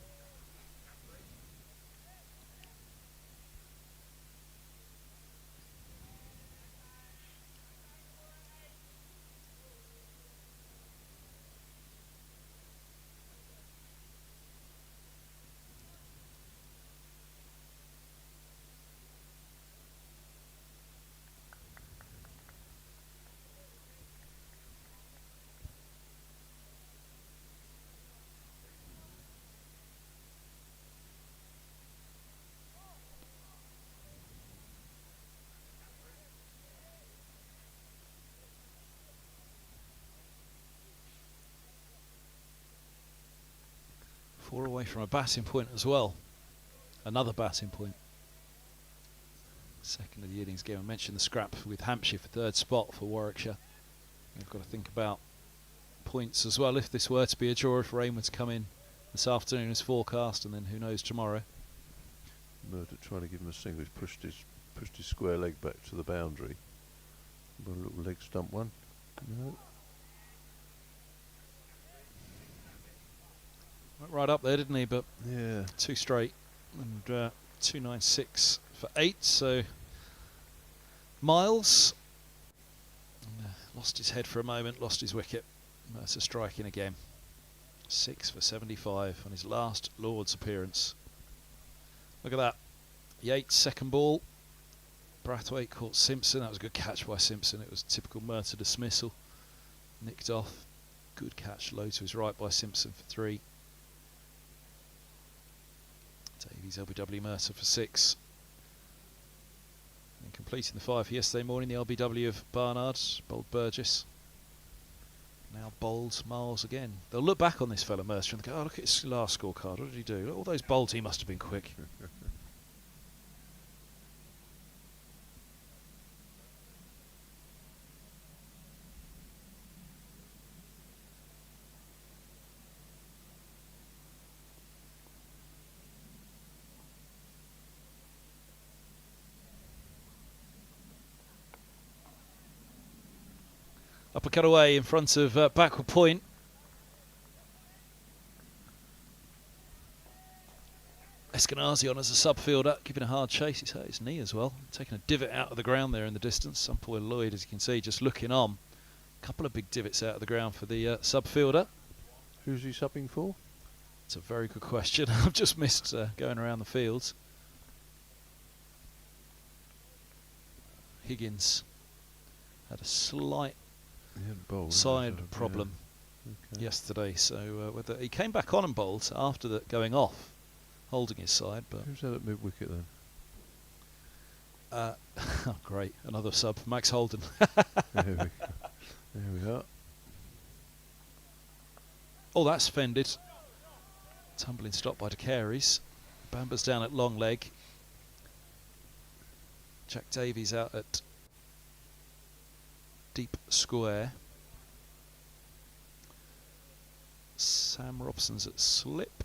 Four away from a batting point as well. Another batting point. Second of the innings game. I mentioned the scrap with Hampshire for 3rd spot for Warwickshire. We've got to think about points as well if this were to be a draw, if rain were to come in this afternoon as forecast, and then who knows tomorrow. Murtagh trying to give him a single. He's pushed his square leg back to the boundary. Got a little leg stump one. No. Went right up there, didn't he? But Yeah. 2 straight and 296 for 8. So Miles lost his head for a moment, lost his wicket. Mercer striking again. 6 for 75 on his last Lord's appearance. Look at that. Yates, second ball. Brathwaite caught Simpson. That was a good catch by Simpson. It was typical Murtagh dismissal. Nicked off. Good catch, low to his right by Simpson for 3. Davies, LBW, Murtagh for 6. And completing the 5 for yesterday morning, the LBW of Barnard, bowled Burgess. Now bowled Miles again. They'll look back on this fella Mercer and go, oh, look at his last scorecard. What did he do? Look at all those bowls. He must have been quick. Uppercut away in front of backward point. Eskenazi on as a sub-fielder, giving a hard chase. He's hurt his knee as well. Taking a divot out of the ground there in the distance. Umpire Lloyd, as you can see, just looking on. A couple of big divots out of the ground for the sub-fielder. Who's he subbing for? It's a very good question. I've just missed going around the fields. Higgins had a slight side problem yesterday, so whether he came back on and bowled after going off, holding his side. But who's that at mid-wicket then? Oh, great, another sub, Max Holden. There we are. Oh, that's fended. Tumbling stop by De Carey's. Bamber's down at long leg. Jack Davies out at deep square. Sam Robson's at slip.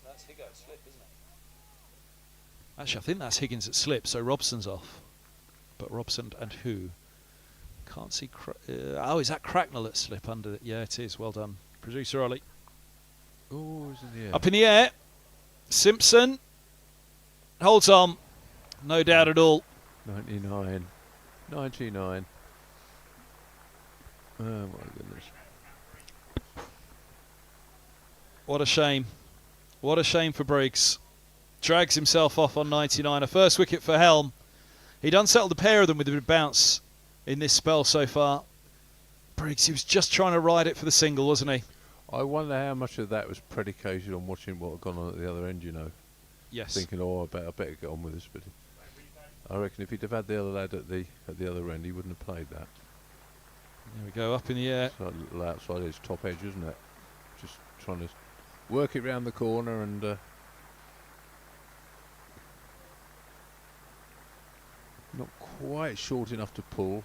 That's Higgins slip, isn't it? Actually, I think that's Higgins at slip, so Robson's off. But Robson and who? Can't see. Oh, is that Cracknell at slip under it? Yeah, it is. Well done, producer Ollie. Oh, is in the air. Up in the air. Simpson holds on. No doubt at all. 99. 99. Oh my goodness. What a shame. What a shame for Briggs. Drags himself off on 99. A first wicket for Helm. He'd unsettled the pair of them with a bit of bounce in this spell so far. Briggs, he was just trying to ride it for the single, wasn't he? I wonder how much of that was predicated on watching what had gone on at the other end, you know. Yes. Thinking, oh, I better get on with this. But I reckon if he'd have had the other lad at the other end, he wouldn't have played that. There we go, up in the air. It's like a little outside edge, top edge, isn't it? Just trying to work it round the corner and not quite short enough to pull.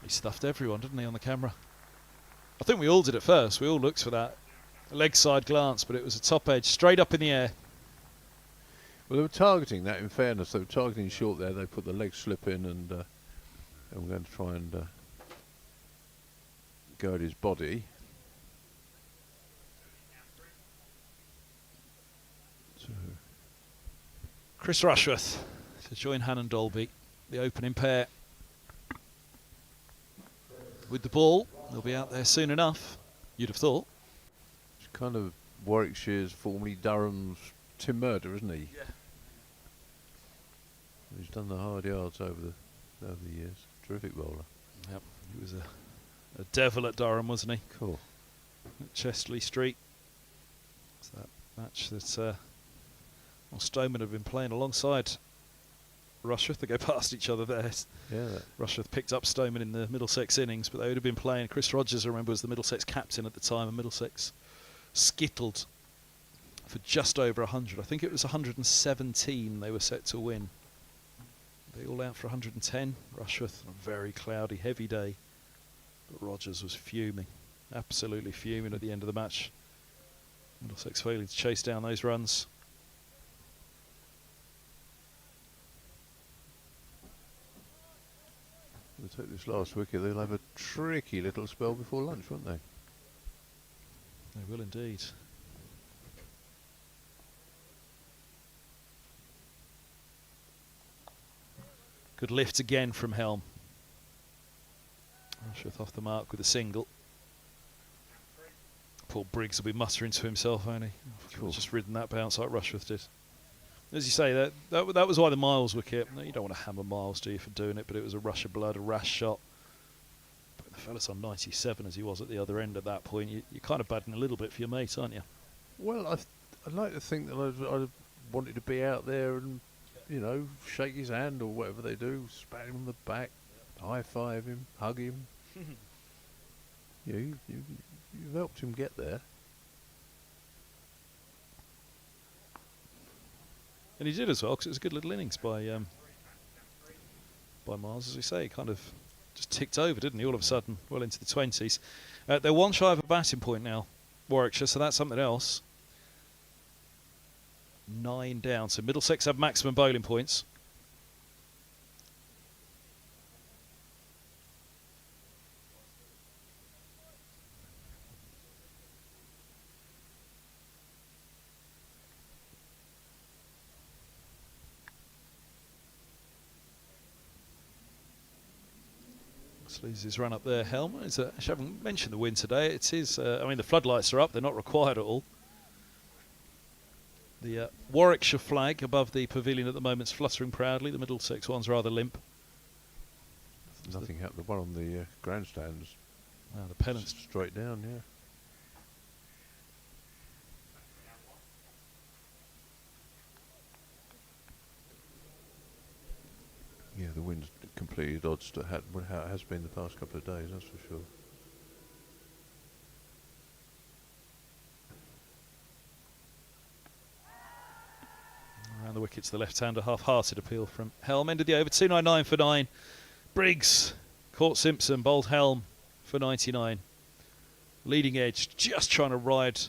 He stuffed everyone, didn't he, on the camera? I think we all did at first. We all looked for that leg side glance, but it was a top edge, straight up in the air. Well, they were targeting that, in fairness. They were targeting short there. They put the leg slip in and we're going to try and go at his body. So Chris Rushworth to join Hannon Dolby, the opening pair. With the ball, they'll be out there soon enough, you'd have thought. it's kind of Warwickshire's, formerly Durham's Tim Murtagh, isn't he? Yeah. He's done the hard yards over the years. Terrific bowler. Yep, he was a devil at Durham, wasn't he? Cool. At Chesley Street. It's that match that Stoneman have been playing alongside Rushworth. They go past each other there. Yeah. Rushworth picked up Stoneman in the Middlesex innings, but they would have been playing. Chris Rogers, I remember, was the Middlesex captain at the time, and Middlesex skittled for just over 100. I think it was 117 they were set to win. They all out for 110. Rushworth, a very cloudy, heavy day. But Rogers was fuming, absolutely fuming at the end of the match. Middlesex failing to chase down those runs. They'll take this last wicket. They'll have a tricky little spell before lunch, won't they? They will indeed. Good lift again from Helm. Rushworth off the mark with a single. Poor Briggs will be muttering to himself, won't he? Cool. Just ridden that bounce like Rushworth did. As you say, that was why the Miles wicket. No, you don't want to hammer Miles, do you, for doing it? But it was a rush of blood, a rash shot. But the fella's on 97 as he was at the other end at that point. You're kind of batting a little bit for your mate, aren't you? Well, I'd like to think that I wanted to be out there and, you know, shake his hand or whatever they do, spat him on the back, high five him, hug him. Yeah, you've helped him get there. And he did as well, because it was a good little innings by Miles, as we say. He kind of just ticked over, didn't he, all of a sudden, well into the 20s. They're one shy of a batting point now, Warwickshire, so that's something else. 9 down, so Middlesex have maximum bowling points. Loses his run up there, Helm. I haven't mentioned the wind today. It is, I mean, the floodlights are up. They're not required at all. The Warwickshire flag above the pavilion at the moment is fluttering proudly. The Middlesex one's rather limp. Nothing happened. The one on the grandstands. The pennant's straight down, yeah. Yeah, the wind's completely dodged how it has been the past couple of days, that's for sure. Around the wickets, the left-hander, half-hearted appeal from Helm. Ended the over, 299 for 9. Briggs caught Simpson, bowled Helm for 99. Leading edge, just trying to ride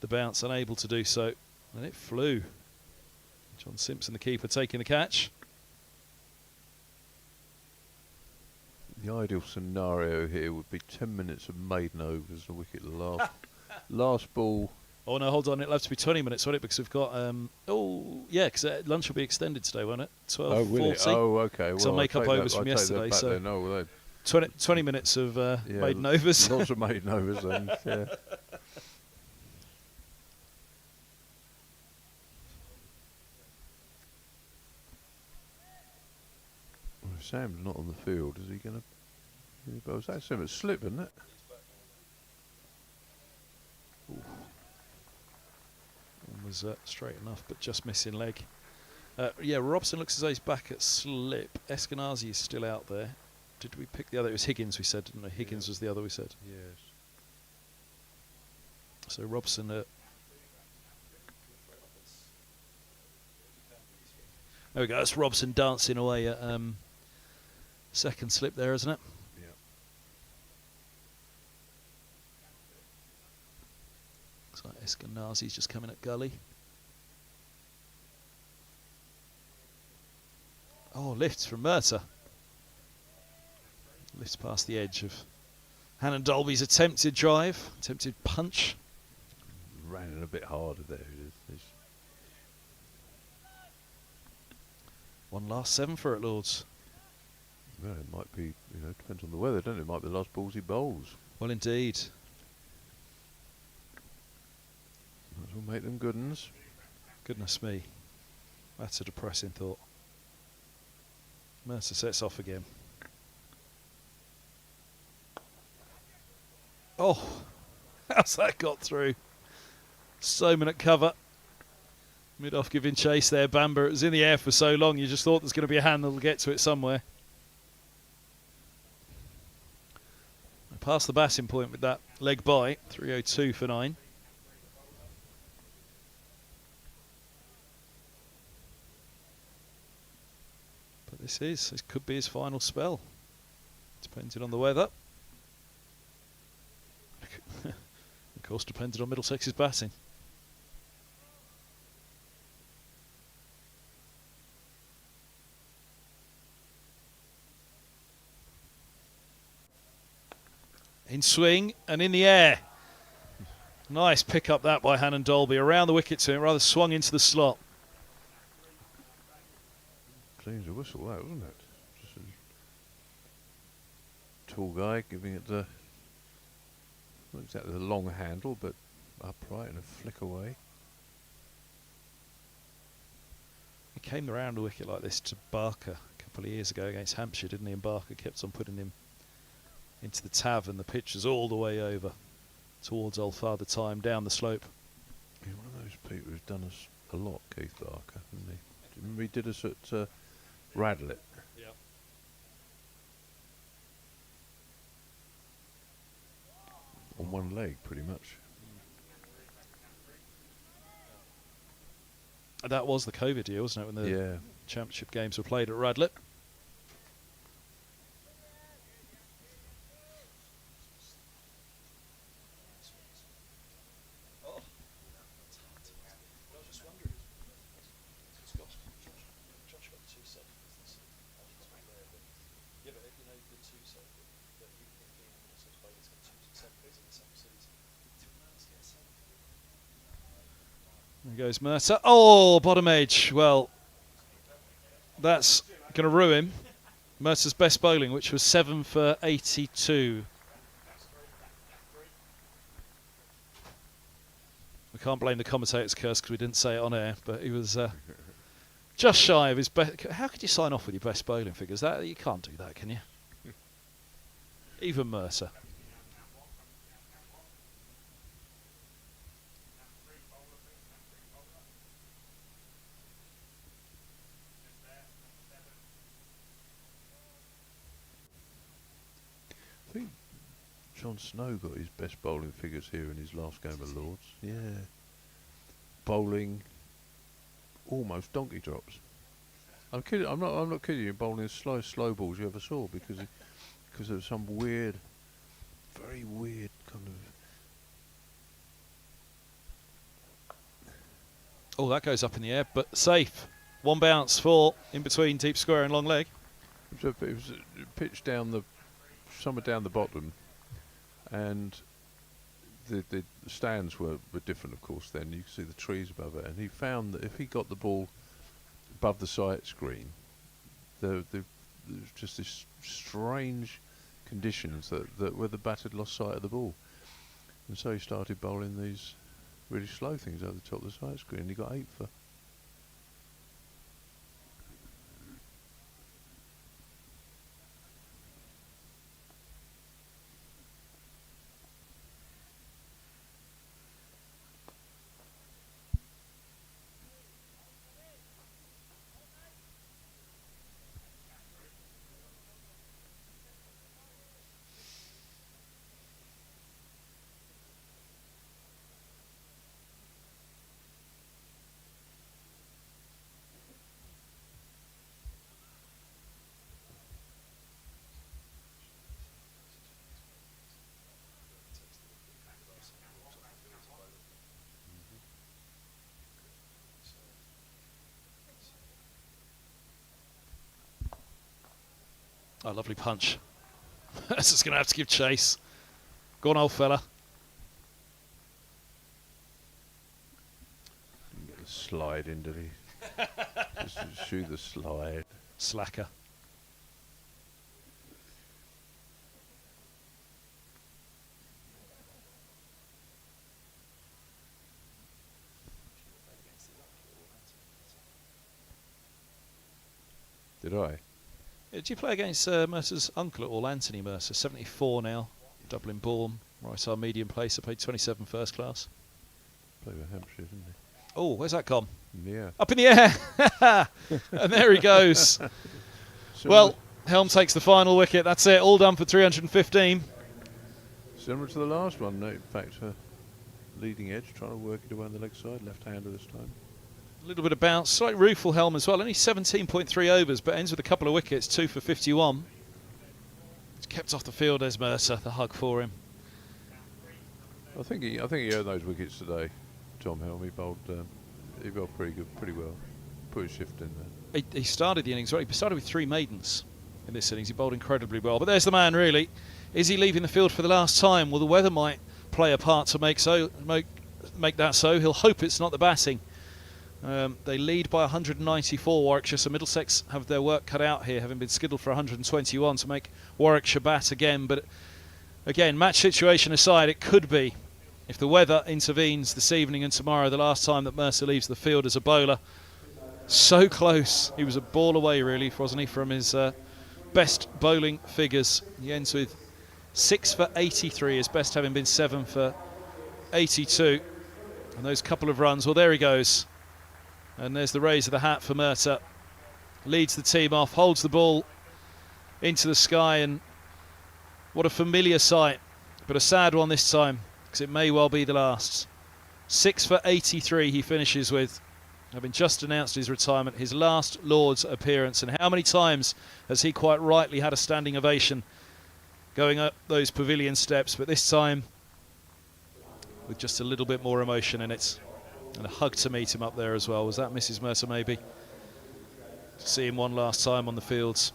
the bounce, unable to do so. And it flew. John Simpson, the keeper, taking the catch. The ideal scenario here would be 10 minutes of maiden overs, the wicket last ball. Oh no, hold on, it'll have to be 20 minutes, won't it? Because we've got, because lunch will be extended today, won't it? 12:40. Oh, okay. So I'll make up overs from yesterday. So 20 minutes of maiden overs. Lots of maiden overs then, yeah. Sam's not on the field. Is he going to? That's him. It's slip, isn't it? One was straight enough, but just missing leg. Yeah, Robson looks as though he's back at slip. Eskenazi is still out there. Did we pick the other? It was Higgins, we said, didn't we? Higgins was the other, we said. Yes. So Robson. There we go. That's Robson dancing away at second slip there, isn't it? Yeah. Looks like Eskenazi's just coming at gully. Oh, lifts from Murtagh. Lifts past the edge of Hannon Dolby's attempted drive, attempted punch. Ran it a bit harder there. One last 7 for it, Lords. Well, it might be, depends on the weather, doesn't it? It might be the last balls he bowls. Well, indeed. Might as well make them good uns. Goodness me. That's a depressing thought. Mercer sets off again. Oh, how's that got through? Soman at cover. Mid-off giving chase there. Bamber, it was in the air for so long, you just thought there's going to be a hand that'll get to it somewhere. Past the batting point with that leg bite. 302 for 9. But this could be his final spell. Depending on the weather. Of course, depending on Middlesex's batting. In swing and in the air. Nice pick up that by Hannon Dolby. Around the wicket to him, rather swung into the slot. Clean as a whistle, that, wasn't it? Just tall guy, giving it the, not exactly the long handle, but upright and a flick away. He came around a wicket like this to Barker a couple of years ago against Hampshire, didn't he? And Barker kept on putting him into the tav, and the pitch was all the way over towards Old Father Time, down the slope. He's one of those people who's done us a lot, Keith Barker, hasn't he? Do you remember he did us at Radlett? Yep. On one leg, pretty much. That was the COVID year, wasn't it, when the championship games were played at Radlett? There goes Murtagh. Oh, bottom edge. Well, that's going to ruin Murtagh's best bowling, which was 7 for 82. We can't blame the commentator's curse because we didn't say it on air, but he was just shy of his best. How could you sign off with your best bowling figures? That you can't do that, can you? Even Murtagh. I think John Snow got his best bowling figures here in his last game at Lords. Yeah. Bowling almost donkey drops. I'm kidding. I'm not kidding you. Bowling as slow balls you ever saw because there was some weird, very weird kind of. Oh, that goes up in the air, but safe. One bounce for in between deep square and long leg. It was pitched down somewhere down the bottom, and the stands were different, of course. Then you could see the trees above it, and he found that if he got the ball above the sight screen, there was just this strange conditions that where the batter had lost sight of the ball, and so he started bowling these really slow things over the top of the sight screen. And he got 8 for. Oh, lovely punch. This is going to have to give chase. Go on, old fella. Didn't get the slide in, did he? Just shoot the slide. Slacker. Did I? Did you play against Mercer's uncle at all, Anthony Mercer? 74 now, Dublin born, right arm medium pacer, played 27 first class. Played with Hampshire, didn't he? Oh, where's that gone? Yeah. Up in the air! And there he goes. Well, Helm takes the final wicket. That's it, all done for 315. Similar to the last one, in fact, leading edge, trying to work it away on the leg side, left-hander this time. A little bit of bounce, slight rueful Helm as well, only 17.3 overs, but ends with a couple of wickets, 2 for 51. He's kept off the field as Mercer, the hug for him. I think he earned those wickets today. Tom Helm, he bowled pretty well. Put his shift in there. He started the innings, right? He started with 3 maidens in this innings. He bowled incredibly well, but there's the man really. Is he leaving the field for the last time? Well, the weather might play a part to make that so. He'll hope it's not the batting. They lead by 194, Warwickshire, so Middlesex have their work cut out here, having been skiddled for 121 to make Warwickshire bat again. But again, match situation aside, it could be, if the weather intervenes this evening and tomorrow, the last time that Murtagh leaves the field as a bowler. So close. He was a ball away, really, wasn't he, from his best bowling figures. He ends with 6 for 83, his best having been 7 for 82. And those couple of runs, well, there he goes. And there's the raise of the hat for Murtagh. Leads the team off, holds the ball into the sky, and what a familiar sight, but a sad one this time, because it may well be the last. 6 for 83 he finishes with, having just announced his retirement, his last Lord's appearance. And how many times has he quite rightly had a standing ovation going up those pavilion steps, but this time with just a little bit more emotion in it. And a hug to meet him up there as well. Was that Mrs. Murtagh maybe? To see him one last time on the fields.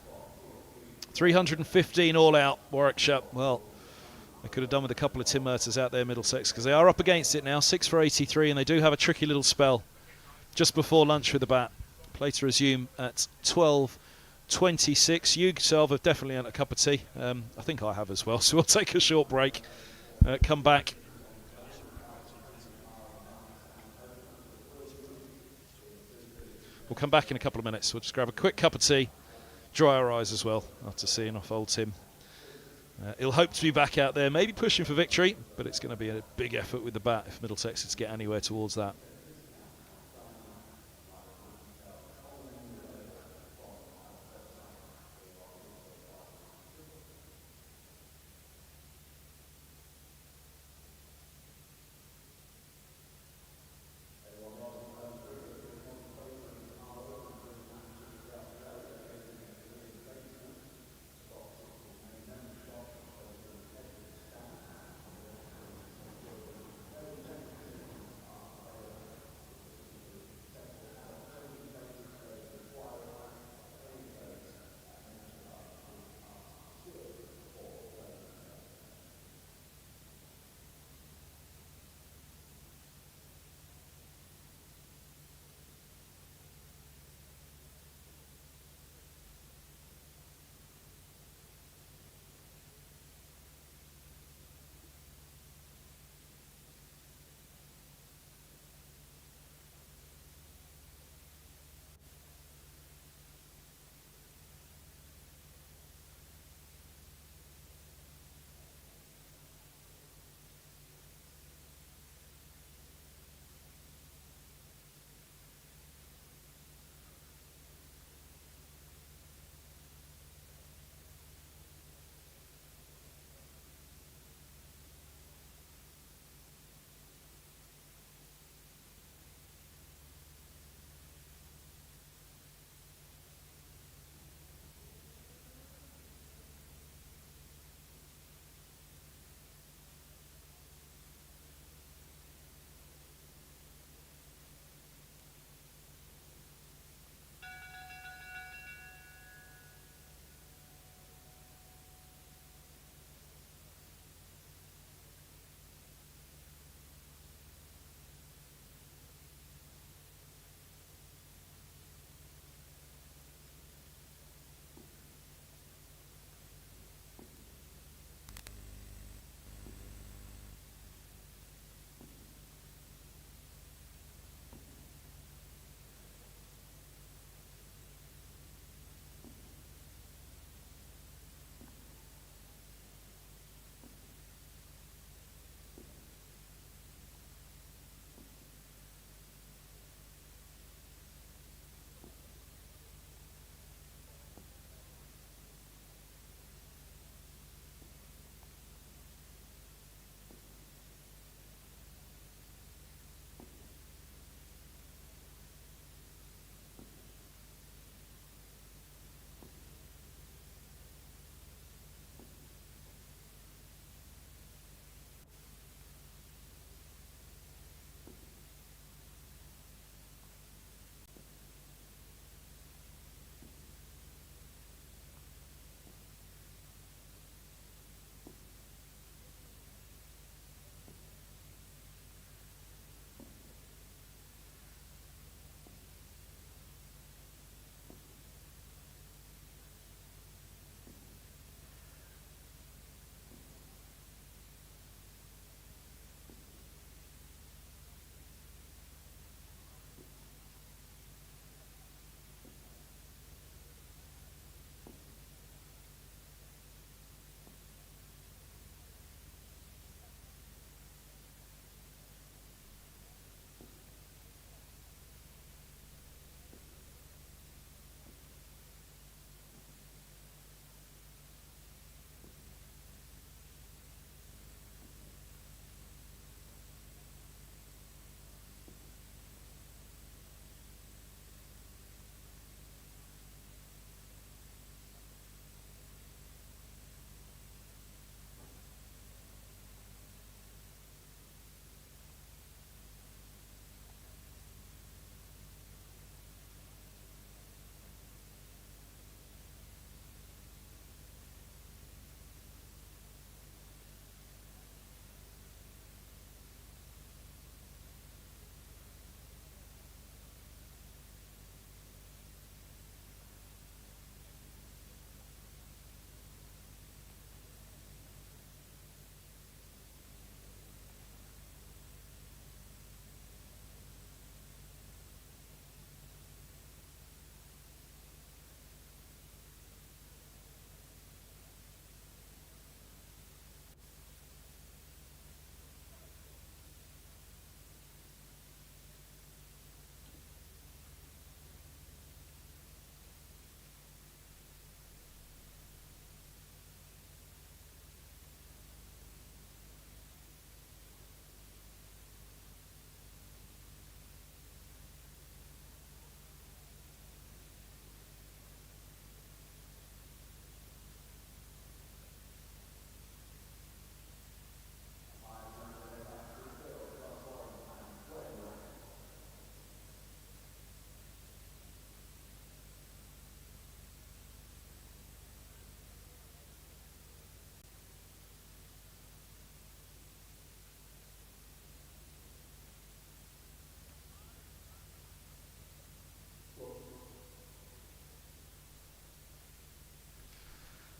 315 all out, Warwickshire. Well, they could have done with a couple of Tim Murtaghs out there, Middlesex, because they are up against it now. 6 for 83, and they do have a tricky little spell just before lunch with the bat. Play to resume at 12:26. You yourself have definitely had a cup of tea. I think I have as well, so we'll take a short break. Come back. We'll come back in a couple of minutes. We'll just grab a quick cup of tea, dry our eyes as well after seeing off old Tim. He'll hope to be back out there, maybe pushing for victory, but it's going to be a big effort with the bat if Middlesex is to get anywhere towards that.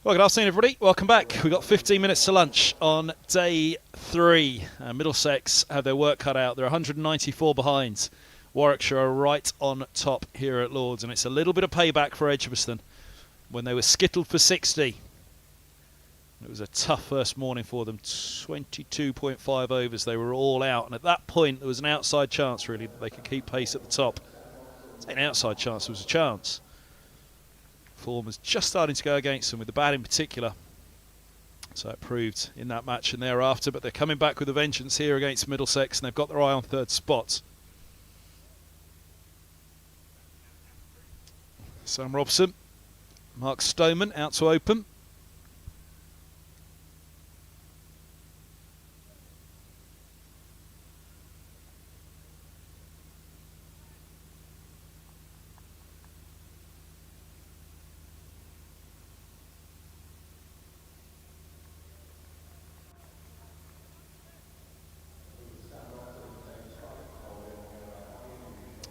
Well, good afternoon, everybody. Welcome back. We've got 15 minutes to lunch on day 3. Middlesex have their work cut out. They're 194 behind. Warwickshire are right on top here at Lords, and it's a little bit of payback for Edgbaston when they were skittled for 60. It was a tough first morning for them. 22.5 overs. They were all out, and at that point there was an outside chance, really, that they could keep pace at the top. It's an outside chance. There was a chance. Form was just starting to go against them, with the bat in particular. So it proved in that match and thereafter, but they're coming back with a vengeance here against Middlesex, and they've got their eye on third spot. Sam Robson, Mark Stoneman out to open.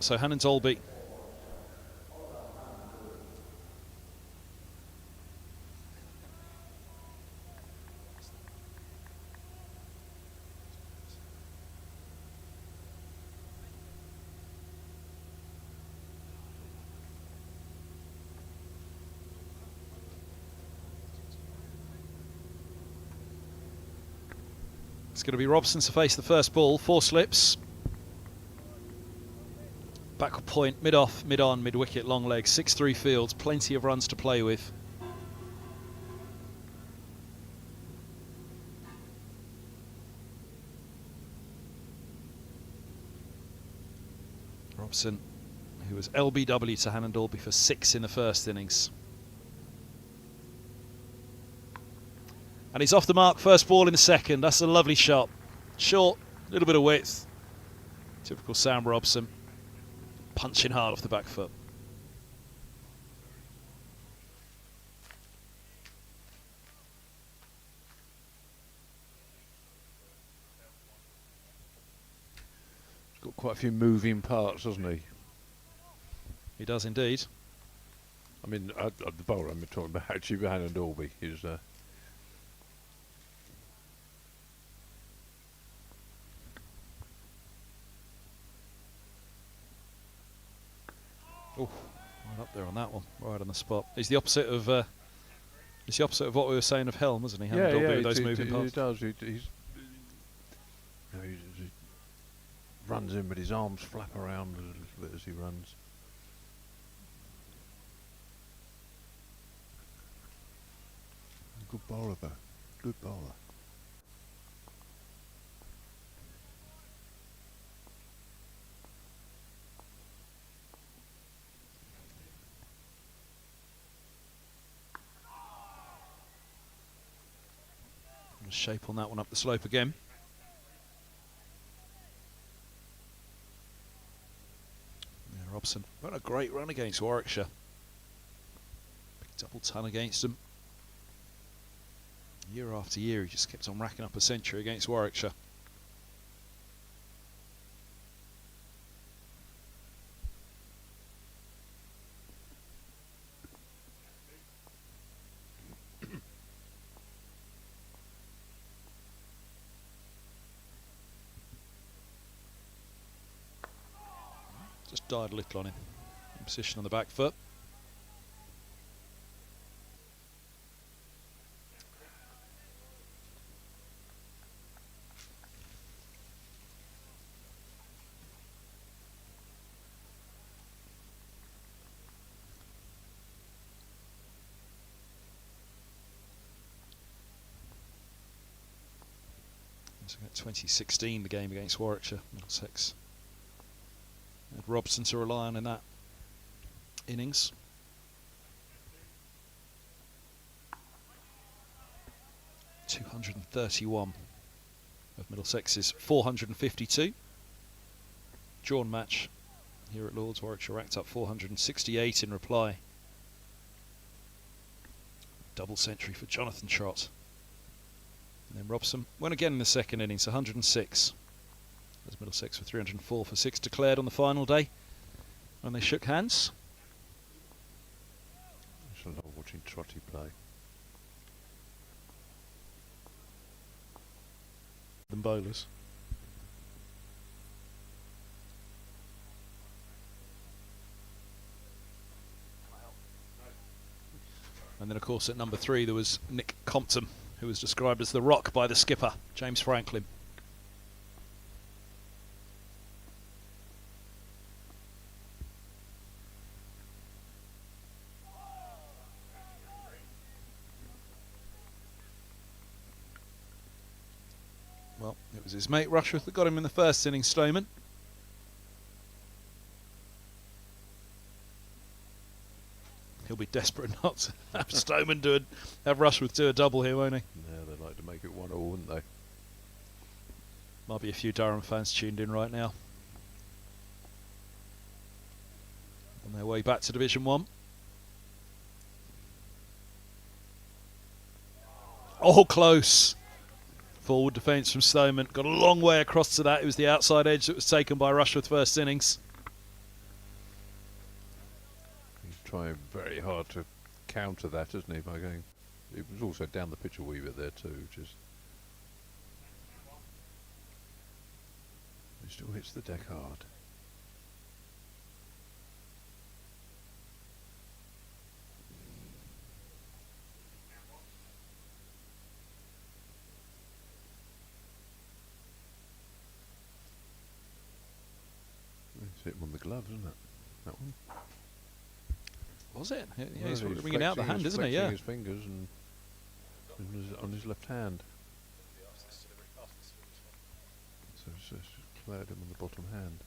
So Hannon Dolby. It's going to be Robson to face the first ball. 4 slips. Backward point, mid-off, mid-on, mid-wicket, long leg, 6-3 fields, plenty of runs to play with. Robson, who was LBW to Hannon Dolby for 6 in the first innings. And he's off the mark, first ball in the second. That's a lovely shot. Short, a little bit of width. Typical Sam Robson. Punching hard off the back foot. He's got quite a few moving parts, hasn't he? He does indeed. I mean, the bowler I'm talking about, actually, Hannon Dolby is. Oh, right up there on that one, right on the spot. He's the opposite of what we were saying of Helm, isn't he? Hannon Dolby with those moving parts. He does. He runs in, but his arms flap around a little bit as he runs. Good bowler, though. Good bowler. Shape on that one up the slope again. Yeah, Robson ran a great run against Warwickshire. Big double ton against them. Year after year, he just kept on racking up a century against Warwickshire. Just died a little on him. In position on the back foot. So 2016, the game against Warwickshire, Middlesex. Had Robson to rely on in that innings. .231 of Middlesex's 452. Drawn match here at Lords. Warwickshire racked up 468 in reply. Double century for Jonathan Trott. And then Robson went again in the second innings, 106. As Middlesex were 304 for 6 declared on the final day when they shook hands. I love watching Trotty play. than bowlers. And then, of course, at number 3 there was Nick Compton, who was described as the rock by the skipper, James Franklin. Well, it was his mate Rushworth that got him in the first innings, Stoneman. He'll be desperate not to have Stoneman have Rushworth do a double here, won't he? Yeah, they'd like to make it 1-1, wouldn't they? Might be a few Durham fans tuned in right now. On their way back to Division 1. Oh, close. Forward defence from Stoneman. Got a long way across to that. It was the outside edge that was taken by Rushworth first innings. He's trying very hard to counter that, isn't he, by going... It was also down the pitch a wee bit there too, which is... He still hits the deck hard. It's hit him on the glove, isn't it? That one. Was it? Yeah, Well, he's ringing out the hand, isn't he? Yeah. His fingers and on his left hand. So it's just cleared him on the bottom hand.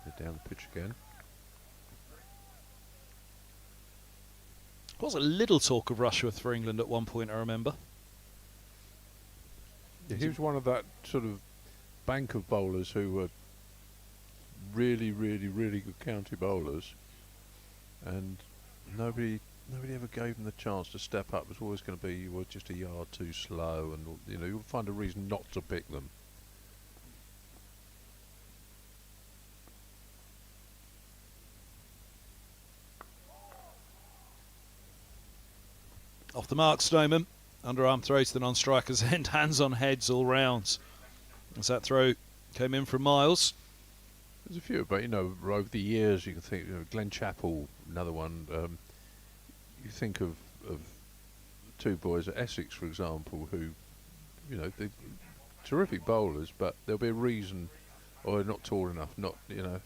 They're down the pitch again. There was a little talk of Rushworth for England at one point, I remember. Yeah, he was one of that sort of bank of bowlers who were really, really, really good county bowlers, and nobody ever gave them the chance to step up. It was always going to be you were just a yard too slow, and you know you'll find a reason not to pick them. Off the mark, Stoneman. Underarm throw to the non-striker's end. Hands on heads all rounds. As that throw came in from Miles. There's a few, but you know, over the years you can think, you know, Glenn Chappell, another one. You think of two boys at Essex, for example, who, you know, they're terrific bowlers, but there'll be a reason, or they're not tall enough, not, you know,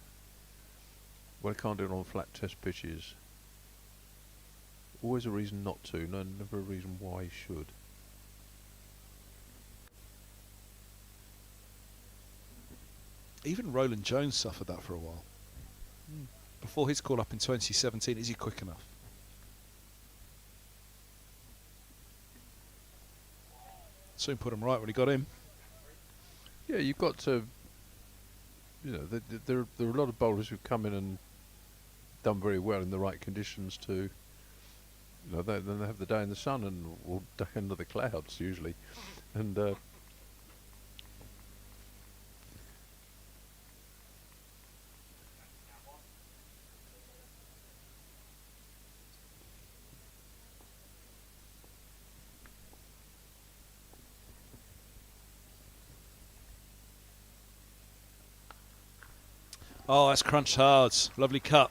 well, they can't do it on flat test pitches. Always a reason not to, no, never a reason why you should. Even Roland Jones suffered that for a while. Before his call up in 2017, is he quick enough? Soon put him right when he got in. Yeah, you've got to, you know, there are a lot of bowlers who've come in and done very well in the right conditions to, you know, then they have the day in the sun and or day under the clouds usually, and Oh, that's crunched hard. Lovely cut.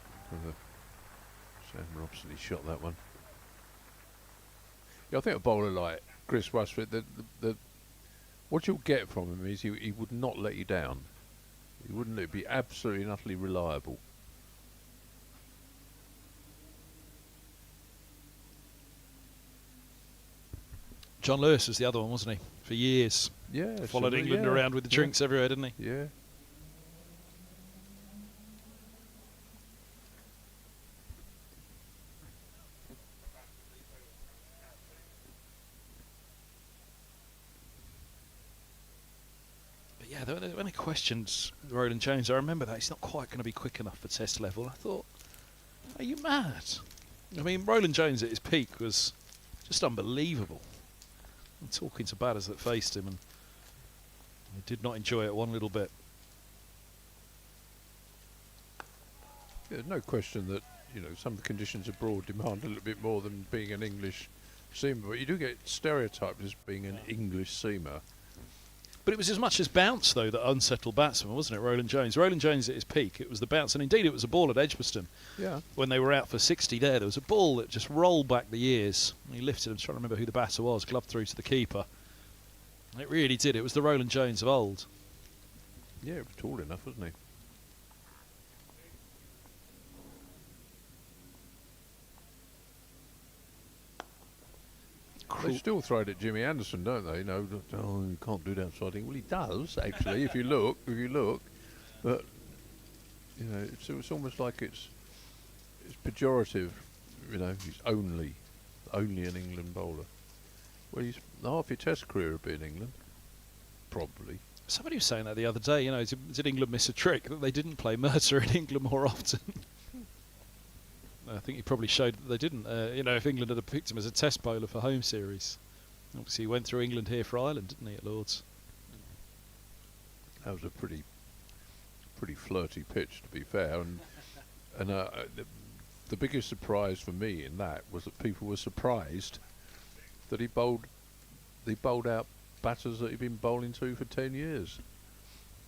Sam Robson, he shot that one. Yeah, I think a bowler like Chris Rushworth, what you'll get from him is he would not let you down. He wouldn't. It'd be absolutely and utterly reliable. John Lewis was the other one, wasn't he? For years. Yeah, Followed so, England yeah, around with the drinks everywhere, didn't he? Yeah. But yeah, when they questioned Roland Jones, I remember that he's not quite going to be quick enough for test level. I thought, are you mad? I mean, Roland Jones at his peak was just unbelievable. I'm talking to batters that faced him, and he did not enjoy it one little bit. Yeah, no question that some of the conditions abroad demand a little bit more than being an English seamer, but you do get stereotyped as being an English seamer. But it was as much as bounce, though, that unsettled batsman, wasn't it, Roland Jones? Roland Jones at his peak, it was the bounce, and indeed it was a ball at Edgbaston. Yeah. When they were out for 60 there was a ball that just rolled back the ears. He lifted, I'm trying to remember who the batter was, gloved through to the keeper. It really did. It was the Roland Jones of old. Yeah, he was tall enough, wasn't he? They still throw it at Jimmy Anderson, don't they? Oh, you can't do that sort of thing. Well, he does actually. if you look, but it's almost like it's pejorative. He's only an England bowler. Well, half your Test career would be in England, probably. Somebody was saying that the other day. Did England miss a trick that they didn't play Murtagh in England more often? I think he probably showed that they didn't. If England had picked him as a Test bowler for home series, obviously he went through England here for Ireland, didn't he, at Lords? That was a pretty flirty pitch, to be fair, and the biggest surprise for me in that was that people were surprised that he bowled out batters that he'd been bowling to for 10 years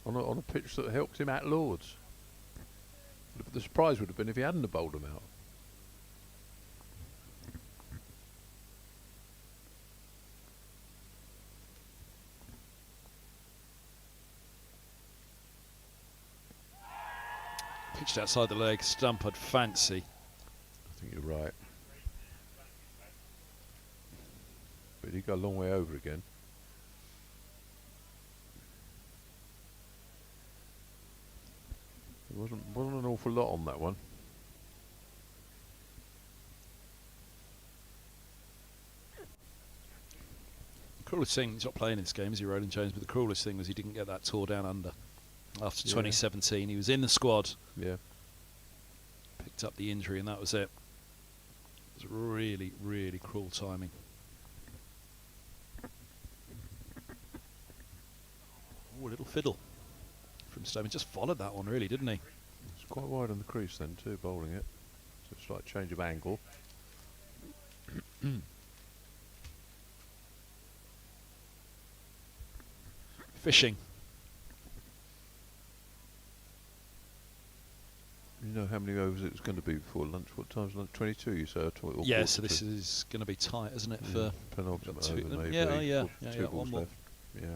on a pitch that helped him at Lords. The surprise would have been if he hadn't have bowled them out. Pitched outside the leg, stump I'd fancy. I think you're right. But he got a long way over again. There wasn't an awful lot on that one. The cruelest thing, he's not playing in this game, is he, Roland Jones? But the cruelest thing was he didn't get that tore down under. After 2017, he was in the squad. Yeah. Picked up the injury, and that was it. It was really, really cruel timing. Oh, a little fiddle from Stone. He just followed that one, really, didn't he? It's quite wide on the crease then too, bowling it. So it's like change of angle. Fishing. You know how many overs it was going to be before lunch? What time's lunch? 22, you said? Yeah, so this is going to be tight, isn't it? Yeah, For penultimate two, over, maybe. yeah, Two one balls more. left. Yeah.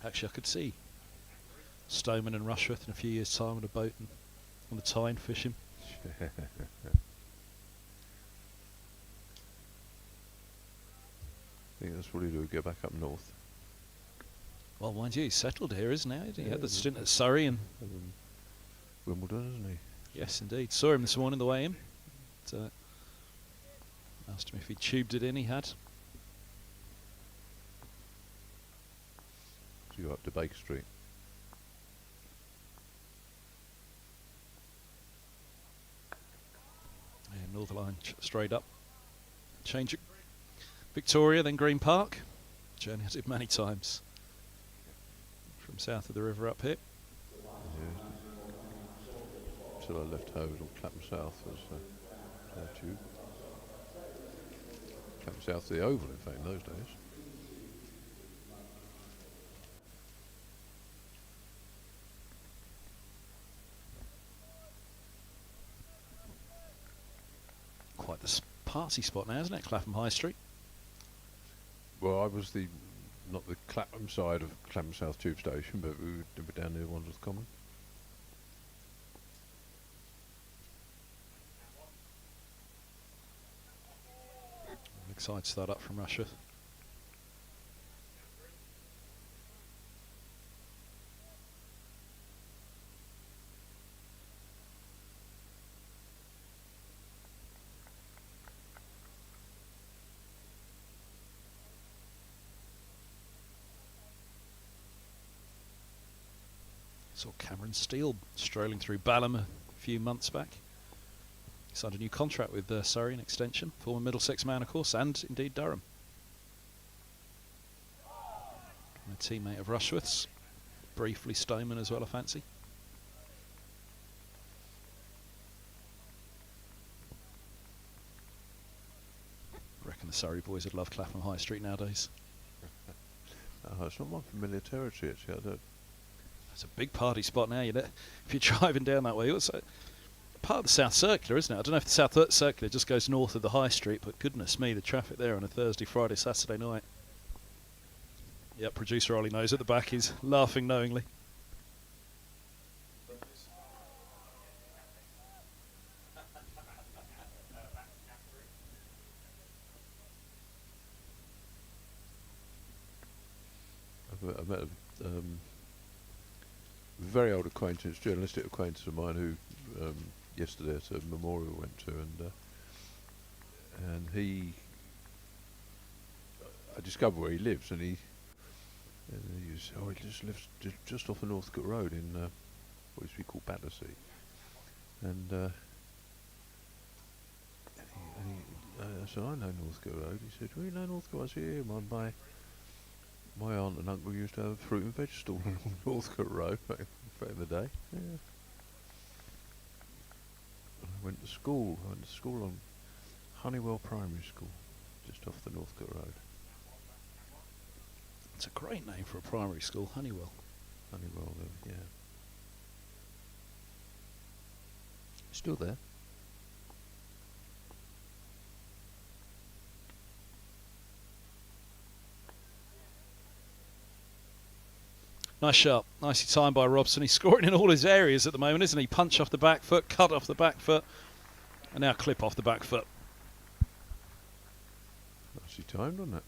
Actually, I could see Stoneman and Rushworth in a few years' time on a boat and on the Tyne fishing. I think that's what he'll do, go back up north. Well, mind you, he's settled here, isn't he? He had the stint at Surrey and Wimbledon, isn't he? yes, indeed. Saw him this morning the way in. Asked him if he tubed it in. He had. So you're up to Baker Street. Yeah, Northern Line straight up. Change it. Victoria, then Green Park. Journey I did many times. From south of the river up here. Yeah. Until I left Rhodes or Clapham South was our tube. Clapham South to the Oval, in fact, in those days. Quite the party spot now, isn't it? Clapham High Street. Well, I was not the Clapham side of Clapham South Tube Station, but we were down near Wandsworth Common. Big side start up from Rushworth. Saw Cameron Steele strolling through Balham a few months back. He signed a new contract with Surrey, an extension. Former Middlesex man, of course, and indeed Durham. A teammate of Rushworth's. Briefly Stoneman as well, I fancy. I reckon the Surrey boys would love Clapham High Street nowadays. It's not my familiar territory actually. I don't. It's a big party spot now. If you're driving down that way, it's part of the South Circular, isn't it? I don't know if the South Circular just goes north of the High Street, but goodness me, the traffic there on a Thursday, Friday, Saturday night. Yep, producer Ollie knows at the back. He's laughing knowingly. I met a very old acquaintance, journalistic acquaintance of mine, who yesterday at a memorial went to, and he, I discovered where he lives, and he just lives just off the Northcote Road in what used to be called Battersea, and I said, I know Northcote Road. He said, well, you know Northcote? I said, yeah, my aunt and uncle used to have a fruit and veg stall on Northcote Road back in the day. Yeah. I went to school on Honeywell Primary School, just off the Northcote Road. It's a great name for a primary school, Honeywell. Honeywell, yeah. Still there. Nice shot. Nicely timed by Robson. He's scoring in all his areas at the moment, isn't he? Punch off the back foot, cut off the back foot, and now clip off the back foot. Nicely timed, wasn't it?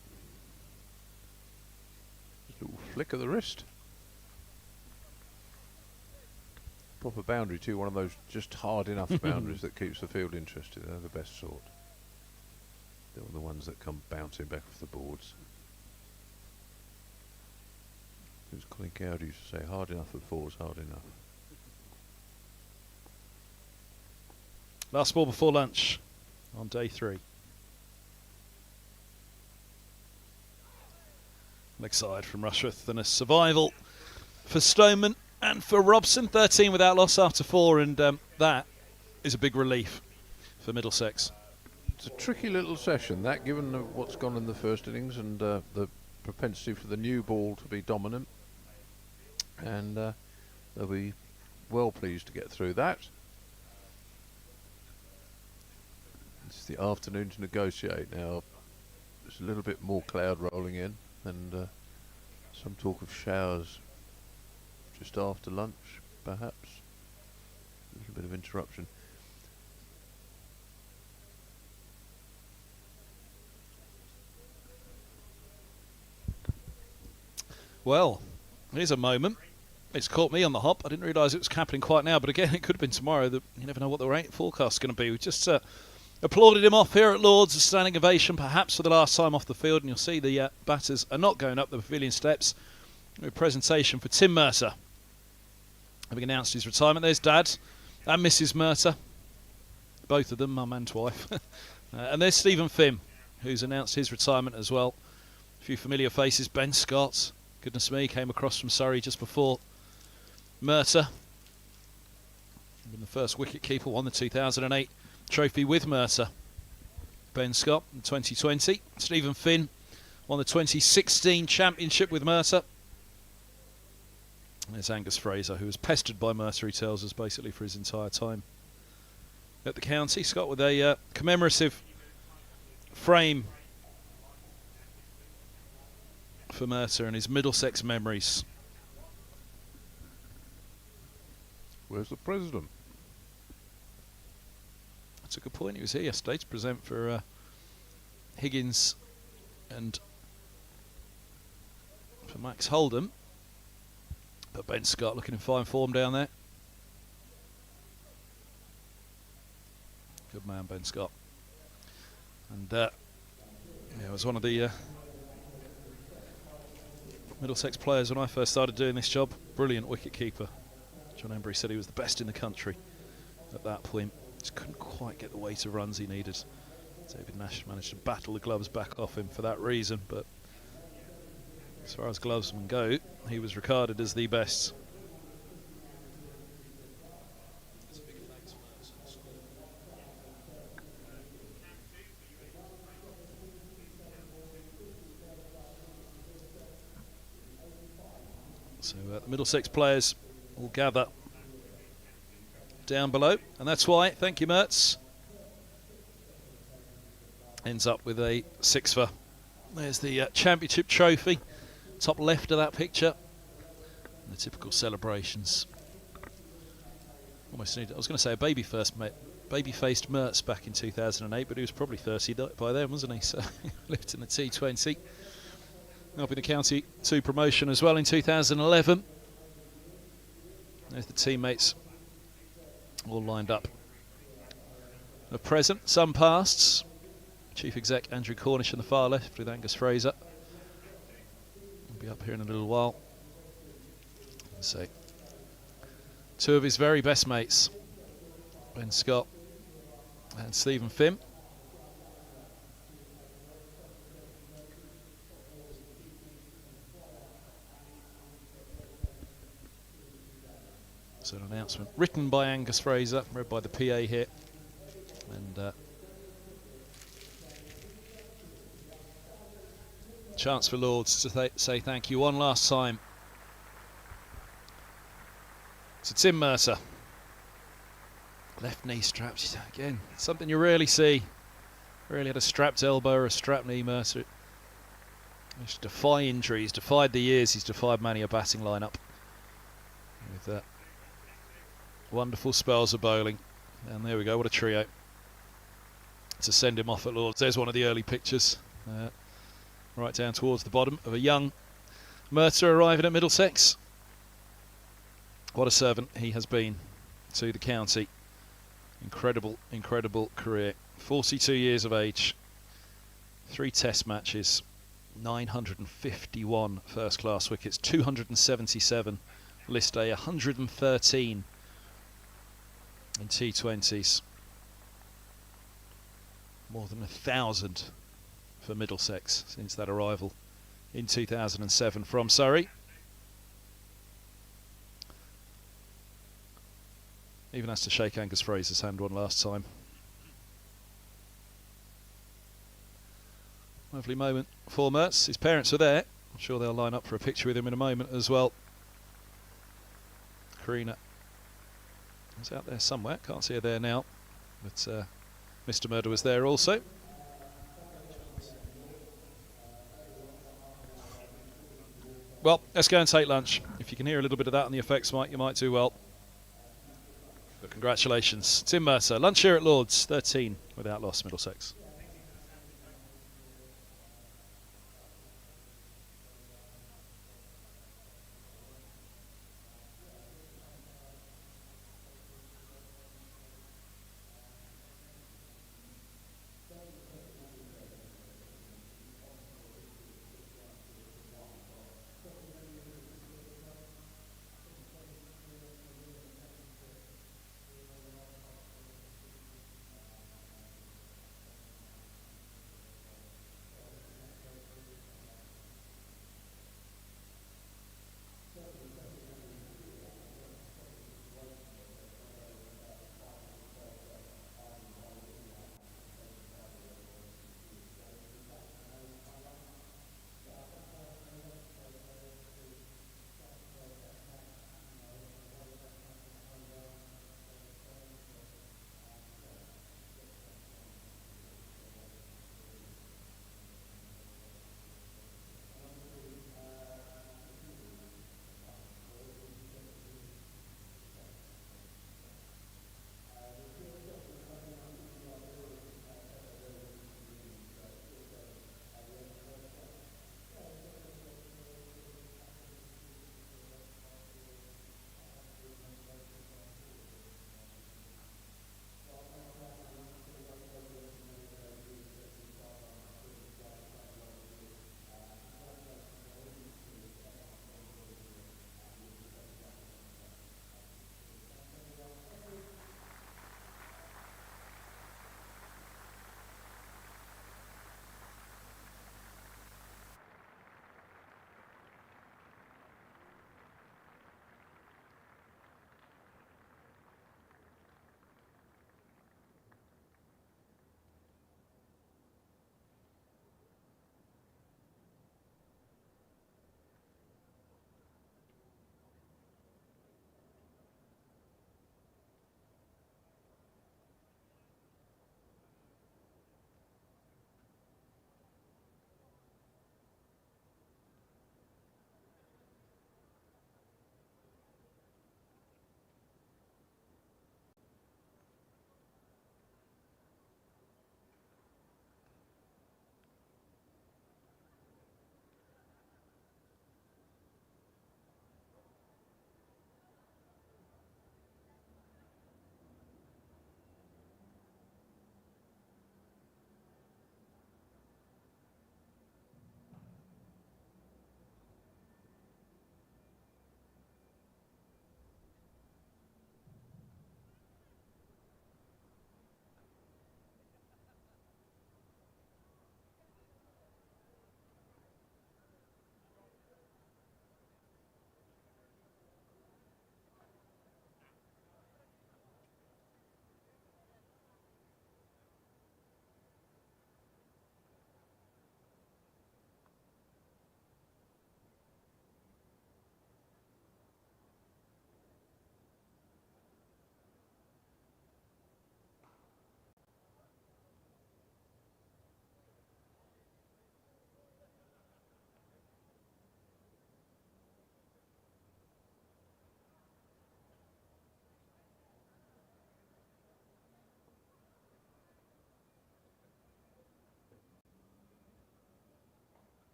Just a little flick of the wrist. Proper boundary too, one of those just hard enough boundaries that keeps the field interested. They're the best sort. They're the ones that come bouncing back off the boards. As Colin Coward used to say, hard enough at four's hard enough. Last ball before lunch on day 3. Leg side from Rushworth and a survival for Stoneman and for Robson. 13 without loss after 4, and that is a big relief for Middlesex. It's a tricky little session, that, given what's gone in the first innings and the propensity for the new ball to be dominant. And they'll be well pleased to get through that. It's the afternoon to negotiate now. There's a little bit more cloud rolling in, and some talk of showers just after lunch, perhaps. A little bit of interruption. Well, here's a moment. It's caught me on the hop. I didn't realise it was happening quite now, but again, it could have been tomorrow. You never know what the rain forecast is going to be. We just applauded him off here at Lords, a standing ovation, perhaps for the last time off the field, and you'll see the batters are not going up the pavilion steps. A presentation for Tim Murtagh, having announced his retirement. There's Dad and Mrs. Murtagh, both of them, mum and wife. And there's Stephen Finn, who's announced his retirement as well. A few familiar faces. Ben Scott, goodness me, came across from Surrey just before Murtagh. Been the first wicket keeper, won the 2008 trophy with Murtagh. Ben Scott in 2020. Stephen Finn won the 2016 championship with Murtagh. There's Angus Fraser, who was pestered by Murtagh, he tells us, basically for his entire time at the county. Scott with a commemorative frame for Murtagh and his Middlesex memories. Where's the president? That's a good point. He was here yesterday to present for Higgins and for Max Holden. But Ben Scott looking in fine form down there. Good man, Ben Scott. And yeah, it was one of the Middlesex players when I first started doing this job. Brilliant wicket keeper. John Embry said he was the best in the country at that point. Just couldn't quite get the weight of runs he needed. David Nash managed to battle the gloves back off him for that reason, but As far as glovesmen go, he was regarded as the best. So the Middlesex players all gather down below, and that's why, thank you Mertz, ends up with a 6-for. There's the championship trophy, top left of that picture, and the typical celebrations. Almost need, I was going to say a baby-faced Mertz back in 2008, but he was probably 30 by then, wasn't he? So he lived in the T20. Helping the County 2 promotion as well in 2011. There's the teammates all lined up. At present, some pasts. Chief Exec Andrew Cornish on the far left with Angus Fraser. He'll be up here in a little while. So, 2 of his very best mates, Ben Scott and Stephen Finn. So an announcement written by Angus Fraser, read by the PA here, and chance for Lords to say thank you one last time to Tim Mercer. Left knee strapped again, something you rarely see. Really had a strapped elbow or a strapped knee. Mercer managed to defy injuries, defied the years. He's defied many a batting lineup with wonderful spells of bowling, and there we go, what a trio to send him off at Lords. There's one of the early pictures, right down towards the bottom, of a young Murtagh arriving at Middlesex. What a servant he has been to the county. Incredible, incredible career. 42 years of age, 3 test matches, 951 first class wickets, 277 list A, 113 in T20s, more than 1,000 for Middlesex since that arrival in 2007 from Surrey. Even has to shake Angus Fraser's hand one last time. Lovely moment for Mertz. His parents are there. I'm sure they'll line up for a picture with him in a moment as well. Karina is out there somewhere, can't see her there now, but Mr. Murtagh was there also. Well, let's go and take lunch. If you can hear a little bit of that on the effects mic, you might do well. But congratulations, Tim Murtagh. Lunch here at Lords, 13 without loss, Middlesex.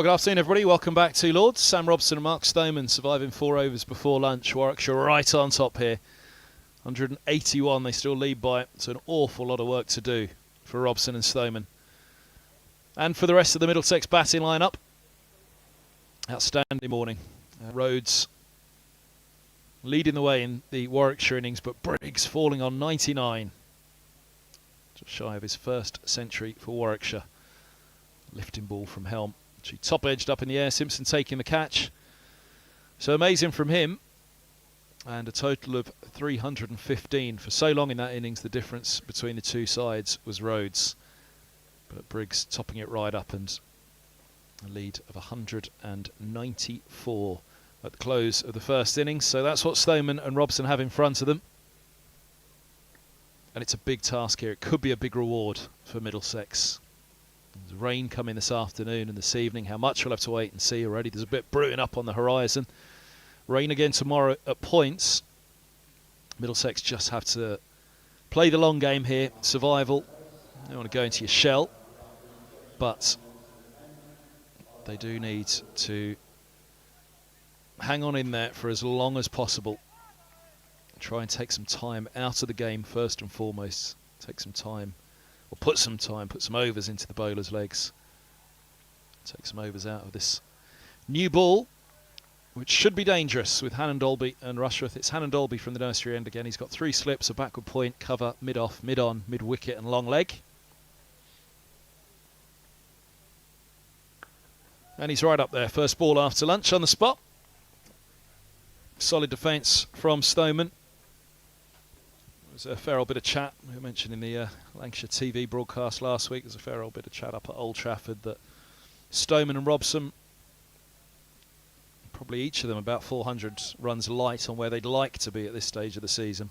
Well, good afternoon, everybody. Welcome back to Lords. Sam Robson and Mark Stoneman surviving 4 overs before lunch. Warwickshire right on top here. 181 they still lead by. It's an awful lot of work to do for Robson and Stoneman. And for the rest of the Middlesex batting lineup, outstanding morning. Rhodes leading the way in the Warwickshire innings, but Briggs falling on 99. Just shy of his first century for Warwickshire. Lifting ball from Helm. She top edged up in the air, Simpson taking the catch. So amazing from him. And a total of 315. For so long in that innings, the difference between the two sides was Rhodes. But Briggs topping it right up, and a lead of 194 at the close of the first innings. So that's what Stoneman and Robson have in front of them. And it's a big task here. It could be a big reward for Middlesex. There's rain coming this afternoon and this evening. How much we'll have to wait and see already. There's a bit brewing up on the horizon. Rain again tomorrow at points. Middlesex just have to play the long game here. Survival. You don't want to go into your shell. But they do need to hang on in there for as long as possible. Try and take some time out of the game first and foremost. Take some time. Or put some overs into the bowler's legs. Take some overs out of this new ball, which should be dangerous with Hannon Dolby and Rushworth. It's Hannon Dolby from the nursery end again. He's got 3 slips, a backward point, cover, mid-off, mid-on, mid-wicket and long leg. And he's right up there. First ball after lunch on the spot. Solid defence from Stoneman. There's a fair old bit of chat, we mentioned in the Lancashire TV broadcast last week, there's a fair old bit of chat up at Old Trafford that Stoneman and Robson, probably each of them about 400 runs light on where they'd like to be at this stage of the season.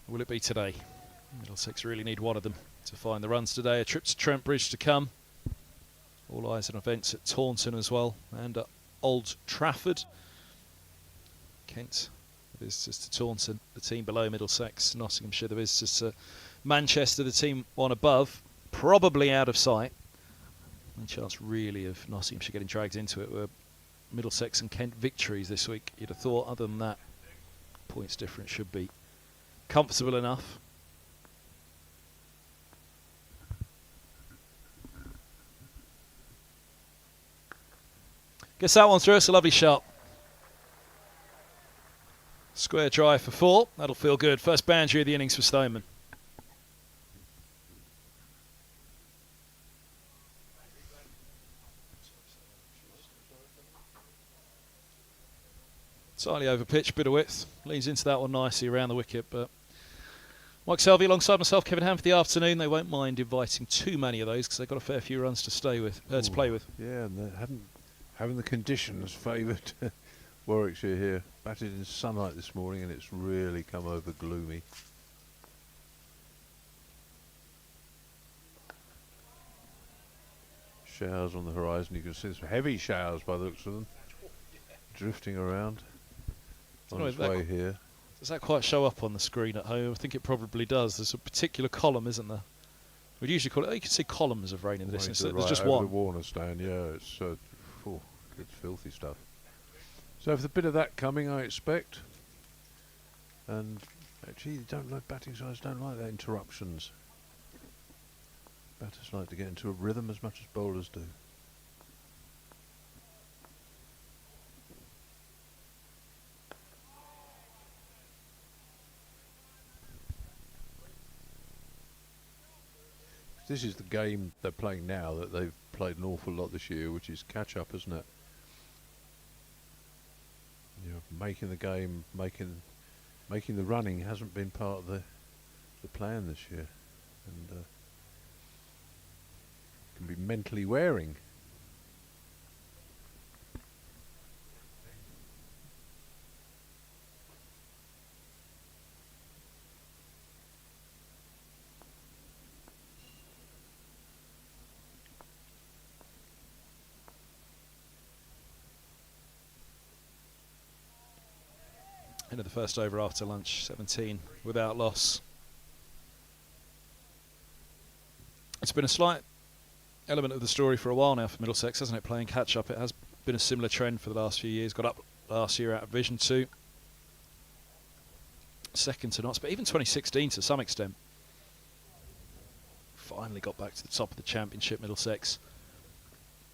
Will it be today? Middlesex really need one of them to find the runs today. A trip to Trent Bridge to come. All eyes on events at Taunton as well, and at Old Trafford. Kent, the visitors to Taunton, the team below Middlesex. Nottinghamshire, the visitors to Manchester, the team one above. Probably out of sight. No chance really of Nottinghamshire getting dragged into it. Were Middlesex and Kent victories this week. You'd have thought, other than that, points difference should be comfortable enough. Gets that one through. It's a lovely shot. Square drive for 4. That'll feel good. First boundary of the innings for Stoneman. Slightly over pitch, bit of width. Leans into that one nicely around the wicket. But Mike Selvey alongside myself, Kevin Ham for the afternoon. They won't mind inviting too many of those because they've got a fair few runs to stay with, to play with. Yeah, and they having the conditions favoured Warwickshire here. Batted in sunlight this morning and it's really come over gloomy. Showers on the horizon. You can see some heavy showers by the looks of them. Drifting around on its way here. Does that quite show up on the screen at home? I think it probably does. There's a particular column, isn't there? We'd usually call it, you can see columns of rain in the distance. There's just one. The Warner stand, yeah, it's filthy stuff. So with a bit of that coming, I expect. And actually, batting sides don't like that interruptions. Batters like to get into a rhythm as much as bowlers do. This is the game they're playing now that they've played an awful lot this year, which is catch up, isn't it? You know, making the game, making the running hasn't been part of the plan this year, and can be mentally wearing. End of the first over after lunch, 17 without loss. It's been a slight element of the story for a while now for Middlesex, hasn't it? Playing catch up. It has been a similar trend for the last few years. Got up last year out of Division 2. Second to Notts, but even 2016 to some extent. Finally got back to the top of the Championship, Middlesex.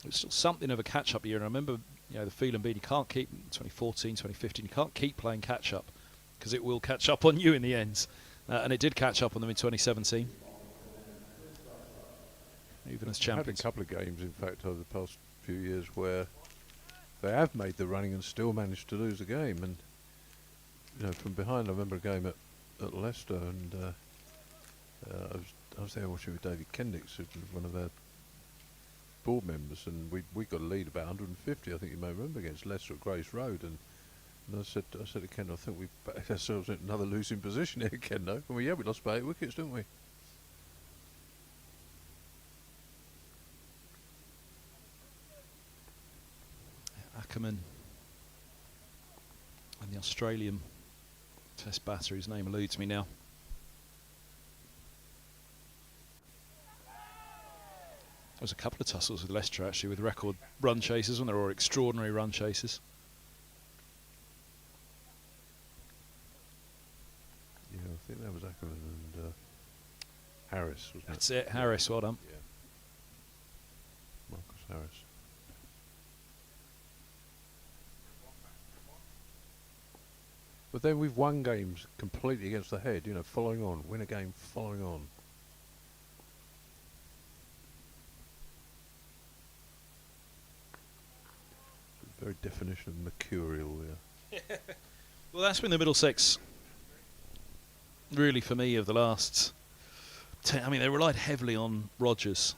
It was still something of a catch up year, and I remember the feeling being you can't keep 2014, 2015, you can't keep playing catch up because it will catch up on you in the end. And it did catch up on them in 2017. Even as champions. Had a couple of games, in fact, over the past few years where they have made the running and still managed to lose a game. And from behind, I remember a game at Leicester, and I was there watching with David Kendricks, who's one of our board members, and we got a lead about 150, I think you may remember, against Leicester at Grace Road, and I said to Kendo, I think we've backed ourselves in another losing position here, Kendo. And we lost by 8 wickets, didn't we? Ackerman and the Australian test batter, whose name eludes me now. There was a couple of tussles with Leicester actually, with record run chasers, when there were extraordinary run chasers. Yeah, I think that was Ackerman and Harris, wasn't That's it, Harris, well done. Yeah. Marcus Harris. But then we've won games completely against the head, following on, win a game following on. Very definition of mercurial there. Well, that's been the Middlesex, really, for me, of the last 10. I mean, they relied heavily on Rogers.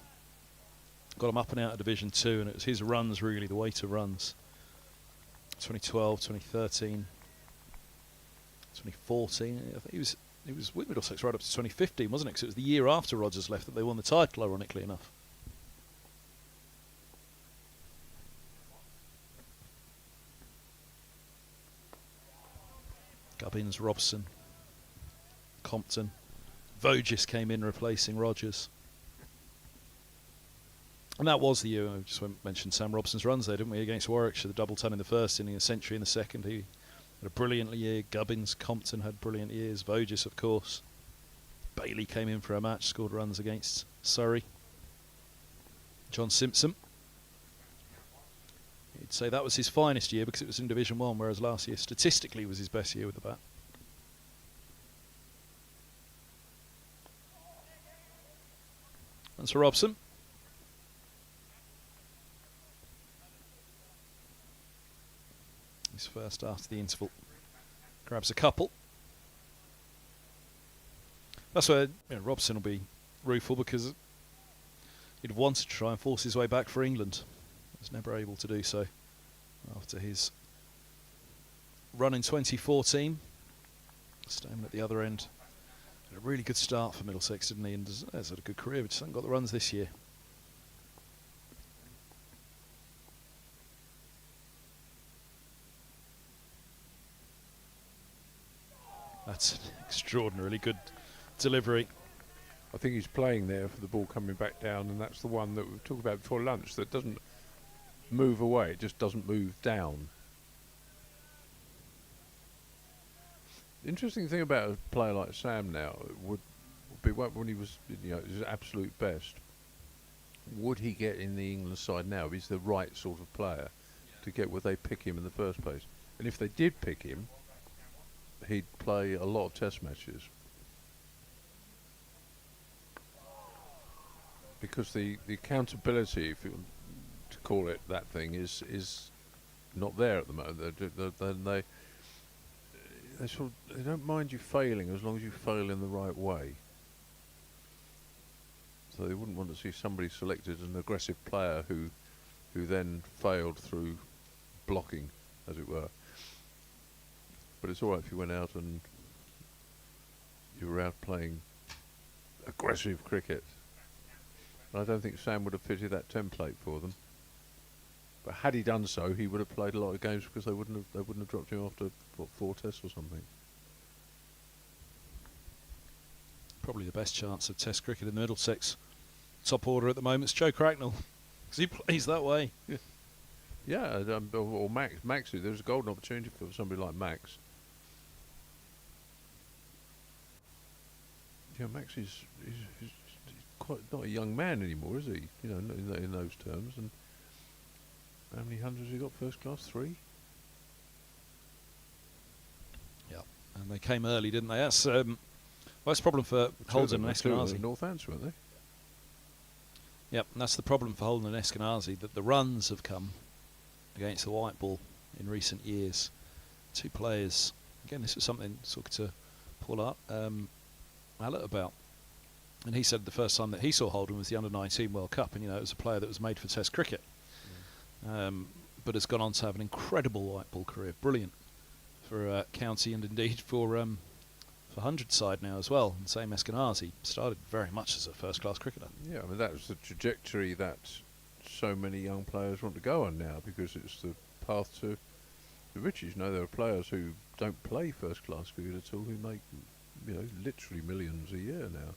Got him up and out of Division 2, and it was his runs, really, the weight of runs. 2012, 2013, 2014. I think he was with Middlesex right up to 2015, wasn't it? Because it was the year after Rogers left that they won the title, ironically enough. Gubbins, Robson, Compton. Vogis came in replacing Rogers. And that was the year, I just mentioned Sam Robson's runs there, didn't we, against Warwickshire, the double ton in the first inning, a century in the second. He had a brilliant year. Gubbins, Compton had brilliant years. Vogis, of course. Bailey came in for a match, scored runs against Surrey. John Simpson. You'd say that was his finest year because it was in Division 1, whereas last year statistically was his best year with the bat. That's for Robson. His first after the interval. Grabs a couple. That's where Robson will be rueful, because he'd wanted to try and force his way back for England. Was never able to do so after his run in 2014. Staying at the other end. Had a really good start for Middlesex, didn't he? And has had a good career, but just hasn't got the runs this year. That's an extraordinarily good delivery. I think he's playing there for the ball coming back down, and that's the one that we talked about before lunch, that doesn't move away, it just doesn't move down. The interesting thing about a player like Sam now would be when he was his absolute best. Would he get in the England side now? He's the right sort of player to get where they pick him in the first place. And if they did pick him, he'd play a lot of test matches. Because the accountability, if you want to call it that thing, is not there at the moment. They don't mind you failing as long as you fail in the right way. So they wouldn't want to see somebody selected as an aggressive player who then failed through blocking, as it were. But it's all right if you went out and you were out playing aggressive cricket. I don't think Sam would have fitted that template for them. But had he done so, he would have played a lot of games because they wouldn't have dropped him after 4 tests or something. Probably the best chance of Test cricket in the Middlesex top order at the moment is Joe Cracknell, because he plays that way. Yeah, or Max. There's a golden opportunity for somebody like Max. Yeah, Max is quite not a young man anymore, is he? You know, in those terms. And how many hundreds has he got? First class 3. Yeah, and they came early, didn't they? That's well, that's the problem for Holden and Eskenazi. North Ants, weren't they? Yep, and that's the problem for Holden and Eskenazi, that the runs have come against the white ball in recent years. 2 players. Again, this was something sort of to pull up Mallet about. And he said the first time that he saw Holden was the Under-19 World Cup, and it was a player that was made for Test cricket. But has gone on to have an incredible white ball career. Brilliant for county and indeed for 100 side now as well. And same Eskenazi started very much as a first-class cricketer. Yeah, I mean that was the trajectory that so many young players want to go on now, because it's the path to the riches. There are players who don't play first-class cricket at all who make, literally millions a year now,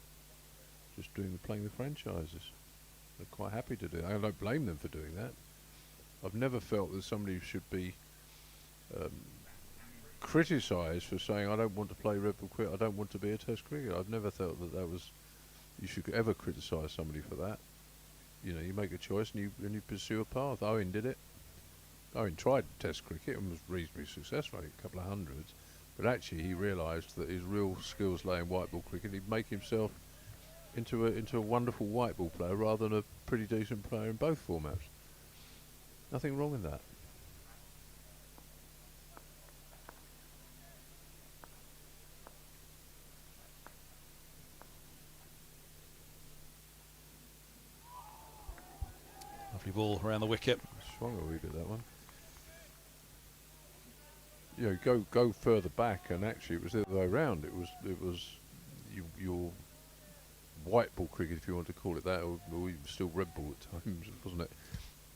just playing the franchises. They're quite happy to do that. I don't blame them for doing that. I've never felt that somebody should be criticised for saying, I don't want to play red ball cricket, I don't want to be a Test cricketer. I've never felt that was, you should ever criticise somebody for that. You make a choice and you pursue a path. Owen did it. Owen tried Test cricket and was reasonably successful, a couple of hundreds, but actually he realised that his real skills lay in white ball cricket. He'd make himself into a wonderful white ball player rather than a pretty decent player in both formats. Nothing wrong with that. Lovely ball around the wicket. Swung a wee bit, that one. Go further back, and actually it was the other way around. It was your white ball cricket, if you want to call it that, or even still red ball at times, wasn't it?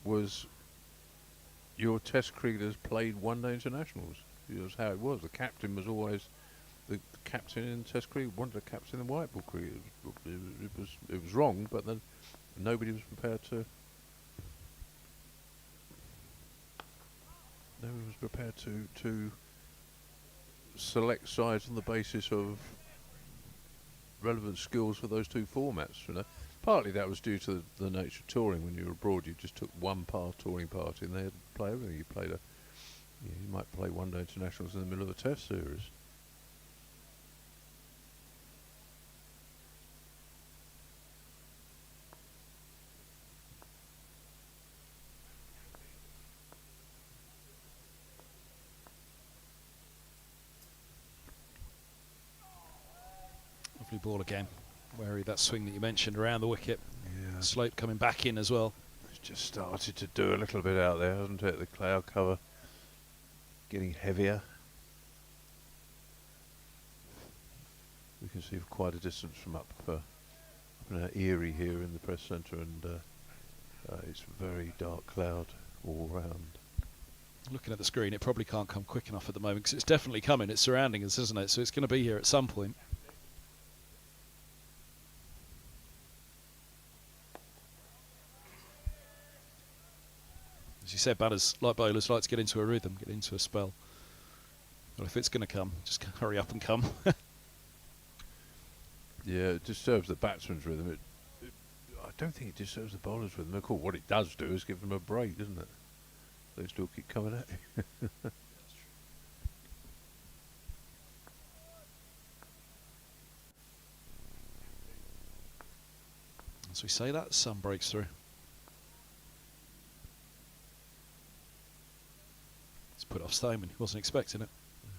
Was your Test cricketers played one-day internationals. It was how it was. The captain was always the captain in Test cricket, wanted a captain in white ball cricket. It was wrong, but then nobody was prepared to. Nobody was prepared to select sides on the basis of relevant skills for those 2 formats. Partly that was due to the nature of touring. When you were abroad, you just took one touring party, and they had to play everything. You might play one-day internationals in the middle of a Test series. Lovely ball again. Wary that swing that you mentioned around the wicket. Yeah. Slope coming back in as well. It's just started to do a little bit out there, hasn't it? The cloud cover getting heavier. We can see quite a distance from up in Erie here in the press centre, and it's very dark cloud all round. Looking at the screen, it probably can't come quick enough at the moment, because it's definitely coming. It's surrounding us, isn't it? So it's going to be here at some point. As you said, batters like bowlers like to get into a rhythm, get into a spell. Well, if it's going to come, just hurry up and come. Yeah, it disturbs the batsman's rhythm. I don't think it disturbs the bowler's rhythm. Of course, what it does do is give them a break, doesn't it? They still keep coming at you. As we say that, the sun breaks through. It's put off Stoneman. He wasn't expecting it.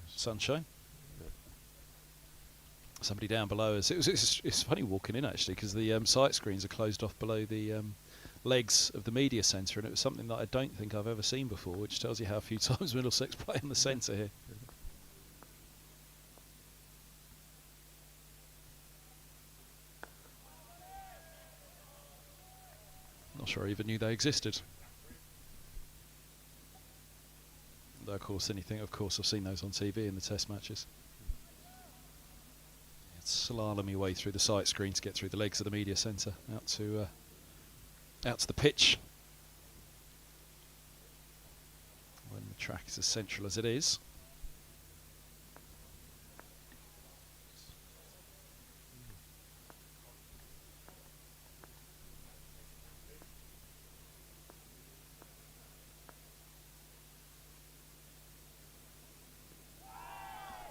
Sunshine. Somebody down below us. It's funny walking in, actually, because the sight screens are closed off below the legs of the media centre, and it was something that I don't think I've ever seen before, which tells you how few times Middlesex play in the centre here. Not sure I even knew they existed. workhorse than you think. Of course, I've seen those on TV in the test matches. Slalom your way through the sight screen to get through the legs of the media centre out to the pitch. When the track is as central as it is.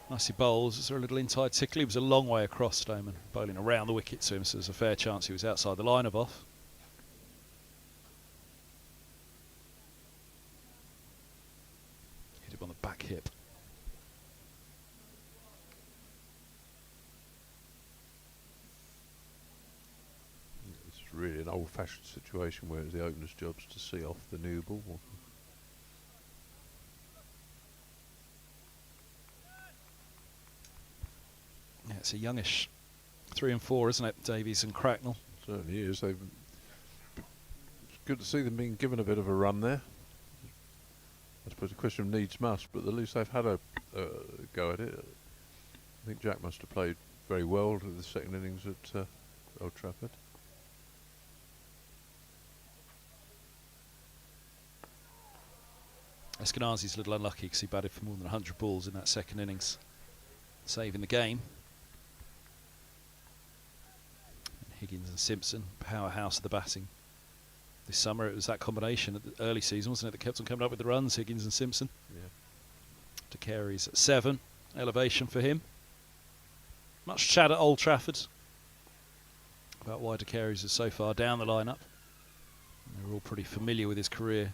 Nicely bowls. Is there a little inside tickle? He was a long way across, Stoneman, bowling around the wicket to him, so there's a fair chance he was outside the line of off. Hit him on the back hip. It's really an old-fashioned situation where it's the opener's job's to see off the new ball. Yeah, it's a youngish 3 and 4, isn't it, Davies and Cracknell? Certainly is. It's good to see them being given a bit of a run there. I suppose the question of needs must, but at least they've had a go at it. I think Jack must have played very well to the second innings at Old Trafford. Eskenazi's a little unlucky because he batted for more than 100 balls in that second innings, saving the game. Higgins and Simpson, powerhouse of the batting. This summer it was that combination at the early season, wasn't it, that kept on coming up with the runs, Higgins and Simpson. Yeah. De Carey's at 7, elevation for him. Much chat at Old Trafford about why De Carey's is so far down the lineup. They're all pretty familiar with his career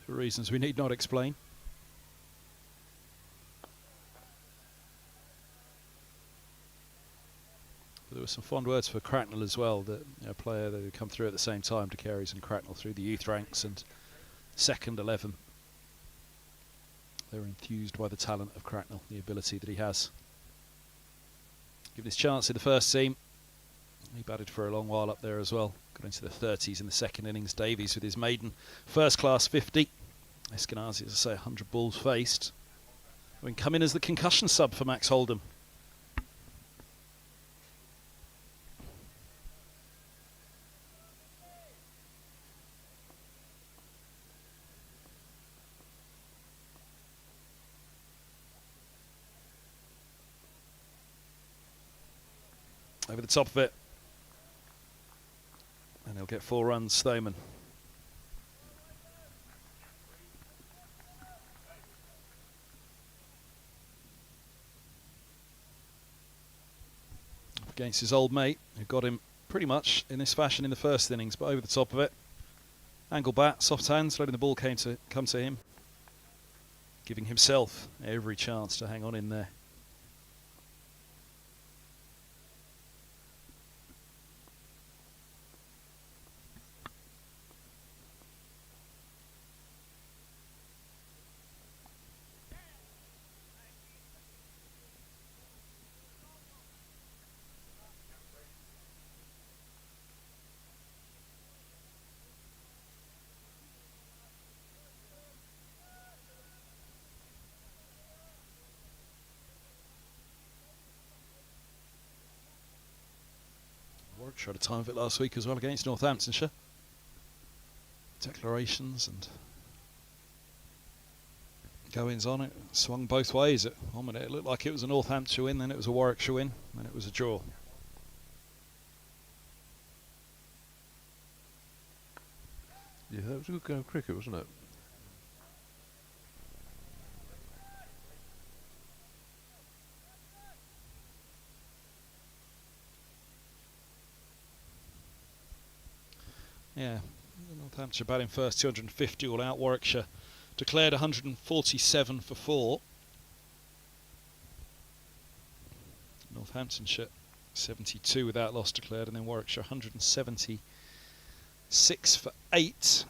for reasons we need not explain. There were some fond words for Cracknell as well, that a player that had come through at the same time, De Carey's and Cracknell, through the youth ranks and second 11. They were enthused by the talent of Cracknell, the ability that he has. Given his chance in the first team, he batted for a long while up there as well. Got into the 30s in the second innings. Davies with his maiden first-class 50. Eskenazi, as I say, 100 balls faced. I mean, come in as the concussion sub for Max Holden. Over the top of it. And he'll get 4 runs, Stoneman. Up against his old mate, who got him pretty much in this fashion in the first innings, but over the top of it. Angle bat, soft hands, letting the ball come to him. Giving himself every chance to hang on in there. Warwickshire had a time of it last week as well against Northamptonshire. Declarations and goings on. It swung both ways. At 1 minute it looked like it was a Northamptonshire win, then it was a Warwickshire win, then it was a draw. Yeah, that was a good game of cricket, wasn't it? Yeah, Northamptonshire batting first, 250 all out. Warwickshire declared 147 for 4. Northamptonshire 72 without loss declared, and then Warwickshire 176 for 8,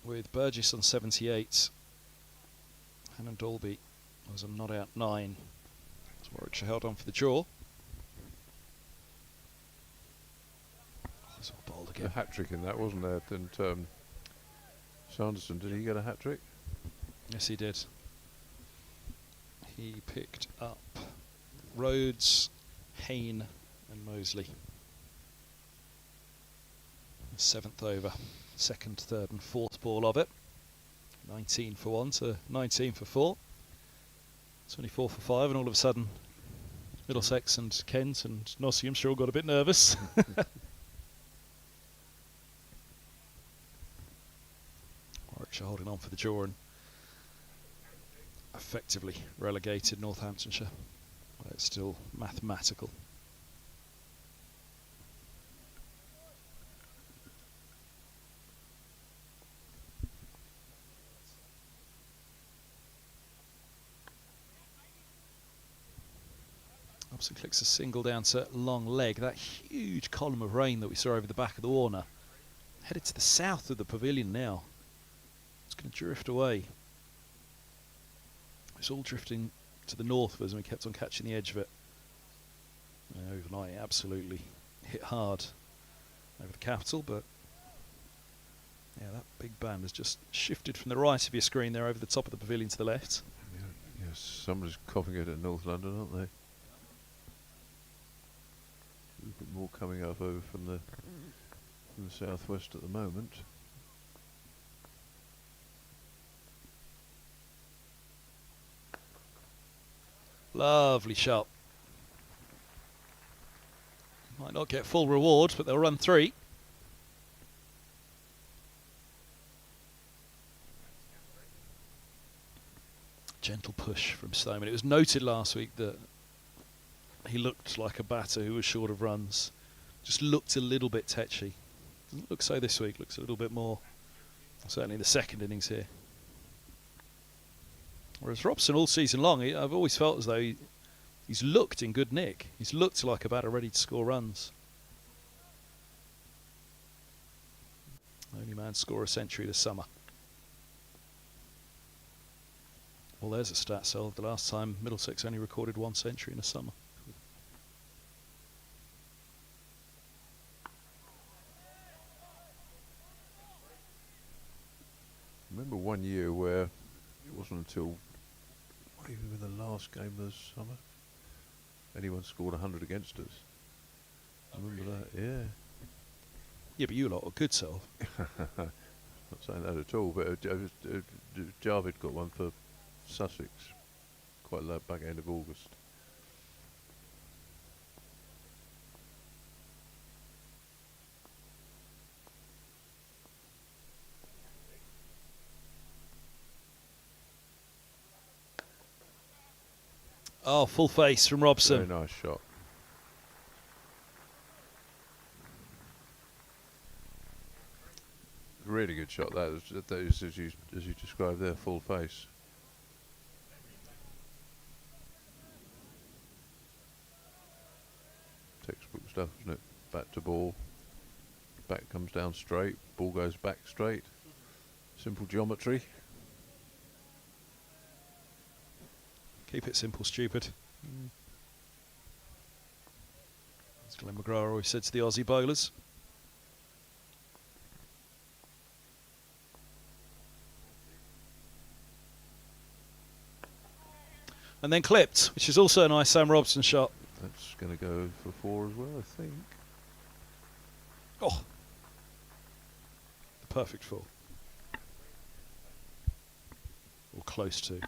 with Burgess on 78. Hannon Dalby was a not out 9. So Warwickshire held on for the draw. Bowled again. A hat trick in that, wasn't there? And Sanderson, did he get a hat trick? Yes, he did. He picked up Rhodes, Hayne and Mosley. 7th over, 2nd, 3rd and 4th ball of it. 19 for 1 to 19 for 4. 24 for 5, and all of a sudden Middlesex and Kent and Nottinghamshire all got a bit nervous. Warwickshire holding on for the draw and effectively relegated Northamptonshire. But it's still mathematical. Upson clicks a single down to long leg. That huge column of rain that we saw over the back of the Warner headed to the south of the pavilion now. It's going to drift away. It's all drifting to the north of us, and we kept on catching the edge of it. Overnight, it absolutely hit hard over the capital, but yeah, that big band has just shifted from the right of your screen there over the top of the pavilion to the left. Yeah, yes, somebody's coughing it at North London, aren't they? A little bit more coming up over from the southwest at the moment. Lovely shot. Might not get full reward, but they'll run 3. Gentle push from Stoneman. It was noted last week that he looked like a batter who was short of runs. Just looked a little bit tetchy. Doesn't look so this week. Looks a little bit more, certainly in the second innings here. Whereas Robson all season long, I've always felt as though he's looked in good nick. He's looked like a batter ready to score runs. Only man to score a century this summer. Well, there's a stat cell. The last time Middlesex only recorded 1 century in a summer. I remember one year where it wasn't until maybe the last game of the summer anyone scored 100 against us. I remember that, yeah. Yeah, but you lot were good, self. Not saying that at all, but Jarvid got one for Sussex quite late back end of August. Oh, full face from Robson. Very nice shot. Really good shot. That is as you described there, full face. Textbook stuff, isn't it? Back to ball. Back comes down straight. Ball goes back straight. Simple geometry. Keep it simple, stupid. As Glenn McGrath always said to the Aussie bowlers. And then clipped, which is also a nice Sam Robson shot. That's going to go for 4 as well, I think. Oh, the perfect 4. Or close to.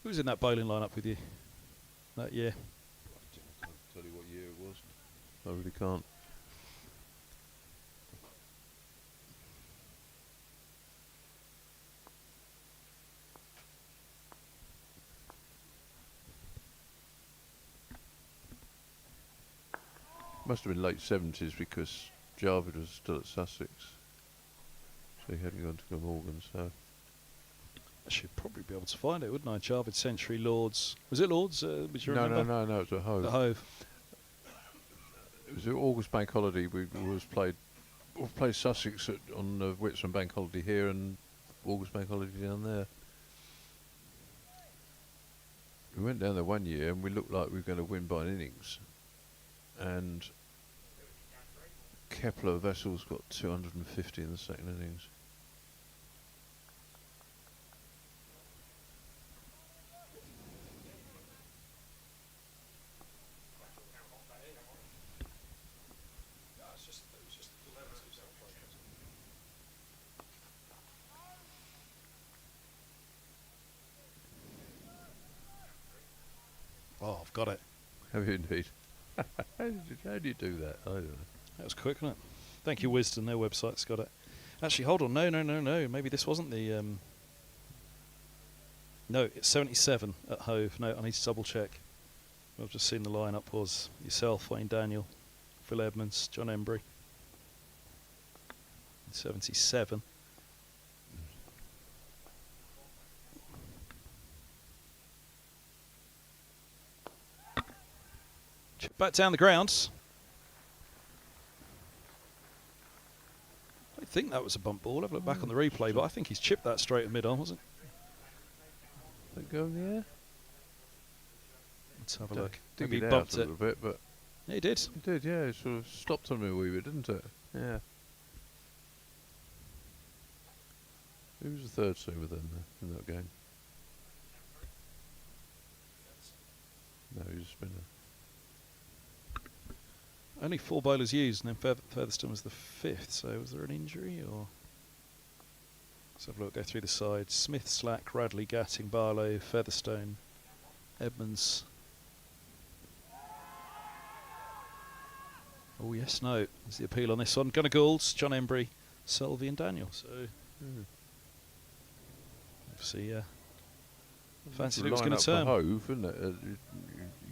Who was in that bowling lineup with you that year? I can't tell you what year it was. I really can't. Must have been late 70s because Jarvid was still at Sussex. So he hadn't gone to Glamorgan, so... I should probably be able to find it, wouldn't I? Jarvid Century, Lords. Was it Lords? Would you remember? No, it was at Hove. The Hove. It was an August bank holiday. We played Sussex on Whitsun bank holiday here, and August Bank Holiday down there. We went down there one year and we looked like we were going to win by an innings. And Kepler Vessels got 250 in the second innings. Oh, I've got it. Have you indeed? How do you do that? I don't know. That was quick, wasn't it? Thank you, Wisdom. Their website's got it. Actually, hold on. No. Maybe this wasn't the... No, it's 77 at Hove. No, I need to double check. I've just seen the lineup was yourself, Wayne Daniel, Phil Edmonds, John Embry. 77. Chip back down the grounds. I think that was a bump ball. Have a look back on the replay, but I think he's chipped that straight at mid-on, wasn't it? Did it go in the air? Let's have a look. Dig Maybe it he out bumped a it. little bit, but Yeah, he did. it did. Yeah, it sort of stopped on me a wee bit, didn't it? Yeah. Who was the third seamer then in that game? No, he was a spinner. Only 4 bowlers used, and then Featherstone was the 5th. So was there an injury, or? Let's have a look. Go through the sides. Smith, Slack, Radley, Gatting, Barlow, Featherstone, Edmonds. Oh yes, no. There's the appeal on this one. Gunnar Goulds, John Embry, Selvey, and Daniel. So obviously, fancied it was going to turn. Hove, isn't it? You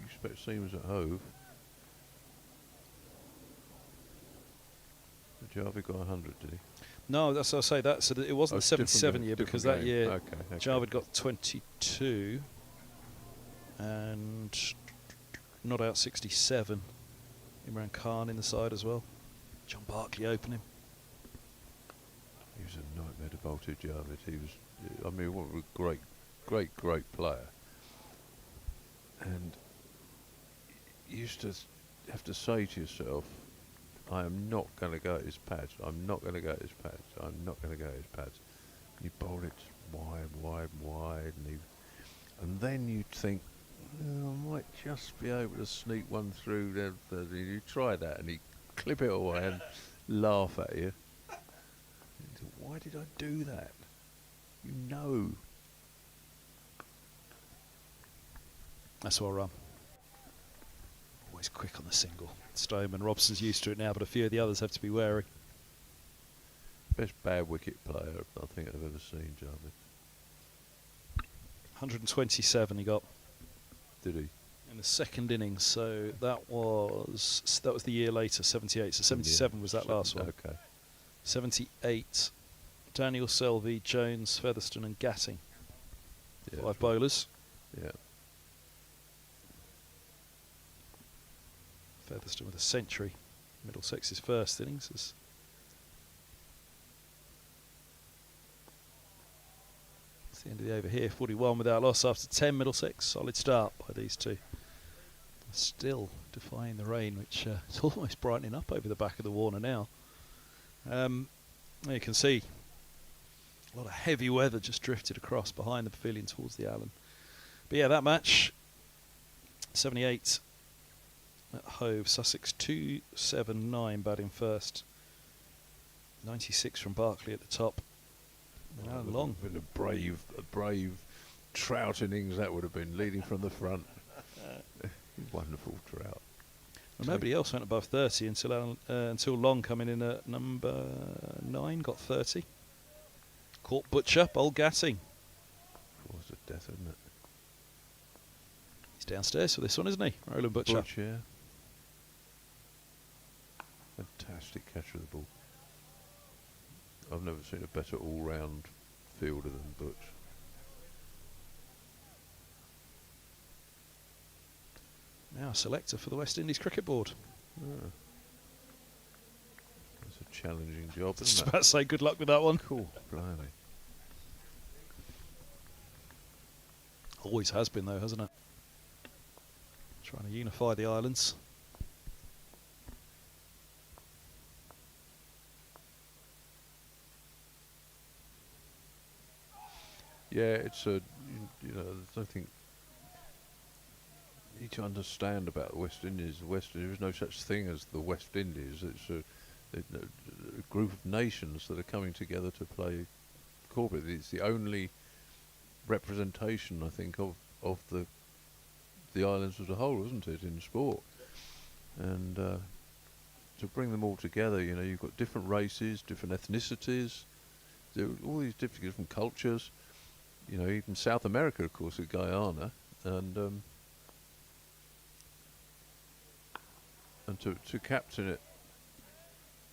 expect seamers at Hove. Jarvis got 100, did he? No, that's what I say. That so it wasn't the 77 year because that game. year Okay. Jarvid got 22 and not out 67. Imran Khan in the side as well. John Barkley opening. He was a nightmare to bowl to, Jarvid. He was, I mean, what a great player. And you used to have to say to yourself, I am not going to go at his pads. I'm not going to go at his pads. I'm not going to go at his pads. You bowl it wide, and then you'd think, oh, I might just be able to sneak one through there. You try that, and he'd clip it away and laugh at you. You think, why did I do that? You know. That's what I run. Always quick on the single. Stoneman, Robson's used to it now, but a few of the others have to be wary. Best bad wicket player I think I've ever seen, Jarvis. 127 he got. Did he? In the second innings, so that was the year later, 78. So 77 was that last one. Okay. 78. Daniel, Selvey, Jones, Featherstone, and Gatting. Yeah. 5 bowlers. Yeah. Featherstone with a century. Middlesex's first innings. It's the end of the over here. 41 without loss after 10. Middlesex. Solid start by these two. Still defying the rain, which is almost brightening up over the back of the Warner now. You can see a lot of heavy weather just drifted across behind the pavilion towards the Allen. But yeah, that match, 78 at Hove. Sussex 279 batting first. 96 from Barkley at the top. And Alan Long. With a brave Trout innings that would have been, leading from the front. Wonderful Trout. Well, nobody else went above 30 until Long coming in at number 9, got 30. Caught Butcher, bowled Gatting. Was a death, isn't it? He's downstairs for this one, isn't he? Roland Butcher. Butcher. Fantastic catch of the ball. I've never seen a better all-round fielder than Butch. Now a selector for the West Indies Cricket Board. Yeah. That's a challenging job, Just isn't about it? to say good luck with that one. Cool, blimey. Always has been though, hasn't it? Trying to unify the islands. Yeah, it's a, you know, there's nothing you need to understand about the West Indies. There is no such thing as the West Indies. It's a group of nations that are coming together to play cricket. It's the only representation, I think, of the islands as a whole, isn't it, in sport? And to bring them all together, you know, you've got different races, different ethnicities, all these different cultures. You know, even South America, of course, with Guyana, and to captain it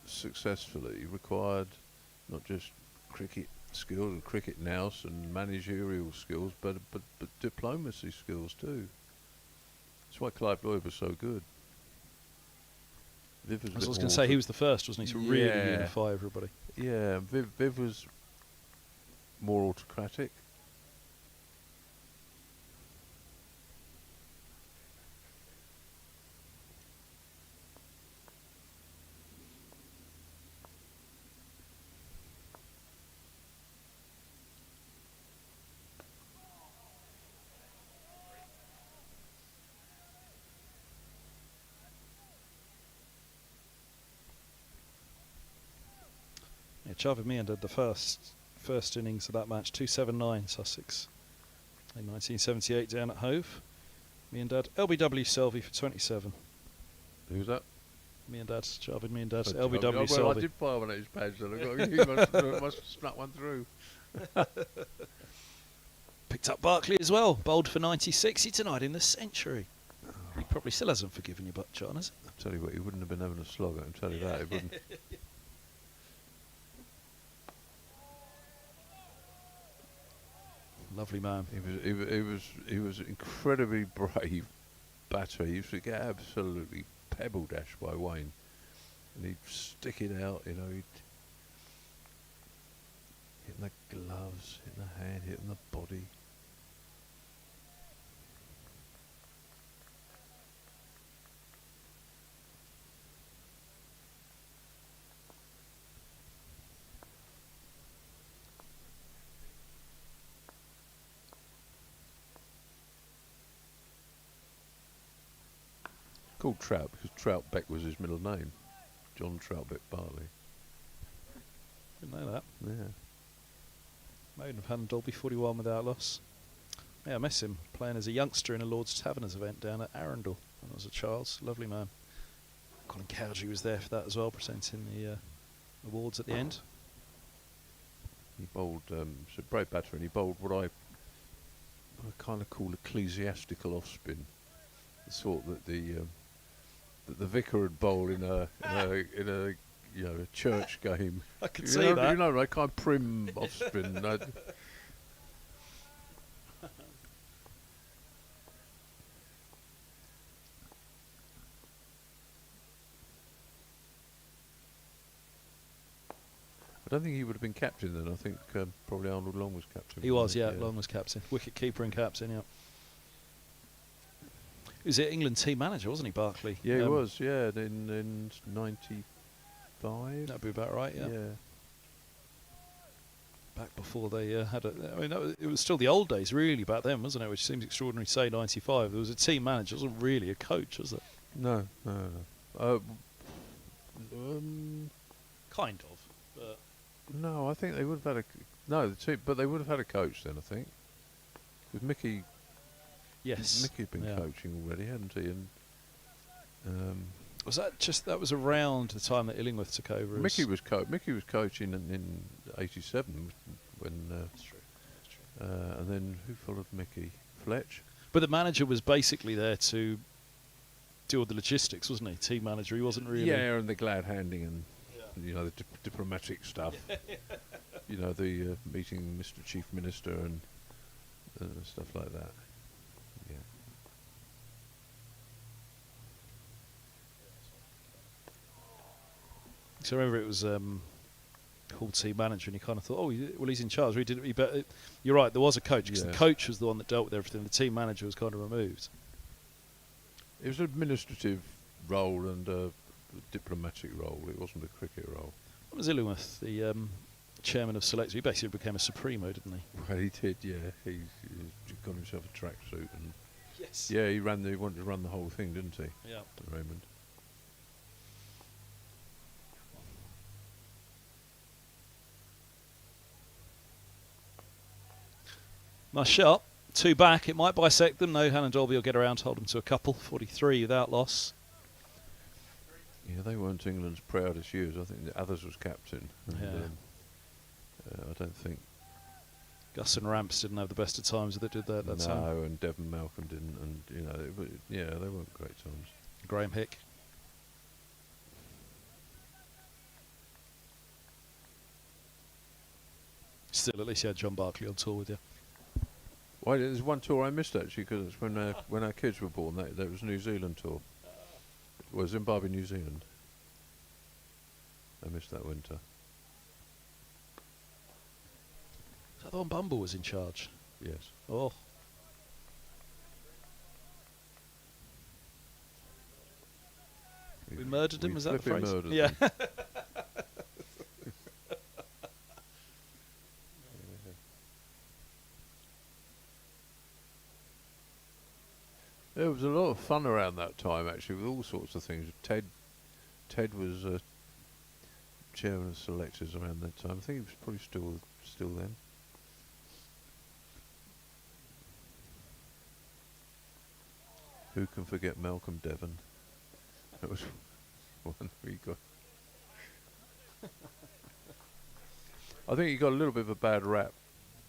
successfully required not just cricket skills and cricket nous and managerial skills, but diplomacy skills too. That's why Clive Lloyd was so good. Viv I was going to say he was the first, wasn't he, to really unify everybody. Yeah, Viv was more autocratic. Yeah, Javed Mian did the first innings of that match, 279 Sussex in 1978 down at Hove. Miandad, LBW Selby for 27. Who's that? Miandad, Javed Miandad, Oh, LBW well, Selby. I did fire one of his pads, and he must have snuck one through. Picked up Barkley as well, bowled for 90-60 tonight in the Century. He probably still hasn't forgiven you, but John, has he? I'll tell you what, he wouldn't have been having a slog. I'll tell you that. He wouldn't. Lovely man. He was incredibly brave batter. He used to get absolutely pebble dashed by Wayne, and he'd stick it out. You know, he'd hit in the gloves, hit in the hand, hit in the body. Called Trout because Troutbeck was his middle name, John Troutbeck Bartley. Didn't know that. Yeah. Mode of Hand Dolby 41 without loss. Yeah, I miss him playing as a youngster in a Lord's Taverners event down at Arundel when I was a child. Lovely man. Colin Cowdery was there for that as well, presenting the awards at the end. He bowled, it's a brave batter, and he bowled what I kind of call ecclesiastical off-spin. The sort that the vicar would bowl in a you know, a church game. I could see that. You know, like kind of prim off-spin. I don't think he would have been captain then. I think probably Arnold Long was captain. He was, yeah. Long was captain. Wicket keeper and captain, yeah. He was England team manager, wasn't he, Barkley? Yeah, he was, yeah, in 95. That'd be about right, yeah. Yeah. Back before they had a... I mean, it was still the old days, really, back then, wasn't it? Which seems extraordinary to say, 95. There was a team manager. It wasn't really a coach, was it? No. Kind of, but... No, I think they would have had but they would have had a coach then, I think. Because Mickey had been coaching already, hadn't he? And was that was around the time that Illingworth took over? Mickey was coaching in '87 when. That's true. And then who followed Mickey? Fletch. But the manager was basically there to do all the logistics, wasn't he? Team manager. He wasn't really. Yeah, and the glad handing and you know the diplomatic stuff. You know, the meeting Mr. Chief Minister and stuff like that. Yeah. So I remember it was called team manager, and you kind of thought, oh, well, he's in charge. He didn't. But you're right, there was a coach, because the coach was the one that dealt with everything. The team manager was kind of removed. It was an administrative role and a diplomatic role. It wasn't a cricket role. What was Illingworth, the chairman of Selector? He basically became a Supremo, didn't he? Well, he did, yeah. He got himself a tracksuit and Yes. yeah, he wanted to run the whole thing, didn't he? Yeah. Raymond. Nice shot. 2 back. It might bisect them. No, Hannah Dolby will get around to hold them to a couple. 43 without loss. Yeah, they weren't England's proudest years. I think the others was captain. And, I don't think. Gus and Ramps didn't have the best of times with it, did they, at that time? No, and Devon Malcolm didn't, and they weren't great times. Graham Hick. Still, at least you had John Barclay on tour with you. Well, there's one tour I missed actually, because it's when our kids were born. That was New Zealand tour. Well, Zimbabwe, New Zealand. I missed that winter. Is that the one Bumble was in charge? Yes. Oh. We murdered him, was that the flipping phrase? murdered Yeah. them. There was a lot of fun around that time, actually, with all sorts of things. Ted was chairman of selectors around that time. I think he was probably still then. Who can forget Malcolm Devon? That was one we got. I think he got a little bit of a bad rap,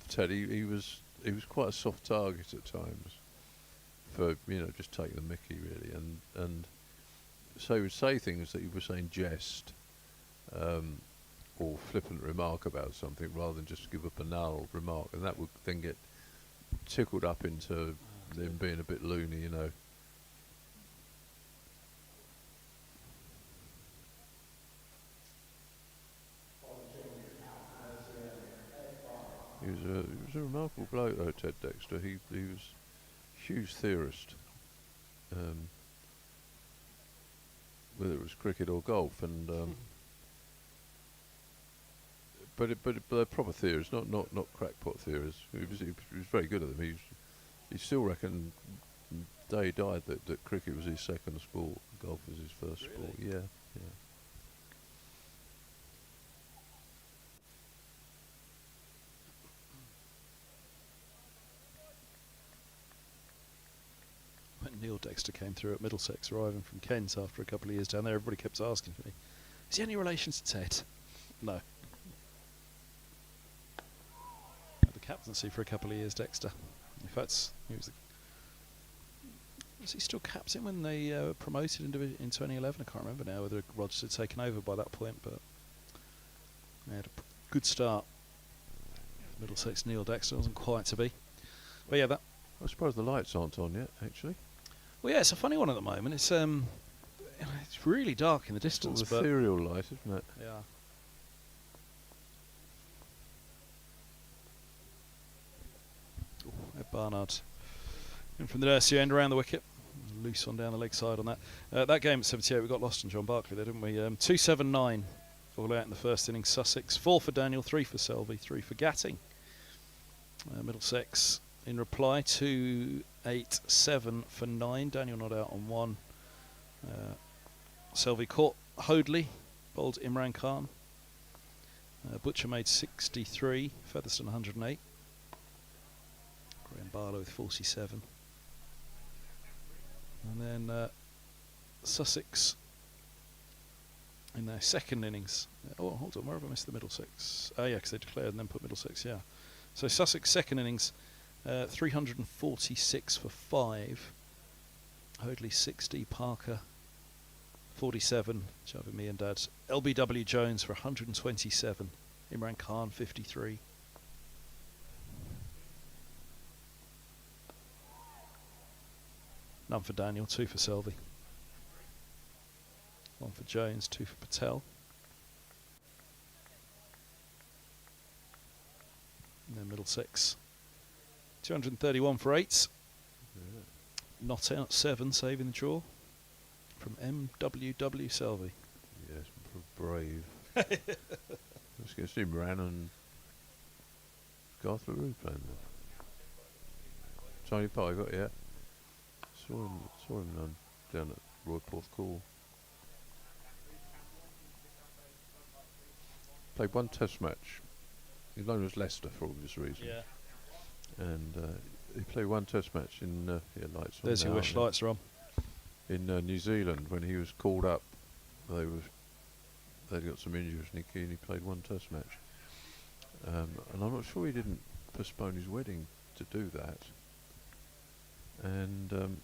Ted. He was quite a soft target at times for just taking the mickey really, and so he would say things that he was saying jest or flippant remark about something rather than just give a banal remark, and that would then get tickled up into him being a bit loony, He was a remarkable bloke, though, Ted Dexter. He was a huge theorist, whether it was cricket or golf, and but they're proper theories, not crackpot theories. He was very good at them. He still reckoned, day he died, that cricket was his second sport, golf was his first sport. Yeah. When Neil Dexter came through at Middlesex, arriving from Kent after a couple of years down there, everybody kept asking me, is he any relation to Ted? No. Had the captaincy for a couple of years, Dexter. In fact, was he still captain when they promoted in 2011? I can't remember now whether Rhodes had taken over by that point, but they had a good start. Middlesex Neil Dexter wasn't quite to be. But yeah, I suppose the lights aren't on yet, actually. Well, yeah, it's a funny one at the moment. It's really dark in the distance. Sort of ethereal light, isn't it? Yeah. Ed Barnard in from the nursery end around the wicket. Loose one down the leg side on that. That game at 78, we got lost on John Barclay there, didn't we? 2-7-9 all out in the first innings. Sussex, 4 for Daniel, 3 for Selvey, 3 for Gatting. Middlesex in reply, 2-8-7 for 9. Daniel not out on 1. Selvey caught Hoadley, bowled Imran Khan. Butcher made 63, Featherstone 108. Graham Barlow with 47. And then Sussex in their second innings. Oh, hold on, where have I missed the Middlesex? Oh, yeah, because they declared and then put Middlesex, yeah. So Sussex second innings, 346 for 5. Hoadley 60, Parker 47, shoving me and Dad. LBW Jones for 127, Imran Khan 53. None for Daniel, 2 for Selvey. 1 for Jones, 2 for Patel. Middlesex. 231 for 8. Yeah. Not out 7, saving the draw from MWW Selvey. Yes, brave. Let's get Steve Moran and Garth LaRue playing there. Tony Pye got, yeah. Saw him down at Roy Porthcawl. Played one test match. He's known as Leicester for obvious reasons. Yeah. And he played one test match in lights on. There's your wish, lights are on. In New Zealand when he was called up. They'd got some injuries and he played one test match. And I'm not sure he didn't postpone his wedding to do that. And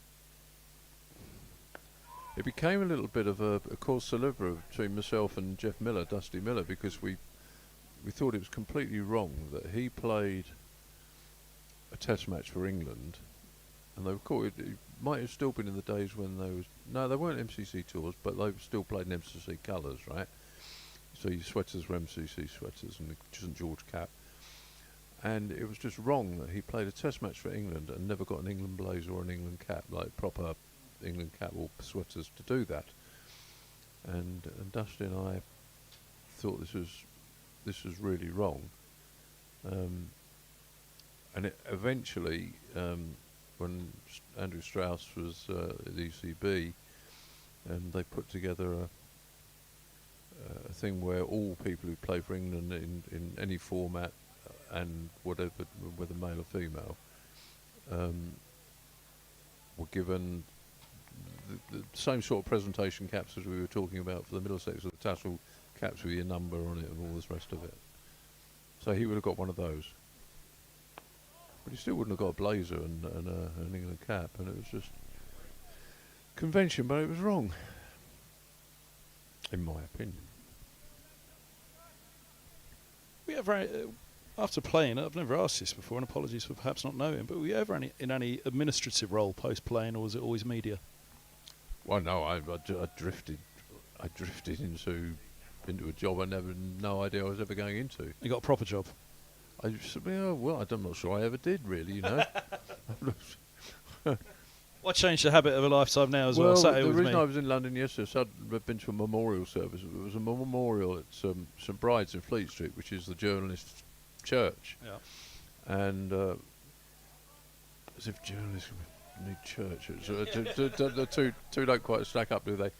it became a little bit of a cause célèbre between myself and Jeff Miller, Dusty Miller, because we thought it was completely wrong that he played a test match for England, and they were caught. It might have still been in the days when they weren't MCC tours, but they still played in MCC colours, right? So your sweaters were MCC sweaters and the St George cap. And it was just wrong that he played a test match for England and never got an England blazer or an England cap, like proper England cap or sweaters to do that. And Dusty and I thought this was really wrong. And it eventually, when Andrew Strauss was at the ECB, they put together a thing where all people who play for England in any format and whatever, whether male or female, were given the same sort of presentation caps as we were talking about for the Middlesex, with the tassel caps with your number on it and all this rest of it. So he would have got one of those. But he still wouldn't have got a blazer and an England cap, and it was just convention, but it was wrong, in my opinion. We ever, after playing, I've never asked this before, and apologies for perhaps not knowing, but were you ever in any administrative role post playing, or was it always media? Well, no, I drifted into a job I never, no idea I was ever going into. You got a proper job? I'm not sure I ever did, really, you know. What changed the habit of a lifetime now as well? Well, Saturday the with reason me. I was in London yesterday, so I'd been to a memorial service. It was a memorial at St Bride's in Fleet Street, which is the journalists' church. Yeah. And as if journalists need churches. The two don't quite stack up, do they?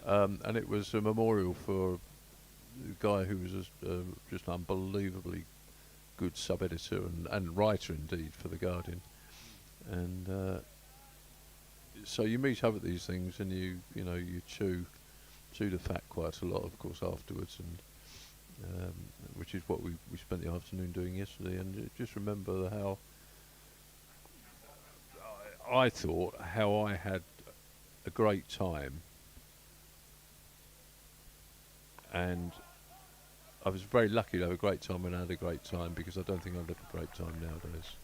And it was a memorial for a guy who was just unbelievably good sub-editor and writer indeed for The Guardian. And so you meet up at these things and you chew the fat quite a lot, of course, afterwards, and which is what we spent the afternoon doing yesterday. And just remember how I thought how I had a great time, and I was very lucky to have a great time when I had a great time, because I don't think I'd have a great time nowadays.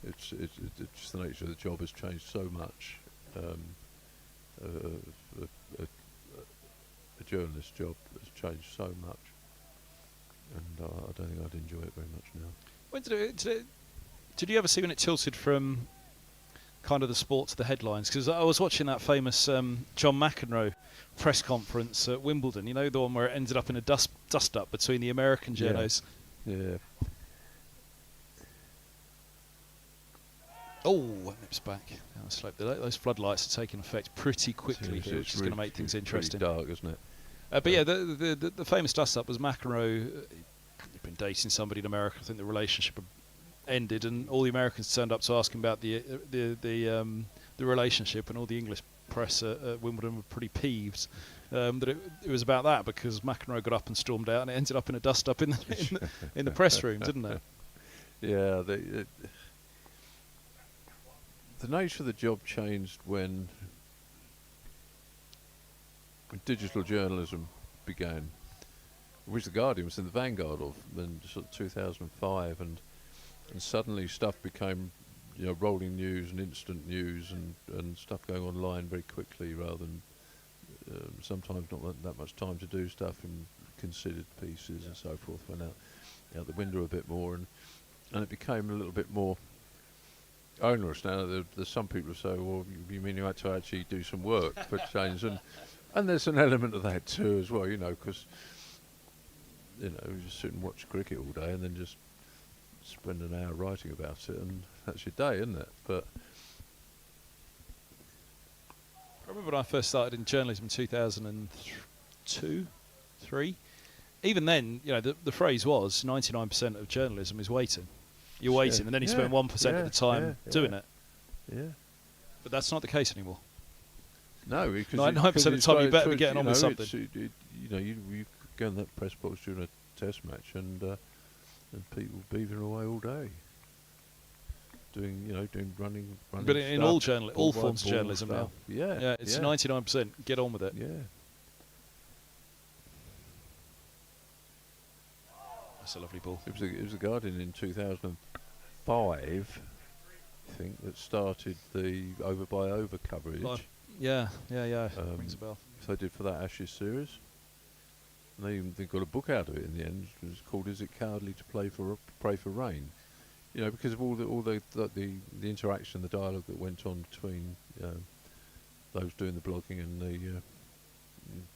It's just the nature of the job has changed so much. A journalist's job has changed so much, and I don't think I'd enjoy it very much now. When did you ever see when it tilted from kind of the sport to the headlines? Because I was watching that famous John McEnroe press conference at Wimbledon. You know, the one where it ended up in a dust-up between the American journos. Yeah. Oh, nips back down the slope. Those floodlights are taking effect pretty quickly here, which is going to make things interesting. Pretty dark, isn't it? But yeah, the famous dust-up was McEnroe. He'd been dating somebody in America. I think the relationship had ended, and all the Americans turned up to ask him about the relationship, and all the English press at Wimbledon were pretty peeved that it was about that, because McEnroe got up and stormed out, and it ended up in a dust-up in the press room, didn't it? Yeah, the nature of the job changed when digital journalism began, which the Guardian was in the vanguard of in sort of 2005, and suddenly stuff became, rolling news and instant news and stuff going online very quickly, rather than sometimes not that much time to do stuff in considered pieces and so forth. Went out the window a bit more, and and it became a little bit more onerous. Now there's some people who say, well, you mean you had to actually do some work for change, and there's an element of that too as well, because you just sit and watch cricket all day and then just spend an hour writing about it, and that's your day, isn't it? But I remember when I first started in journalism in 2002, 3. Even then, the phrase was 99% of journalism is waiting. You're waiting, and then you spend 1% of the time doing it. Yeah. But that's not the case anymore. No, because 99% of the time you better be getting on with something. You go in that press box during a test match, and people beavering away all day, doing running. But in stuff, all forms of journalism stuff. now. Yeah, it's 99%. Get on with it. Yeah. That's a lovely ball. It was the Guardian in 2005, I think, that started the over coverage. Yeah. Rings a bell. They did for that Ashes series. And they got a book out of it in the end. It was called "Is It Cowardly to Pray for Rain?" Because of all the interaction, the dialogue that went on between those doing the blogging and the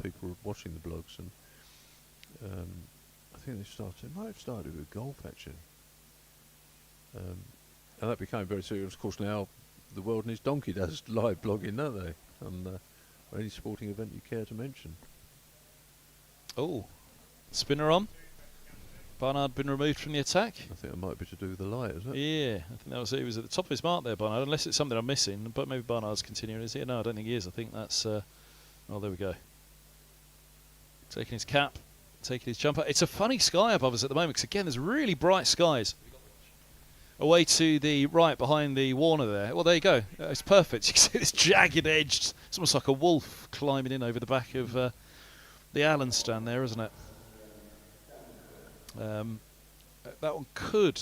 people watching the blogs, and I think they might have started with golf actually, and that became very serious. Of course, now the world and his donkey does live blogging, don't they? On any sporting event you care to mention. Oh, spinner on. Barnard been removed from the attack. I think it might be to do with the light, isn't it? Yeah, I think that was it. He was at the top of his mark there, Barnard, unless it's something I'm missing. But maybe Barnard's continuing his here. No, I don't think he is. I think that's... oh, there we go. Taking his cap, taking his jumper. It's a funny sky above us at the moment, because again, there's really bright skies. Away to the right, behind the Warner there. Well, there you go. It's perfect. You can see this jagged edged... It's almost like a wolf climbing in over the back of the Allen stand there, isn't it? That one could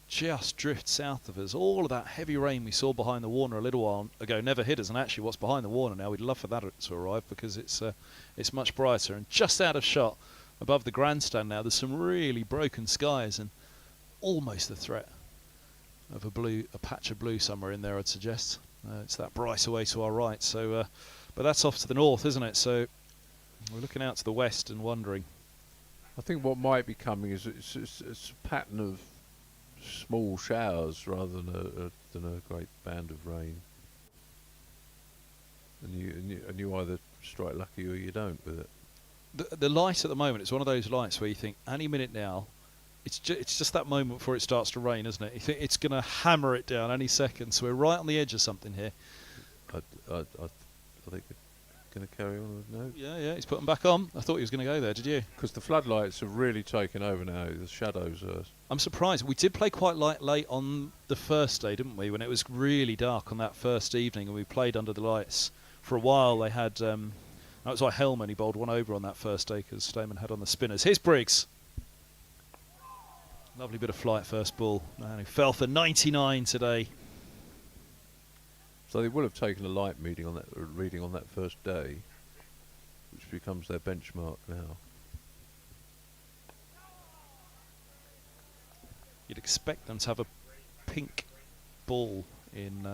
just drift south of us. All of that heavy rain we saw behind the Warner a little while ago never hit us, and actually what's behind the Warner now, we'd love for that to arrive, because it's much brighter. And just out of shot above the grandstand now, there's some really broken skies and almost the threat of a patch of blue somewhere in there, I'd suggest. It's that bright away to our right. So, but that's off to the north, isn't it? So we're looking out to the west and wondering. I think what might be coming is it's a pattern of small showers rather than a great band of rain. And you either strike lucky or you don't with it. The light at the moment, it's one of those lights where you think any minute now, it's just that moment before it starts to rain, isn't it? You think it's going to hammer it down any second. So we're right on the edge of something here. I think it's going to carry on. No. Yeah, he's put them back on. I thought he was going to go there. Did you? Because the floodlights have really taken over now. The shadows are. I'm surprised. We did play quite late on the first day, didn't we? When it was really dark on that first evening, and we played under the lights for a while. They had that was why Helm only bowled one over on that first day, because Stoneman had on the spinners. Here's Briggs. Lovely bit of flight first ball. And he fell for 99 today. So they will have taken a light reading on that first day, which becomes their benchmark now. You'd expect them to have a pink ball in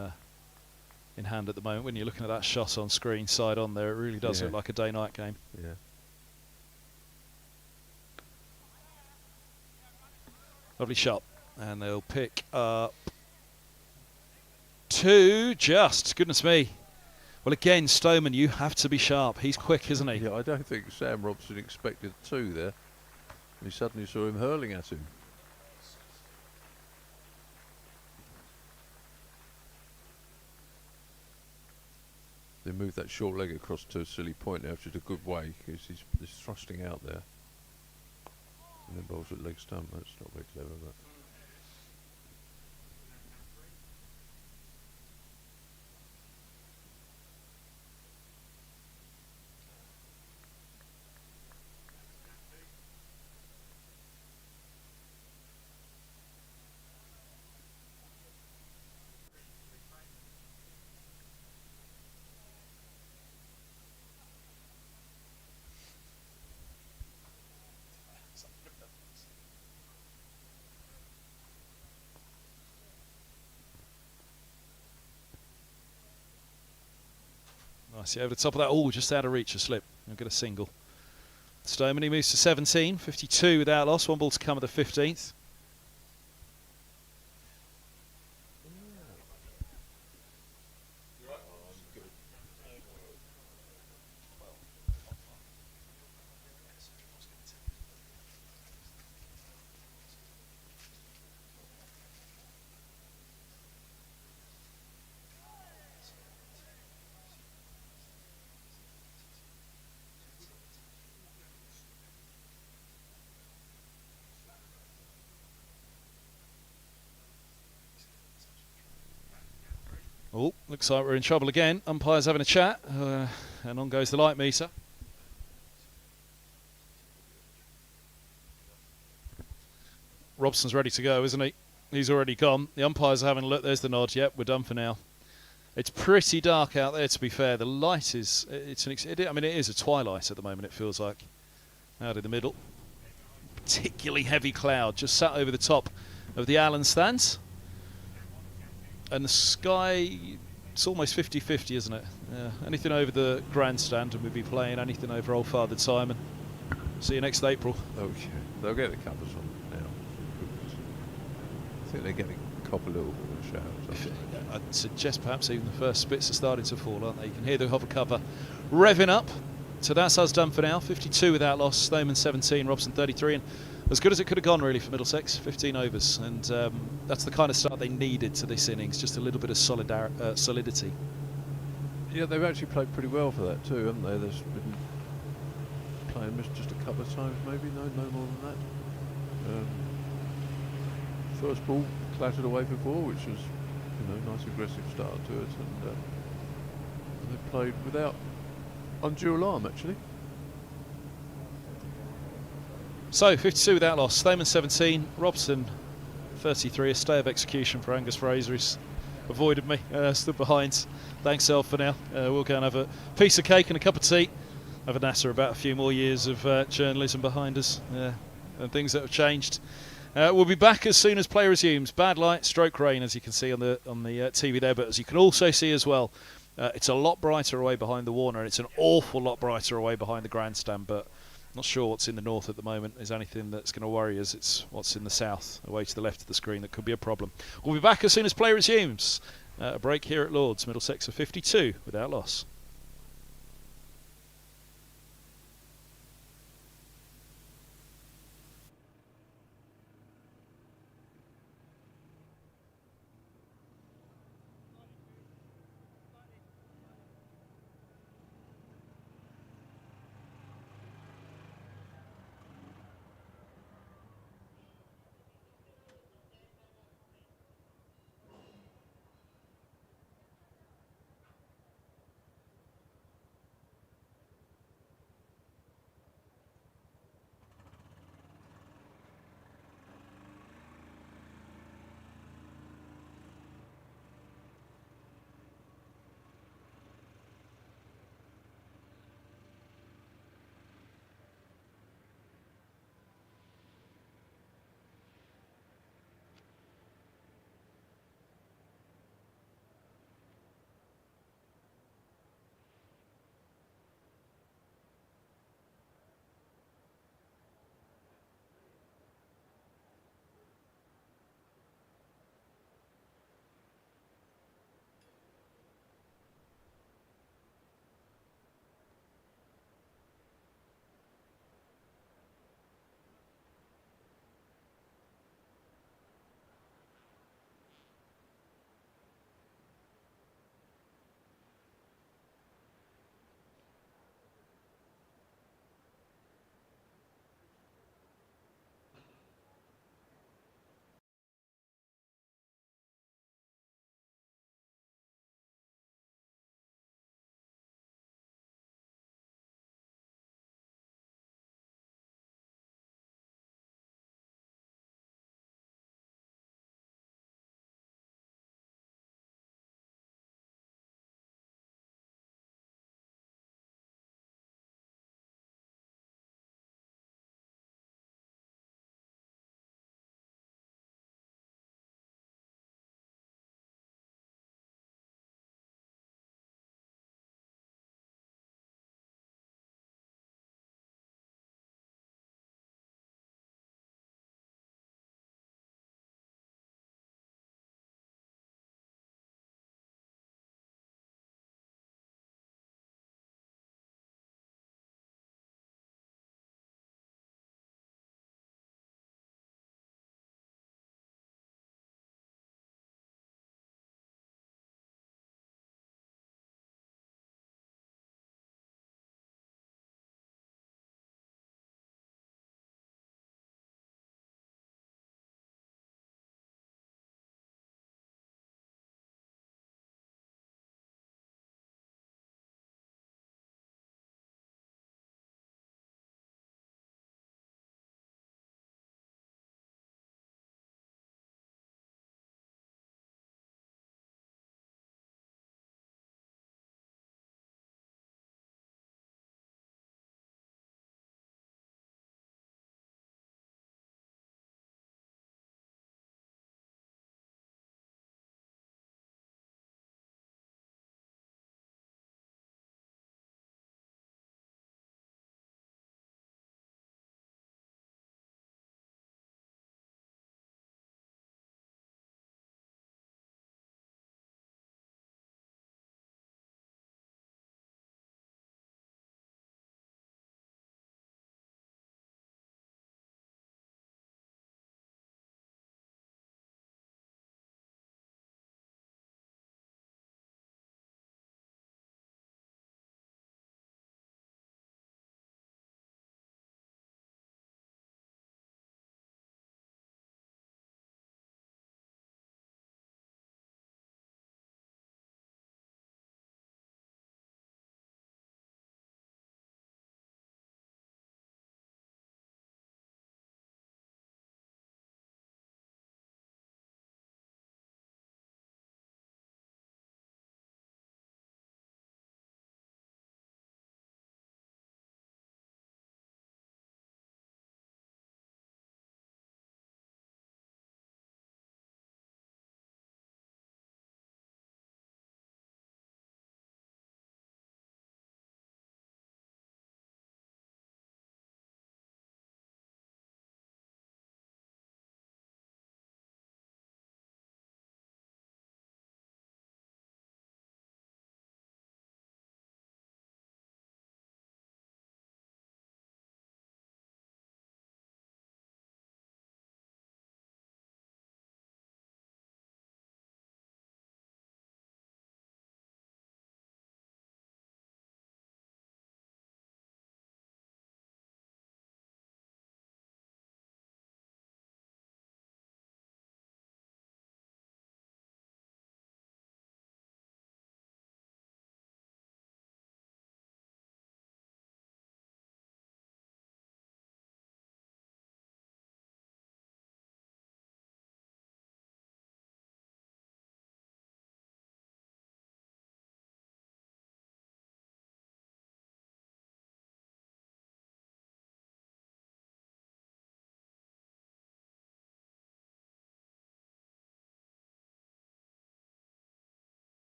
hand at the moment. When you're looking at that shot on screen, side on there, it really does look like a day-night game. Yeah. Lovely shot, and they'll pick up 2. Just goodness me. Well, again, Stoneman, you have to be sharp. He's quick, isn't he? Yeah, I don't think Sam Robson expected 2 there. We suddenly saw him hurling at him. They moved that short leg across to a silly point now, which is a good way, because he's thrusting out there. And then bowls at leg stump. That's not very clever, but. Nicely over the top of that. Oh, just out of reach, a slip. He'll get a single. Stoneman, he moves to 17, 52 without loss. 1 ball to come at the 15th. Oh, looks like we're in trouble again. Umpire's having a chat, and on goes the light meter. Robson's ready to go, isn't he? He's already gone. The umpires are having a look. There's the nod. Yep, we're done for now. It's pretty dark out there, to be fair. The light is, I mean, it is a twilight at the moment, it feels like. Out in the middle. Particularly heavy cloud just sat over the top of the Allen stands. And the sky, it's almost 50-50, isn't it? Yeah. Anything over the grandstand, and we'll be playing anything over Old Father Time. And see you next April. Okay, they'll get the covers on now. I think they're getting cop a little bit of a shower. I'd suggest perhaps even the first spits are starting to fall, aren't they? You can hear the hover cover revving up. So that's us done for now. 52 without loss. Stoneman 17, Robson 33, and as good as it could have gone really for Middlesex. 15 overs, and that's the kind of start they needed to this innings. Just a little bit of solidity. Yeah, they've actually played pretty well for that too, haven't they? They've been playing just a couple of times, maybe. No more than that. First ball clattered away before, which was, nice aggressive start to it, and they played without undue alarm, actually. So 52 without loss. Stoneman 17, Robson 33. A stay of execution for Angus Fraser. He's avoided me, stood behind. Thanks, Helm, for now. We'll go and have a piece of cake and a cup of tea. Have a natter about a few more years of journalism behind us, and things that have changed. We'll be back as soon as play resumes. Bad light, stroke rain, as you can see on the TV there, but as you can also see as well, it's a lot brighter away behind the Warner, and it's an awful lot brighter away behind the grandstand, but not sure what's in the north at the moment is anything that's going to worry us. It's what's in the south, away to the left of the screen, that could be a problem. We'll be back as soon as play resumes. A break here at Lords. Middlesex are 52 without loss.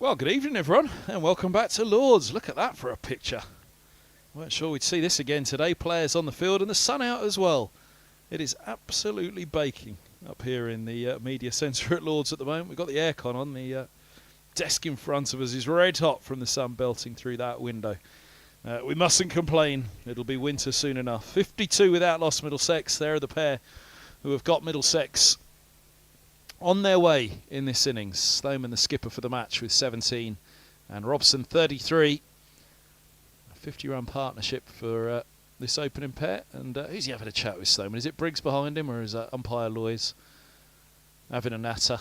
Well, good evening, everyone, and welcome back to Lords. Look at that for a picture. Weren't sure we'd see this again today. Players on the field and the sun out as well. It is absolutely baking up here in the media centre at Lords at the moment. We've got the aircon on. The desk in front of us is red hot from the sun belting through that window. We mustn't complain. It'll be winter soon enough. 52 without loss, Middlesex. There are the pair who have got Middlesex on their way in this innings. Sloman, the skipper for the match, with 17, and Robson 33. A 50-run partnership for this opening pair. And who's he having a chat with, Sloman? Is it Briggs behind him, or is umpire Loys having a natter?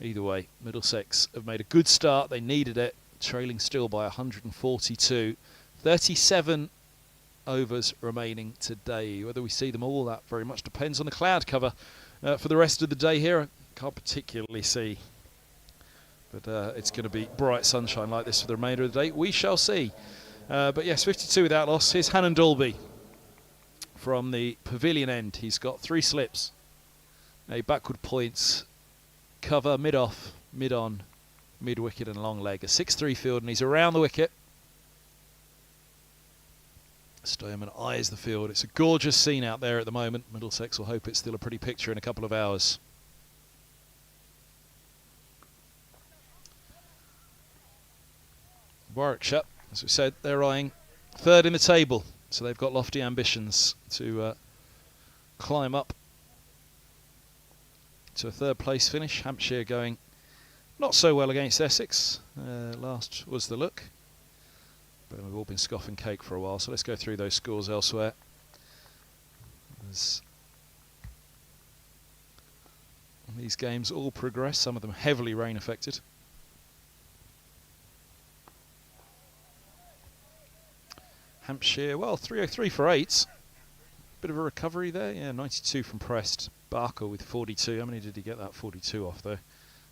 Either way, Middlesex have made a good start. They needed it, trailing still by 142. 37 overs remaining today. Whether we see them all, that very much depends on the cloud cover for the rest of the day here. I can't particularly see, but it's going to be bright sunshine like this for the remainder of the day. We shall see. But yes, 52 without loss. Here's Hannon Dalby from the pavilion end. He's got 3 slips, a backward points, cover, mid-off, mid-on, mid-wicket and long leg. A 6-3 field, and he's around the wicket. Stoneman eyes the field. It's a gorgeous scene out there at the moment. Middlesex will hope it's still a pretty picture in a couple of hours. Warwickshire, as we said, they're eyeing 3rd in the table, so they've got lofty ambitions to climb up to a 3rd place finish. Hampshire going not so well against Essex. Last was the look. But we've all been scoffing cake for a while, so let's go through those scores elsewhere. As these games all progress, some of them heavily rain affected. Hampshire, well, 303 for 8. Bit of a recovery there, yeah, 92 from Prest. Barker with 42. How many did he get that 42 off though?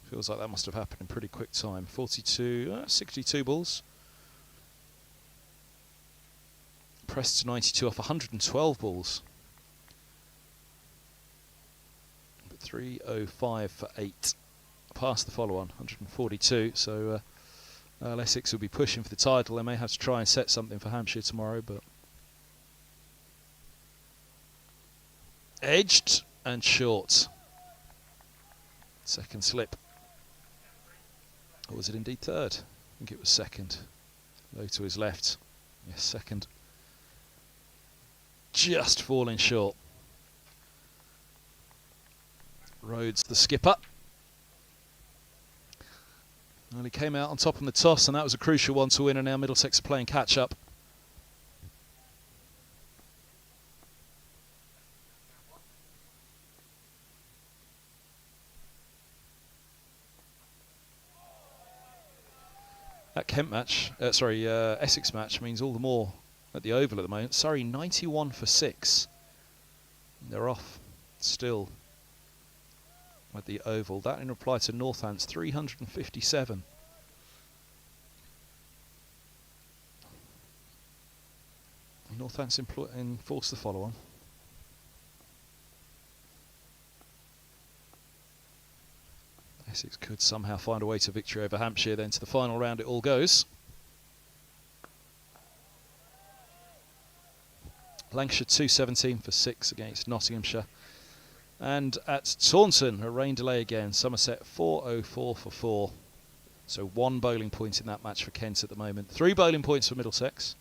Feels like that must have happened in pretty quick time. 42, 62 balls. Pressed to 92 off 112 balls. But 305 for 8. Past the follow-on, 142. So Essex will be pushing for the title. They may have to try and set something for Hampshire tomorrow, but edged and short. Second slip. Or was it indeed 3rd? I think it was 2nd. Low to his left. Yes, 2nd. Just falling short. Rhodes, the skipper. Well, he came out on top in the toss, and that was a crucial one to win, and now Middlesex are playing catch-up. That Kent match, Essex match means all the more at the Oval at the moment. Surrey 91 for 6. They're off still at the Oval. That in reply to Northants 357. Northants enforce the follow-on. Essex could somehow find a way to victory over Hampshire, then to the final round it all goes. Lancashire 217 for 6 against Nottinghamshire. And at Taunton, a rain delay again. Somerset 404 for 4. So 1 bowling point in that match for Kent at the moment. 3 bowling points for Middlesex.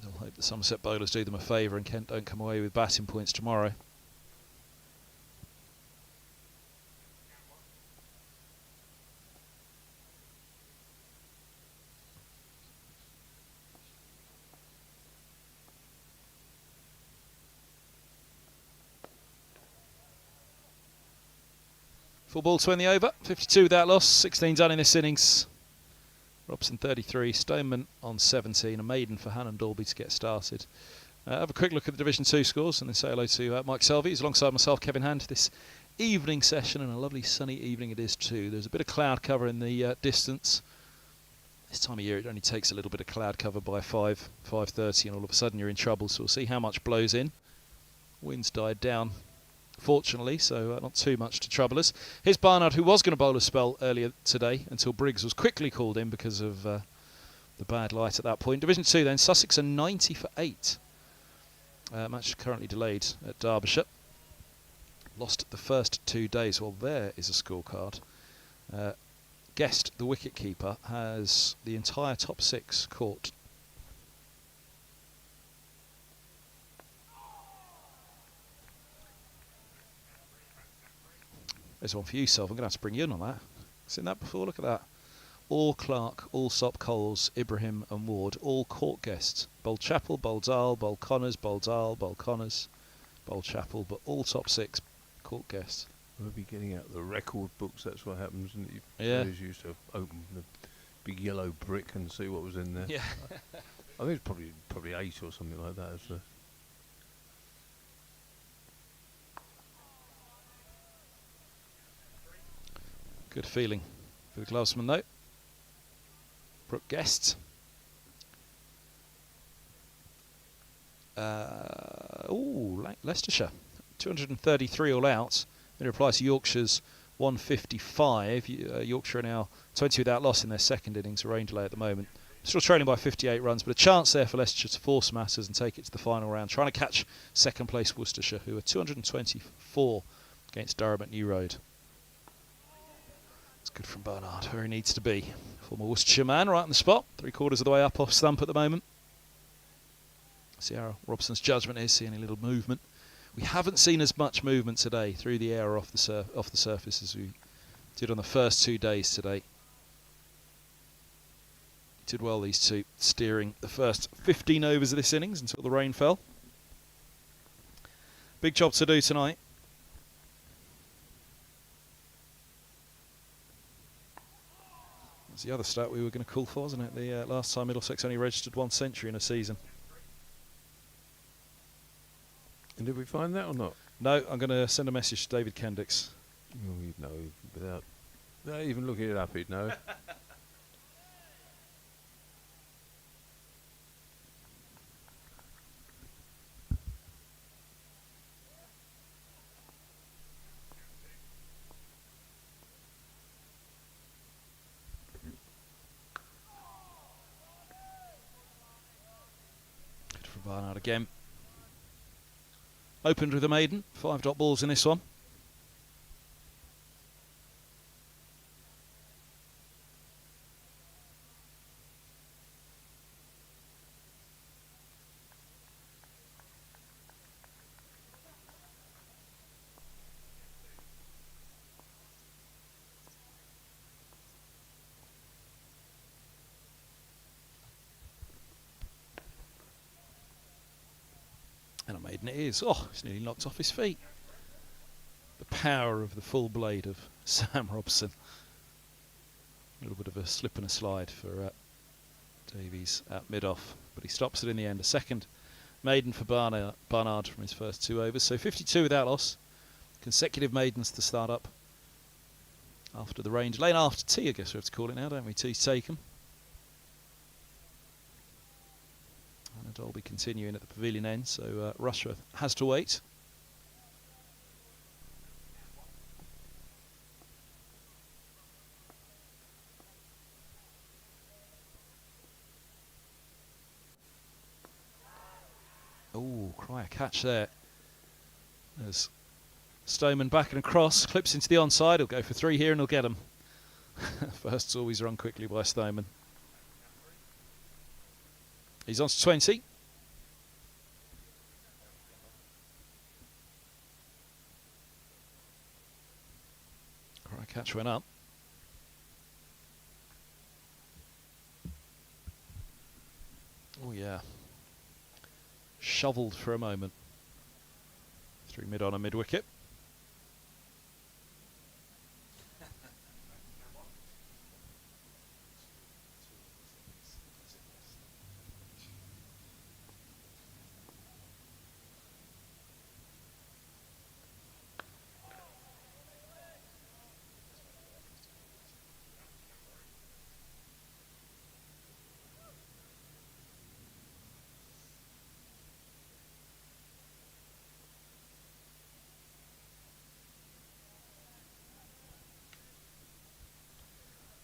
They'll hope the Somerset bowlers do them a favour and Kent don't come away with batting points tomorrow. Full ball to end the over. 52 without loss. 16 done in this innings. Robson 33. Stoneman on 17. A maiden for Hannon Dalby to get started. Have a quick look at the Division 2 scores and then say hello to Mike Selvey. He's alongside myself, Kevin Hand, this evening session, and a lovely sunny evening it is too. There's a bit of cloud cover in the distance. This time of year it only takes a little bit of cloud cover by 5:30 and all of a sudden you're in trouble, so we'll see how much blows in. Wind's died down fortunately, so not too much to trouble us. Here's Barnard, who was going to bowl a spell earlier today until Briggs was quickly called in because of the bad light at that point. Division 2 then, Sussex are 90 for 8. Match currently delayed at Derbyshire. Lost the first 2 days. Well, there is a scorecard. Guest, the wicket-keeper, has the entire top 6 caught. There's one for you, Self. I'm going to have to bring you in on that. Seen that before? Look at that. All Clark, all Sop Coles, Ibrahim and Ward, all court guests. Bowl Chapel, Bowl Dahl, Bowl Connors, Bowl Dahl, Bowl Connors, Bowl Chapel, but all top 6 court guests. We'll be getting out the record books, that's what happens. And you always used to open the big yellow brick and see what was in there. Yeah. I think it's probably 8 or something like that. Good feeling for the Glovesman though. Brooke Guest. Leicestershire. 233 all out. In reply to Yorkshire's 155. Yorkshire are now 20 without loss in their second innings. A rain delay at the moment. Still trailing by 58 runs, but a chance there for Leicestershire to force matters and take it to the final round. Trying to catch second place Worcestershire, who are 224 against Durham at New Road. It's good from Barnard, where he needs to be. Former Worcestershire man, right on the spot. 3/4 of the way up off stump at the moment. See how Robson's judgment is. See any little movement. We haven't seen as much movement today through the air or off the surface as we did on the first 2 days today. Did well, these two, steering the first 15 overs of this innings until the rain fell. Big job to do tonight. That's the other stat we were going to call for, wasn't it? The last time Middlesex only registered 1 century in a season. And did we find that or not? No, I'm going to send a message to David Kendricks. Oh, he'd know without even looking it up, he'd know. Good for Barnard again. Opened with a maiden, 5 dot balls in this one. And a maiden it is. Oh, it's nearly knocked off his feet. The power of the full blade of Sam Robson. A little bit of a slip and a slide for Davies at mid-off, but he stops it in the end. A second maiden for Barnard from his first 2 overs. So 52 without loss. Consecutive maidens to start up after the range. Lane after tea, I guess we have to call it now, don't we? Tea's taken. And I'll be continuing at the pavilion end, so Rushworth has to wait. Oh, cry a catch there. There's Stoneman back and across, clips into the onside. He'll go for 3 here and he'll get them. First's always run quickly by Stoneman. He's on to 20. Cry catch went up. Oh yeah. Shovelled for a moment. Through mid on a mid wicket.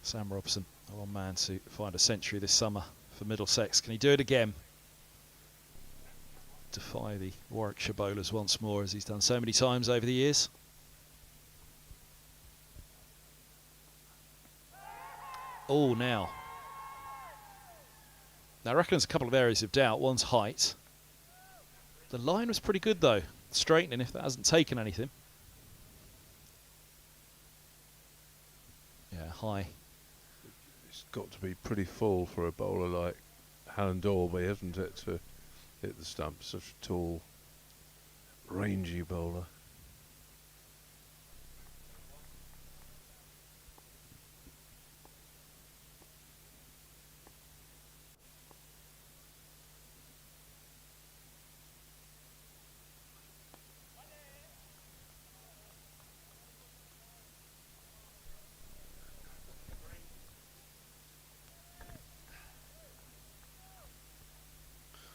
Sam Robson, a one man to find a century this summer for Middlesex. Can he do it again? Defy the Warwickshire bowlers once more, as he's done so many times over the years. Oh, now I reckon there's a couple of areas of doubt. One's height. The line was pretty good though, straightening if that hasn't taken anything. Yeah, high. It's got to be pretty full for a bowler like Helm, hasn't it, to hit the stump? Such a tall, rangy bowler.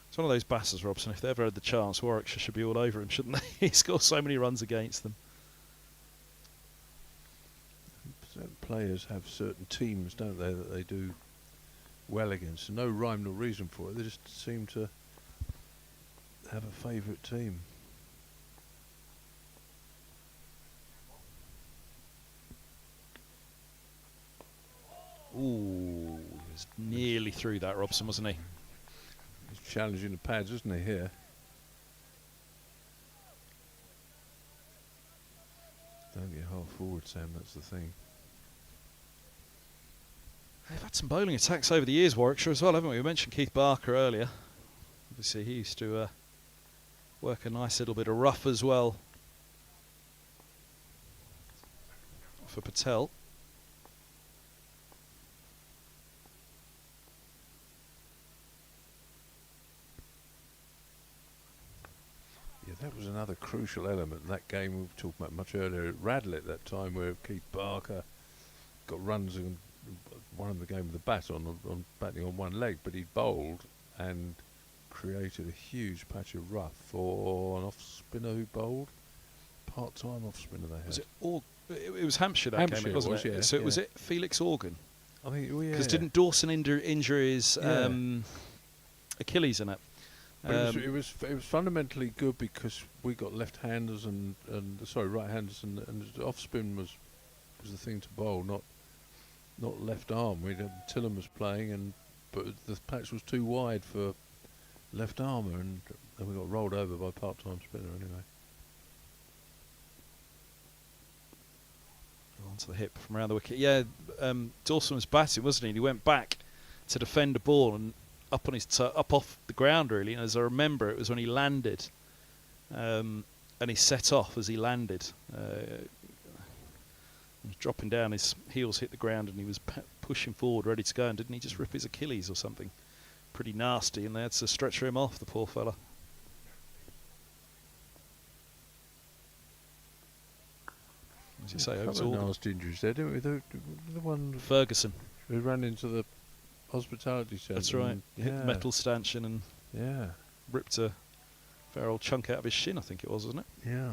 It's one of those batters, Robson. If they ever had the chance, Warwickshire should be all over him, shouldn't they? He scores so many runs against them. Certain players have certain teams, don't they, that they do well against. No rhyme nor reason for it. They just seem to have a favourite team. Ooh, he was nearly through that, Robson, wasn't he? He's challenging the pads, isn't he, here? Don't get half forward, Sam, that's the thing. They've had some bowling attacks over the years, Warwickshire, as well, haven't we? We mentioned Keith Barker earlier. Obviously, he used to work a nice little bit of rough as well for Patel. Yeah, that was another crucial element in that game we were talking about much earlier at Radlett at that time, where Keith Barker got runs and won the game with the bat on batting on one leg, but he bowled and created a huge patch of rough for an off spinner who bowled. Part-time off spinner they had. Was it was Hampshire that Hampshire game, wasn't it? yeah, So yeah. was it Felix Organ? I think, well, yeah. Because didn't Dawson injure his Achilles in it? But it was fundamentally good because we got left-handers and right-handers and off spin was the thing to bowl, not left arm. We had Tillham was playing, but the patch was too wide for left armour, and then we got rolled over by part-time spinner anyway. Onto the hip from around the wicket. Yeah, Dawson was batting, wasn't he? And he went back to defend a ball and up on his up off the ground really. And as I remember, it was when he landed, and he set off as he landed. He was dropping down, his heels hit the ground, and he was pushing forward, ready to go. And didn't he just rip his Achilles or something? Pretty nasty, and they had to stretcher him off, the poor fella. As you say, it was all nasty injuries there, didn't we? The one Ferguson. who ran into the hospitality centre. That's right. Hit the metal stanchion and ripped a fair old chunk out of his shin, I think it was, wasn't it? Yeah.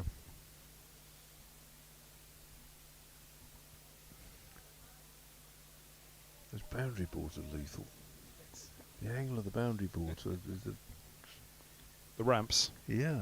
Those boundary boards are lethal. The angle of the boundary boards are The ramps. yeah.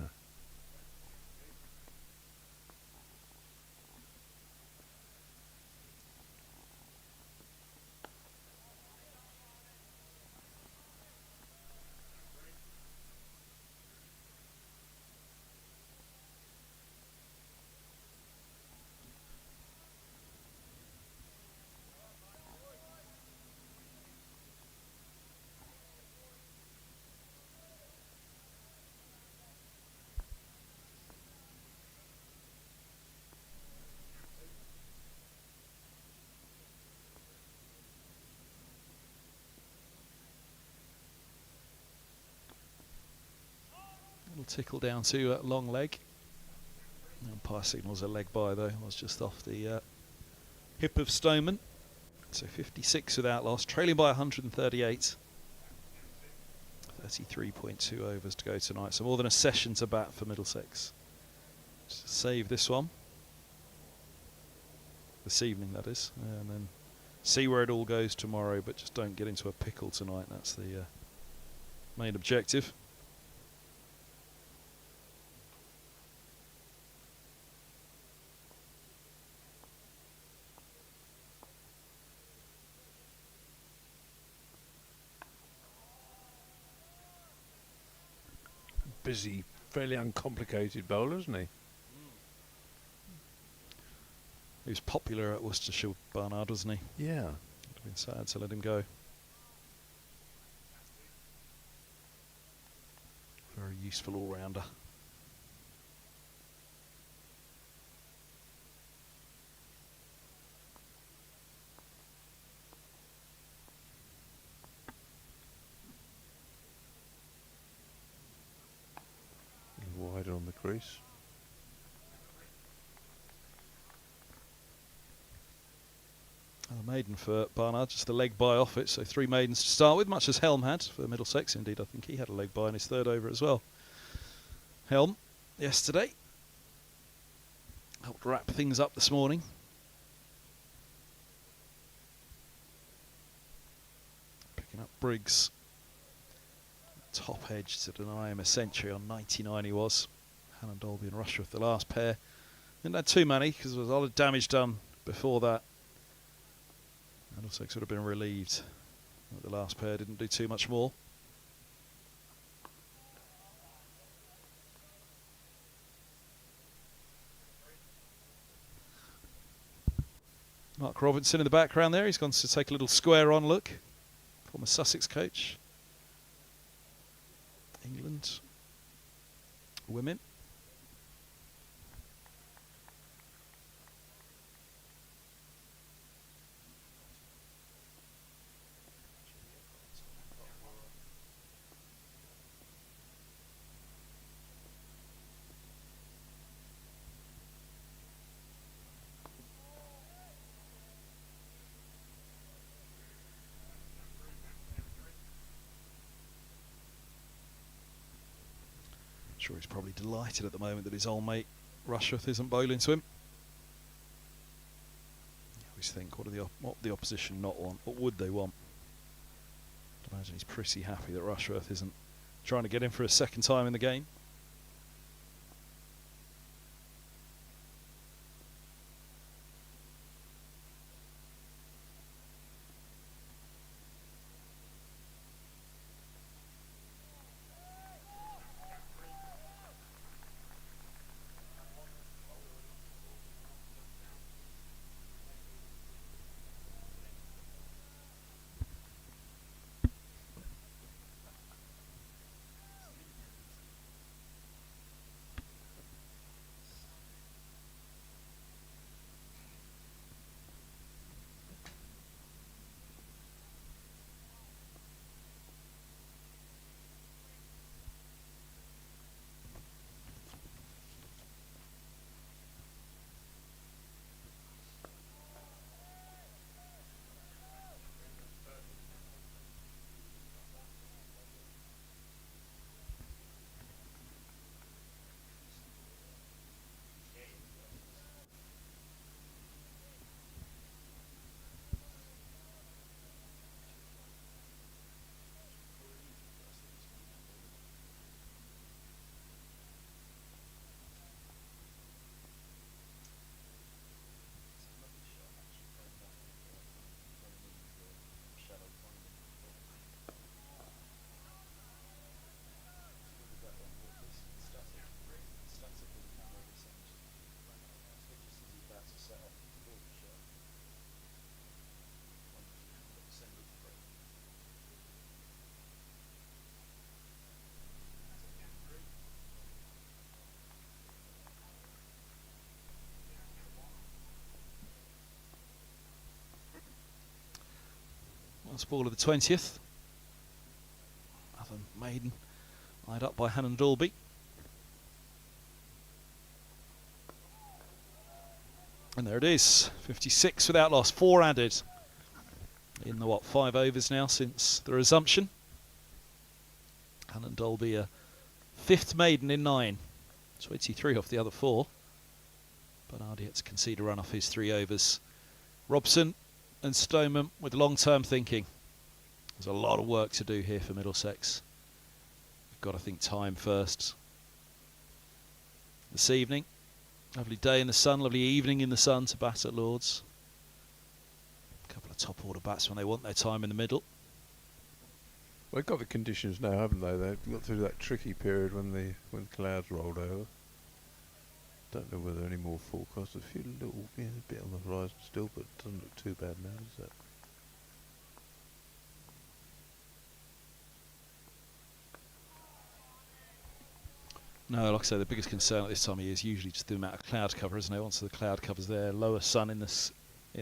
Little tickle down to long leg. Umpire signals a leg by though. Was just off the hip of Stoneman. So 56 without loss, trailing by 138. 33.2 overs to go tonight. So more than a session to bat for Middlesex. Just save this one. This evening, that is. And then see where it all goes tomorrow, but just don't get into a pickle tonight. That's the main objective. Busy, fairly uncomplicated bowler, isn't he? He was popular at Worcestershire, Barnard, wasn't he? Yeah. It'd have been sad to let him go. Very useful all-rounder. A little wider on the crease. A maiden for Barnard, just a leg bye off it, so 3 maidens to start with, much as Helm had for Middlesex. Indeed, I think he had a leg bye in his 3rd over as well. Helm, yesterday, helped wrap things up this morning. Picking up Briggs. Top edge to deny him a century on 99 he was. Hannah Dolby and Rushworth, the last pair. Didn't have too many because there was a lot of damage done before that. Middlesex would have been relieved that the last pair didn't do too much more. Mark Robinson in the background there. He's gone to take a little square on look. Former Sussex coach. England women. Sure, he's probably delighted at the moment that his old mate Rushworth isn't bowling to him. You always think, what the opposition not want? What would they want? I'd imagine he's pretty happy that Rushworth isn't trying to get in for a 2nd time in the game. Last ball of the 20th. Another maiden eyed up by Hannah Dolby. And there it is, 56 without loss, 4 added. In the 5 overs now since the resumption. Hannah Dolby a 5th maiden in 9. 23 off the other 4. Bernard yet to concede a run off his 3 overs. Robson and Stoneman with long-term thinking. There's a lot of work to do here for Middlesex. We've got to think time first. This evening, lovely day in the sun, lovely evening in the sun to bat at Lords. A couple of top order bats when they want their time in the middle. Well, they've got the conditions now, haven't they? They've got through that tricky period when the clouds rolled over. Don't know whether any more forecasts. A few little, a bit on the horizon still, but it doesn't look too bad now, does it? No, like I say, the biggest concern at this time of year is usually just the amount of cloud cover, isn't it? Once the cloud cover's there, lower sun in the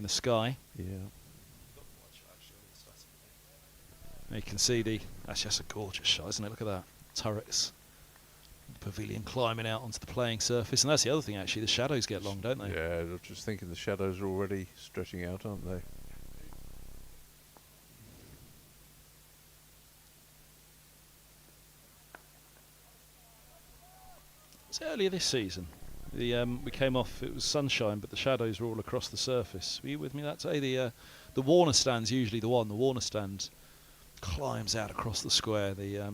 sky. Yeah. And you can see actually that's a gorgeous shot, isn't it? Look at that. Turrets. The pavilion climbing out onto the playing surface. And that's the other thing, actually. The shadows get long, don't they? Yeah, I'm just thinking the shadows are already stretching out, aren't they? It's earlier this season. We came off, it was sunshine, but the shadows were all across the surface. Were you with me that day? The Warner stand's usually the one. The Warner stand climbs out across the square. Yeah,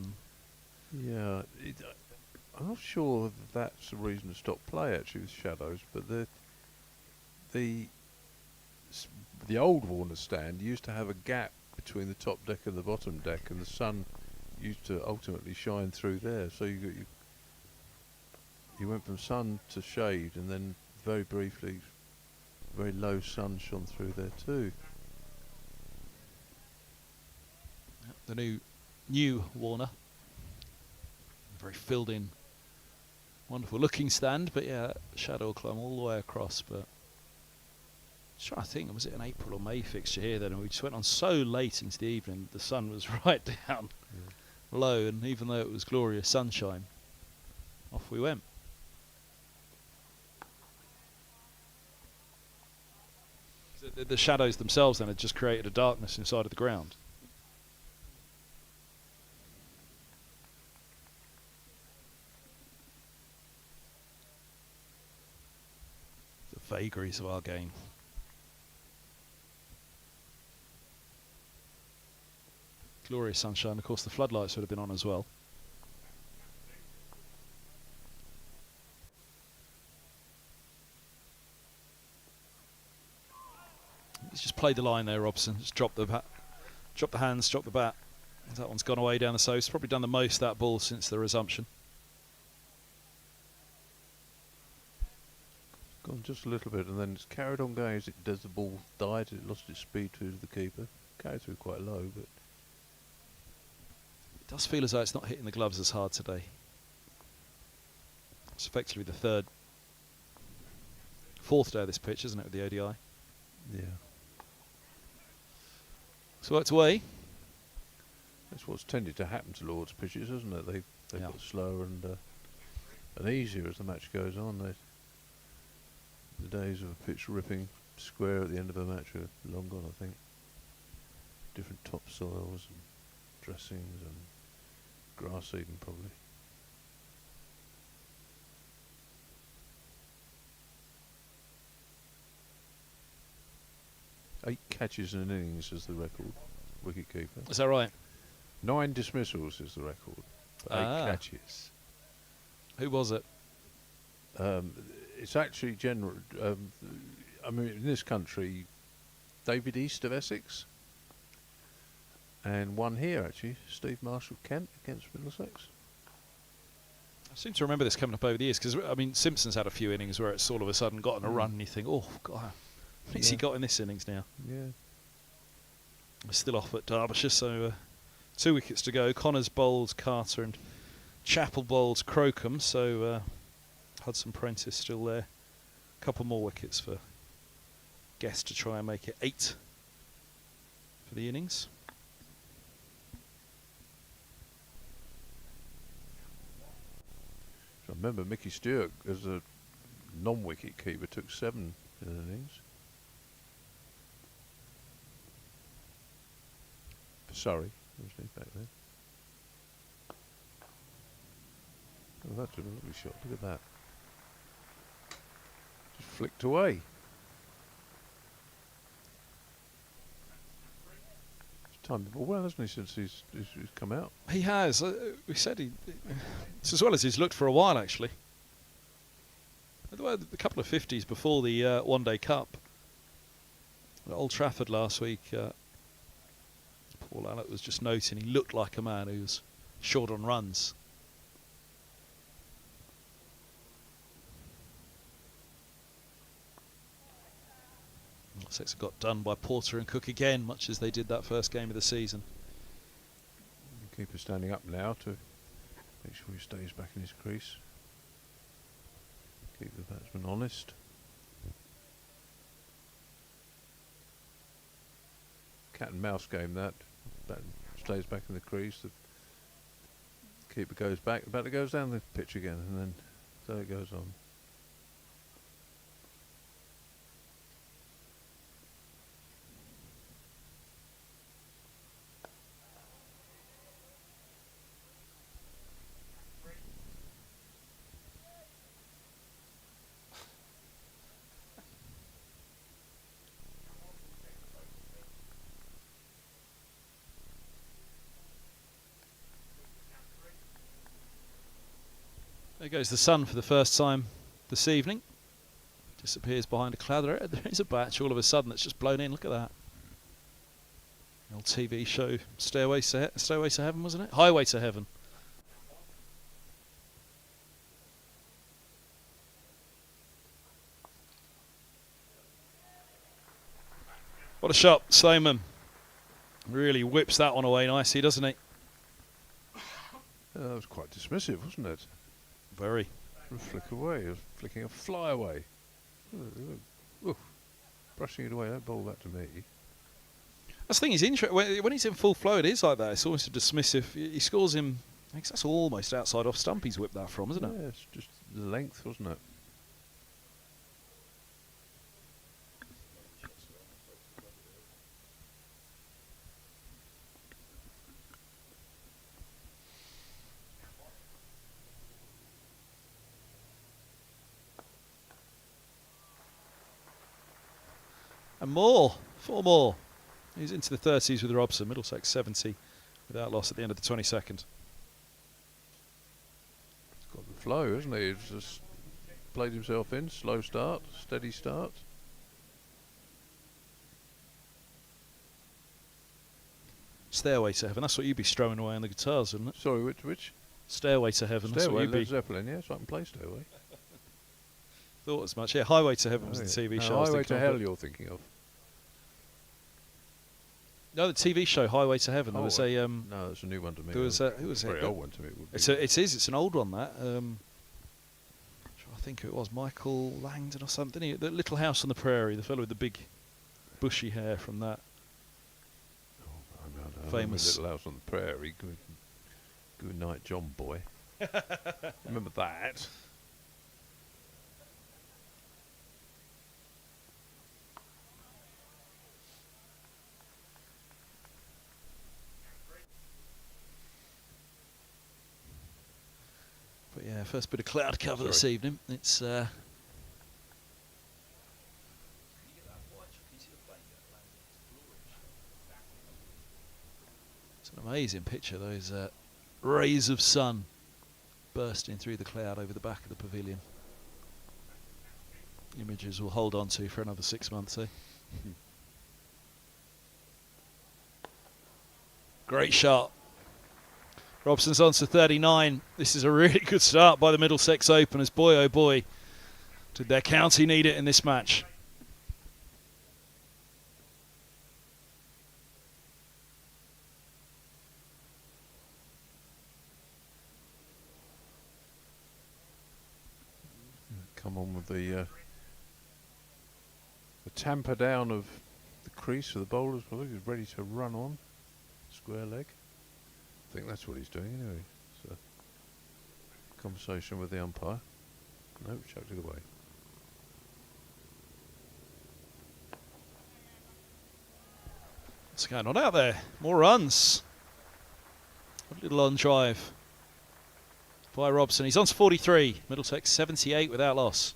I'm not sure that's a reason to stop play actually with shadows, but the old Warner stand used to have a gap between the top deck and the bottom deck, and the sun used to ultimately shine through there. So you went from sun to shade, and then very briefly, very low sun shone through there too. The new Warner. Very filled in, wonderful looking stand, but yeah, shadow will climb all the way across. But just trying to think, was it an April or May fixture here then? And we just went on so late into the evening, the sun was right down low, and even though it was glorious sunshine, off we went. The shadows themselves then had just created a darkness inside of the ground. The vagaries of our game. Glorious sunshine. Of course, the floodlights would have been on as well. He's just played the line there, Robson. Just drop the hands, drop the bat. That one's gone away down the south. He's probably done the most that ball since the resumption. Gone just a little bit, and then it's carried on going as the ball died. It lost its speed to the keeper. Carried through quite low, but it does feel as though it's not hitting the gloves as hard today. It's effectively the fourth day of this pitch, isn't it, with the ODI? yeah. So worked away. That's what's tended to happen to Lord's pitches, isn't it? They've got slower and easier as the match goes on. The days of a pitch ripping square at the end of a match are long gone, I think. Different topsoils and dressings and grass seeding probably. Eight catches in an innings is the record, wicket-keeper. Is that right? 9 dismissals is the record for 8 catches. Who was it? It's actually general. I mean, in this country, David East of Essex, and one here actually, Steve Marshall Kent against Middlesex. I seem to remember this coming up over the years because I mean Simpson's had a few innings where it's all of a sudden got on a run and you think, oh God, what's he got in this innings now? Yeah. We're still off at Derbyshire, so 2 wickets to go. Connors bowls Carter and Chappell bowls Crocombe, so Hudson Prentice still there. A couple more wickets for Guest to try and make it 8 for the innings. So I remember Mickey Stewart as a non-wicket keeper took 7 in an innings. For Surrey, obviously, back then. Oh, that's a lovely shot. Look at that. Just flicked away. timed the ball well, hasn't he, since he's come out? He has. We said it's as well as he's looked for a while, actually. A couple of 50s before the One Day Cup. At Old Trafford last week, Paul Allott was just noting he looked like a man who was short on runs. Middlesex got done by Porter and Cook again, much as they did that first game of the season. The keeper standing up now to make sure he stays back in his crease. Keep the batsman honest. Cat and mouse game that stays back in the crease. The keeper goes back, the batter goes down the pitch again, and then so it goes on. There goes the sun for the first time this evening. Disappears behind a cloud. There is a batch all of a sudden that's just blown in. Look at that. The old TV show, Stairway to Heaven, wasn't it? Highway to Heaven. What a shot, Sloman. Really whips that one away nicely, doesn't he? That was quite dismissive, wasn't it? Very. A flick away, flicking a fly away. Oof. Brushing it away, don't bowl that to me. That's the thing, he's interesting. When he's in full flow, it is like that. It's almost a dismissive. He scores him, I think that's almost outside off stump he's whipped that from, isn't it? Yeah, it's just the length, wasn't it? And more, 4 more. He's into the 30s with Robson. Middlesex 70 without loss at the end of the 22nd. He's got the flow, hasn't he? He's just played himself in. Slow start, steady start. Stairway to Heaven. That's what you'd be strumming away on the guitars, wouldn't it? Sorry, which? Stairway to Heaven. That's what Stairway, you'd be. Led Zeppelin, yes, I can play Stairway. Thought as much. Yeah, Highway to Heaven was the TV show. I was Highway thinking to of. Hell you're thinking of. No, the TV show Highway to Heaven. There was a no, that's a new one to me. there was who was Very it? old one to me. It would be. It's an old one that. I think it was Michael Langdon or something. The Little House on the Prairie, the fellow with the big bushy hair from that. I Famous. Little House on the Prairie. Good night, John Boy. Remember that? But yeah, first bit of cloud cover this evening. It's it's an amazing picture. Those rays of sun bursting through the cloud over the back of the pavilion. Images we'll hold on to for another 6 months, eh? Great shot. Robson's on to 39. This is a really good start by the Middlesex openers. Boy, oh boy, did their county need it in this match. Come on with the tamper down of the crease for the bowlers. Well, he's ready to run on. Square leg. I think that's what he's doing anyway. So, conversation with the umpire. No, chucked it away. What's going on out there? More runs. A little on drive by Robson. He's on to 43. Middlesex 78 without loss.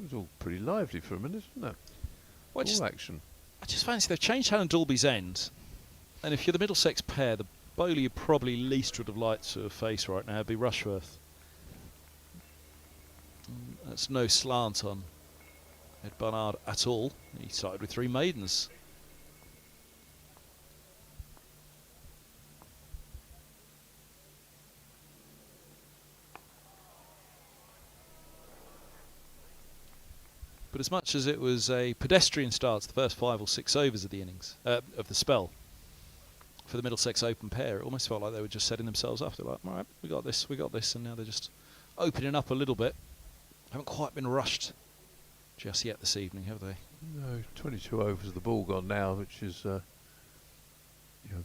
It was all pretty lively for a minute, isn't it? Well, All action. I just fancy they've changed Alan Dalby's end. And if you're the Middlesex pair, the bowler you probably least would have liked to have faced right now would be Rushworth. That's no slant on Ed Barnard at all. He started with 3 maidens. But as much as it was a pedestrian start to the first 5 or 6 overs of the innings, of the spell, for the Middlesex Open pair, it almost felt like they were just setting themselves up. They're like, all right, we got this, and now they're just opening up a little bit. Haven't quite been rushed just yet this evening, have they? No, 22 overs of the ball gone now, which is,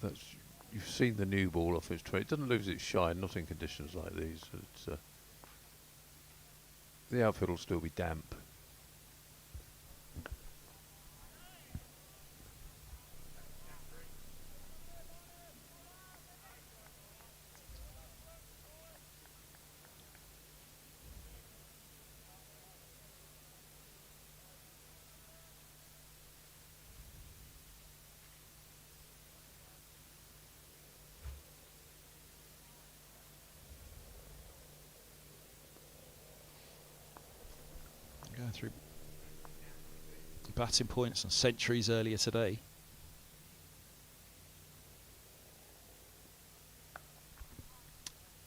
that's you've seen the new ball off its 20. It doesn't lose its shine, not in conditions like these. It's, the outfield will still be damp. Going through batting points and centuries earlier today.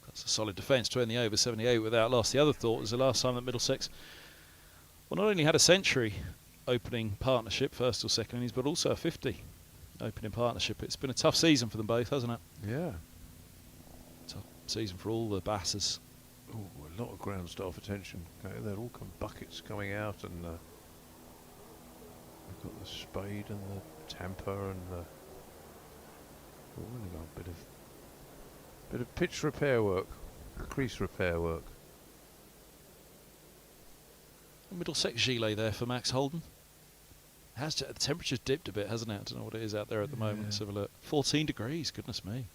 That's a solid defence to end the over, 78 without loss. The other thought was the last time that Middlesex, well, not only had a century opening partnership, first or second innings, but also a 50 opening partnership. It's been a tough season for them both, hasn't it? Yeah. Tough season for all the batters. Oh, a lot of ground staff attention. Okay, they're all buckets coming out, and we've got the spade and the tamper and the bit of pitch repair work, crease repair work. Middlesex gilet there for Max Holden. The temperature's dipped a bit, hasn't it? I don't know what it is out there at the moment. Let's have a look. 14 degrees, goodness me.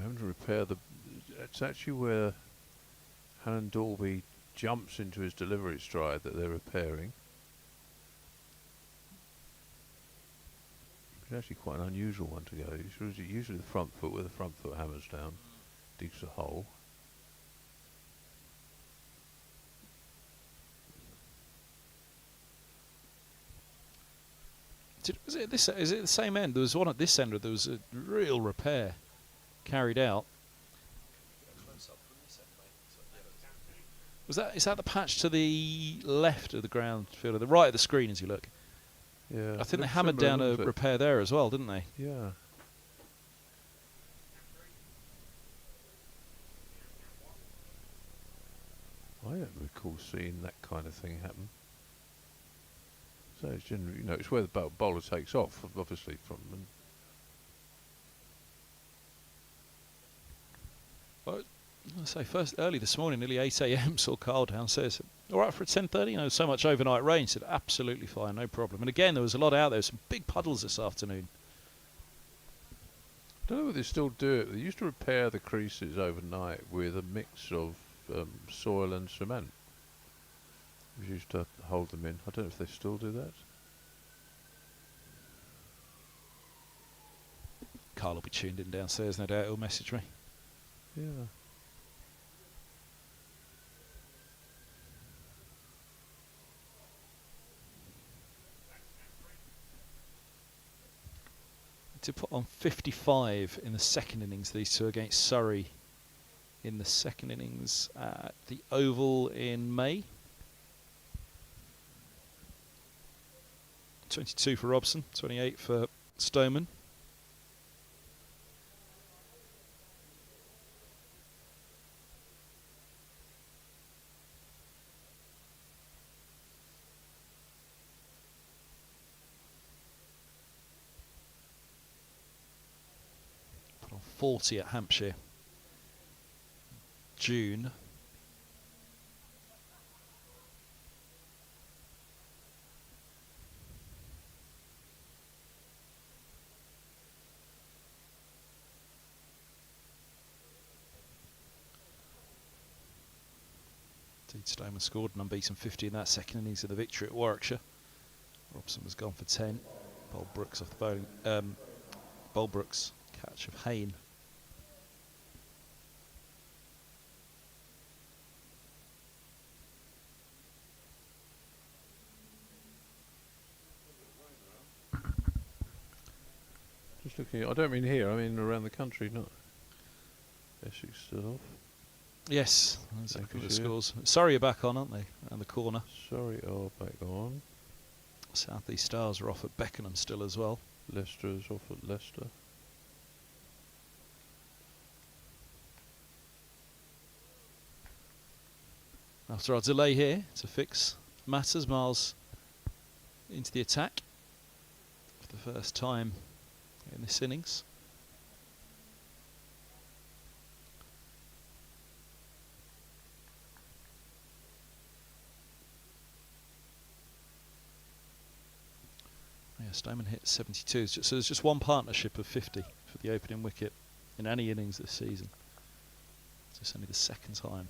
Having to repair it's actually where Alan Dalby jumps into his delivery stride that they're repairing. It's actually quite an unusual one to go. Usually the front foot, where the front foot hammers down, digs a hole. Is it the same end? There was one at this end where there was a real repair carried out. Is that the patch to the left of the ground fielder, the right of the screen as you look? Yeah. I think they hammered down a repair there as well, didn't they? Yeah. I don't recall seeing that kind of thing happen. So it's generally, it's where the bowler takes off, obviously, from. Well, I say first early this morning, nearly 8 a.m. saw Carl downstairs. All right for a 10:30. So much overnight rain. Said absolutely fine, no problem. And again, there was a lot out there. Some big puddles this afternoon. I don't know whether they still do it. They used to repair the creases overnight with a mix of soil and cement. We used to hold them in. I don't know if they still do that. Carl will be tuned in downstairs, no doubt. He'll message me. Yeah. To put on 55 in the second innings, these two against Surrey in the second innings at the Oval in May. 22 for Robson, 28 for Stoneman. Put on 40 at Hampshire. June. Indeed, Stoneman scored an unbeaten 50 in that second innings of the victory at Warwickshire. Robson was gone for 10. Brooks off the bowling. Brooks catch of Hayne. Just looking, I don't mean here, I mean around the country, not Essex still off. Yes, that's a couple of scores. Surrey are back on, aren't they? Around the corner. Surrey are back on. South East Stars are off at Beckenham still as well. Leicester is off at Leicester. After our delay here to fix matters, Miles into the attack for the first time in this innings. Yeah, Stoneman hit 72, so there's just one partnership of 50 for the opening wicket in any innings this season. It's only the second time.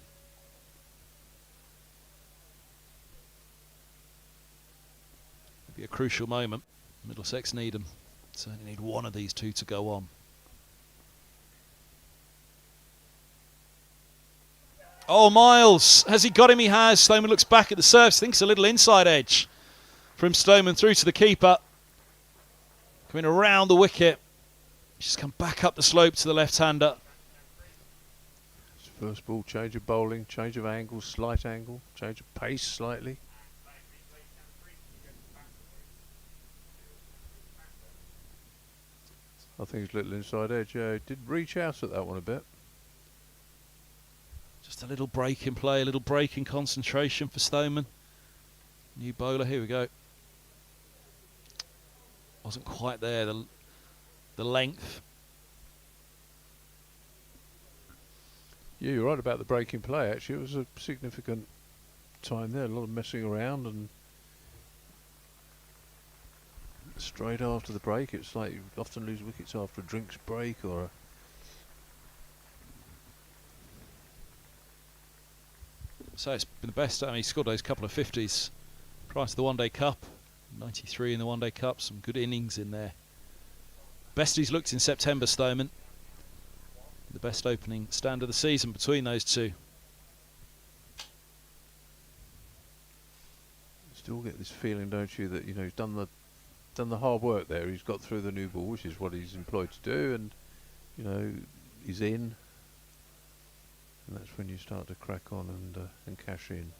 It'll be a crucial moment. Middlesex need them. Certainly need one of these two to go on. Oh, Miles, has he got him? He has. Stoneman looks back at the service, thinks a little inside edge from Stoneman through to the keeper. Coming around the wicket. She's come back up the slope to the left-hander. First ball, change of bowling, change of angle, slight angle, change of pace slightly. I think it's a little inside edge. Yeah, he did reach out at that one a bit. Just a little break in play, a little break in concentration for Stoneman. New bowler, here we go. Wasn't quite there, the length. Yeah, you're right about the break in play, actually. It was a significant time there, a lot of messing around, and straight after the break, it's like you often lose wickets after a drinks break or a So it's been the best. I mean, he scored those couple of 50s prior to the One Day Cup. 93 in the One Day Cup, some good innings in there. Best he's looked in September, Stoneman. The best opening stand of the season between those two. still get this feeling, don't you, that he's done the hard work there. He's got through the new ball, which is what he's employed to do, and he's in. And that's when you start to crack on and cash in.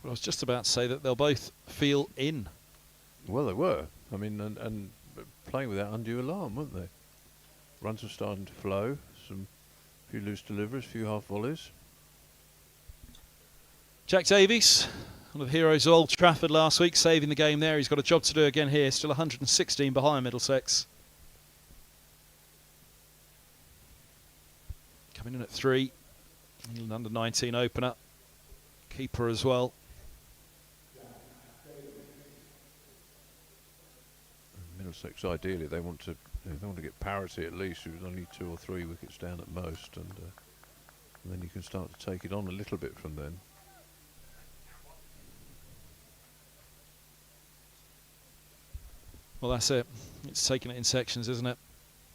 Well, I was just about to say that they'll both feel in. Well, they were. I mean, and playing without undue alarm, weren't they? Runs were starting to flow. A few loose deliveries, a few half volleys. Jack Davies, one of the heroes of Old Trafford last week, saving the game there. He's got a job to do again here. Still 116 behind Middlesex. Coming in at 3. England under 19 opener. Keeper as well. Middlesex, ideally, they want to get parity at least. It was only 2 or 3 wickets down at most, and then you can start to take it on a little bit from then. Well, that's it. It's taking it in sections, isn't it?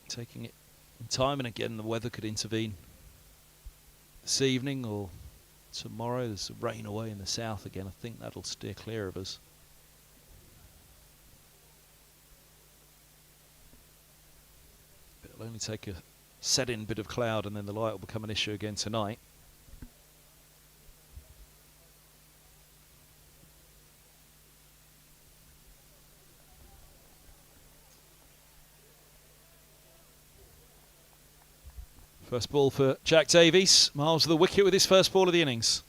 Taking it in time, and again, the weather could intervene this evening or tomorrow. There's rain away in the south again. I think that'll steer clear of us. It'll only take a set-in bit of cloud, and then the light will become an issue again tonight. First ball for Jack Davies. Miles to the wicket with his first ball of the innings.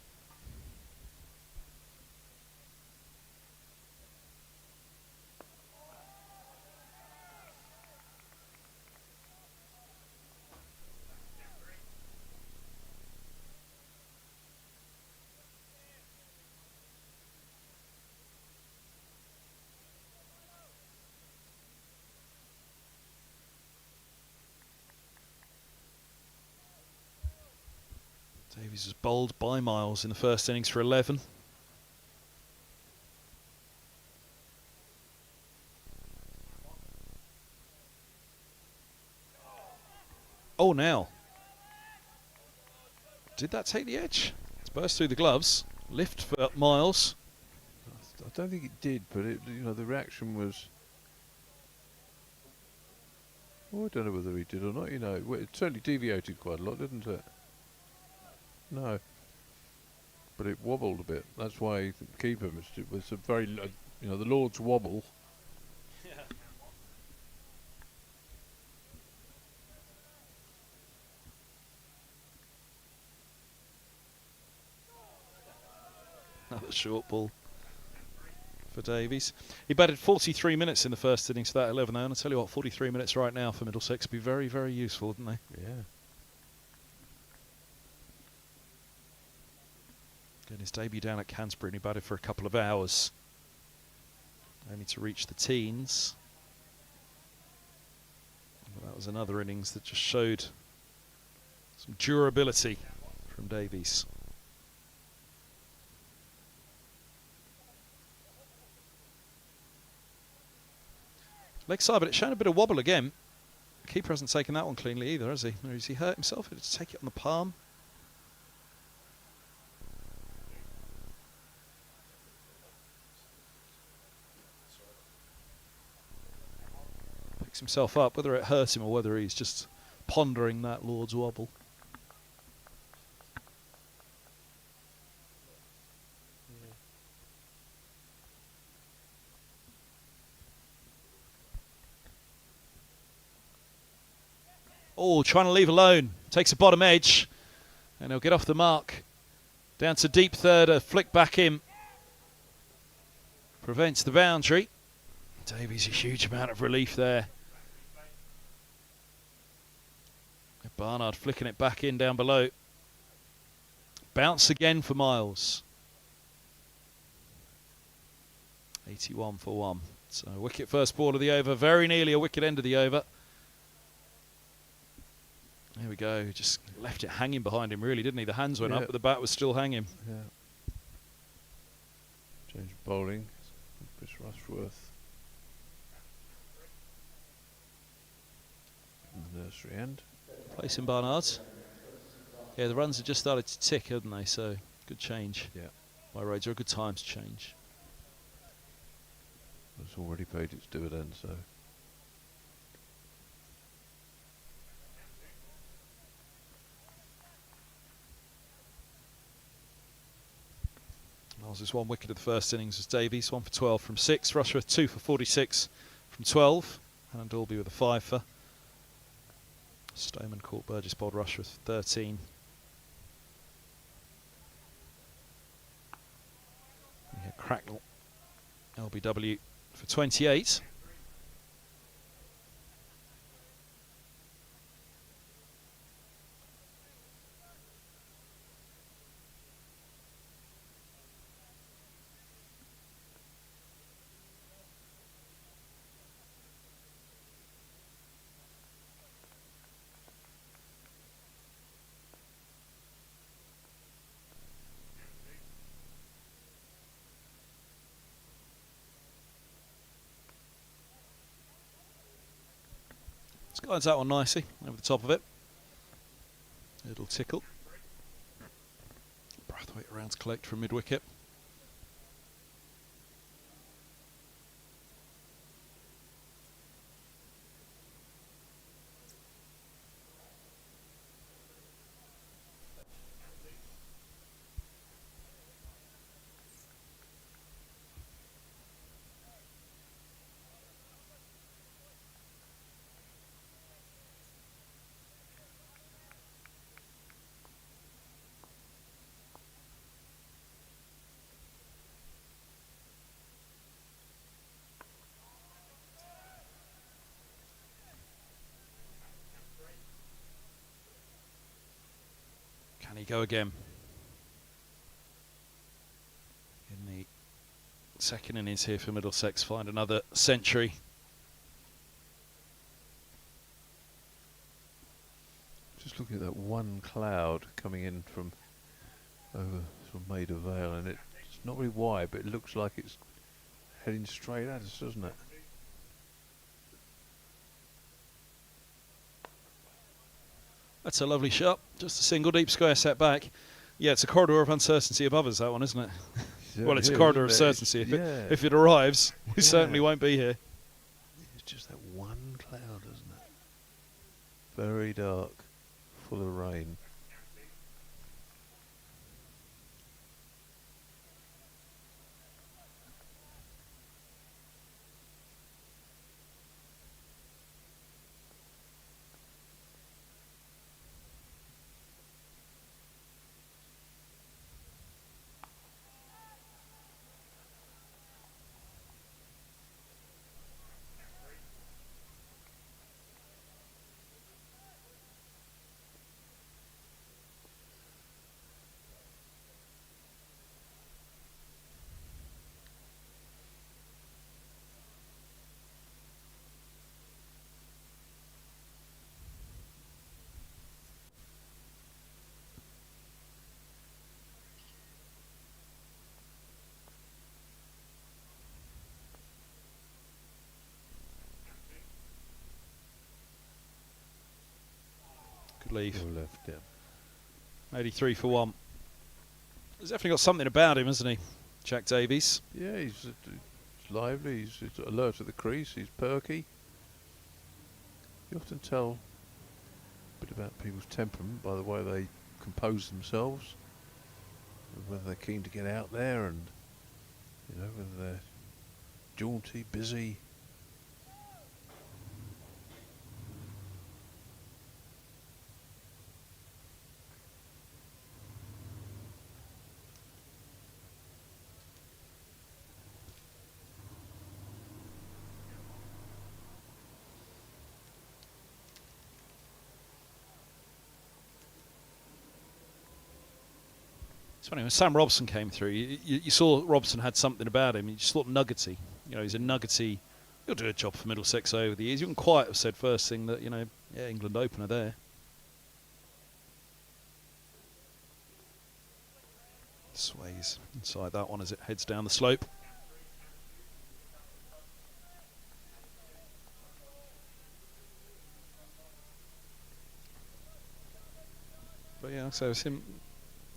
Davies was bowled by Miles in the first innings for 11. Oh, now. Did that take the edge? It's burst through the gloves. Lift for Miles. I don't think it did, but the reaction was. Oh, I don't know whether he did or not. It certainly deviated quite a lot, didn't it? No. But it wobbled a bit. That's why the keeper missed it. Was a very, the Lord's wobble. Yeah. Another short ball for Davies. He batted 43 minutes in the first innings for that 11 though, and I'll tell you what, 43 minutes right now for Middlesex would be very, very useful, wouldn't they? Yeah. Getting his debut down at Canterbury, and he batted for a couple of hours. Only to reach the teens. Well, that was another innings that just showed some durability from Davies. Leg side, but it's shown a bit of wobble again. The keeper hasn't taken that one cleanly either, has he? Or has he hurt himself? Did he take it on the palm? Picks himself up, whether it hurt him or whether he's just pondering that Lord's wobble. Oh, trying to leave alone. Takes a bottom edge. And he'll get off the mark. Down to deep third, a flick back in. Prevents the boundary. Davies, a huge amount of relief there. Barnard flicking it back in down below. Bounce again for Miles. 81 for 1. So wicket first ball of the over. Very nearly a wicket end of the over. There we go. Just left it hanging behind him, really, didn't he? The hands went up, but the bat was still hanging. Yeah. Change of bowling. Chris Rushworth. In the nursery end. Placing Barnard. Yeah, the runs have just started to tick, haven't they? So good change. Yeah. By Rhodes, are a good time to change. It's already paid its dividend, so. Miles' 1 wicket of the first innings was Davies, 1 for 12 from 6. Rushworth 2 for 46 from 12. Alan Dalby with a 5 for. Stoneman caught Burgess bowled Rushworth 13. We had Cracknell LBW for 28. Guides that one nicely over the top of it. It'll tickle. Brathwaite around to collect from mid wicket. Can he go again? In the second innings here for Middlesex, find another century. Just looking at that one cloud coming in from over sort of Maida Vale, and it's not very wide, but it looks like it's heading straight at us, doesn't it? That's a lovely shot. Just a single deep square set back. Yeah, it's a corridor of uncertainty above us, that one, isn't it? Well, it's a corridor of certainty. If it arrives, we certainly won't be here. It's just that one cloud, isn't it? Very dark, full of rain. Good leave. Your left, yeah. 83 for 1. He's definitely got something about him, hasn't he, Jack Davies? Yeah, he's lively, he's alert at the crease, he's perky. You often tell a bit about people's temperament by the way they compose themselves, whether they're keen to get out there, and whether they're jaunty, busy. It's funny, when Sam Robson came through, you saw Robson had something about him. You just thought nuggety. He's a nuggety. He'll do a job for Middlesex over the years. You wouldn't quite have said first thing that, England opener there. Sways inside that one as it heads down the slope. But yeah, so it's him.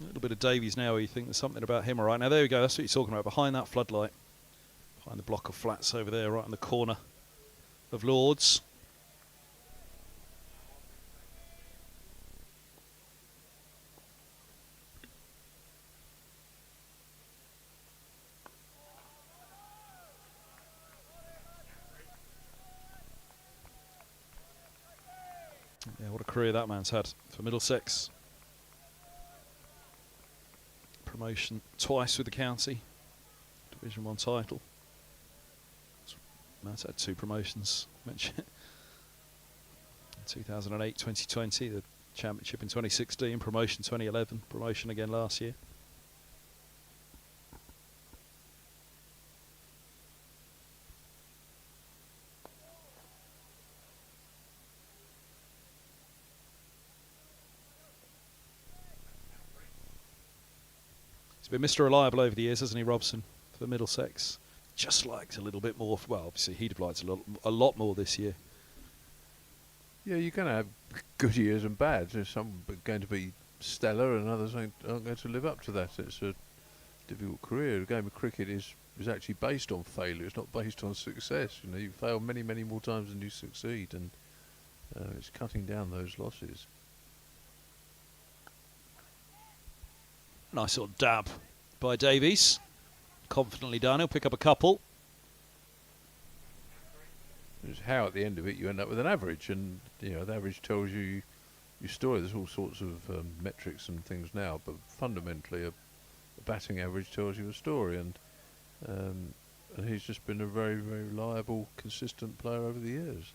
A little bit of Davies now where you think there's something about him. All right, now there we go. That's what you're talking about. Behind that floodlight. Behind the block of flats over there, right in the corner of Lords. Yeah, what a career that man's had for Middlesex. Promotion twice with the county, Division 1 title. Matt's had 2 promotions, mentioned 2008, 2020, the championship in 2016, promotion 2011, promotion again last year. Been Mr. Reliable over the years, hasn't he, Robson, for Middlesex? Just liked a little bit more. Well, obviously he'd have liked a lot more this year. Yeah, you're going to have good years and bad. There's some going to be stellar, and others aren't going to live up to that. It's a difficult career. The game of cricket is actually based on failure. It's not based on success. You fail many, many more times than you succeed, and it's cutting down those losses. Nice little dab by Davies. Confidently done. He'll pick up a couple. It's how at the end of it you end up with an average, and the average tells you your story. There's all sorts of metrics and things now, but fundamentally a batting average tells you a story, and he's just been a very, very reliable, consistent player over the years.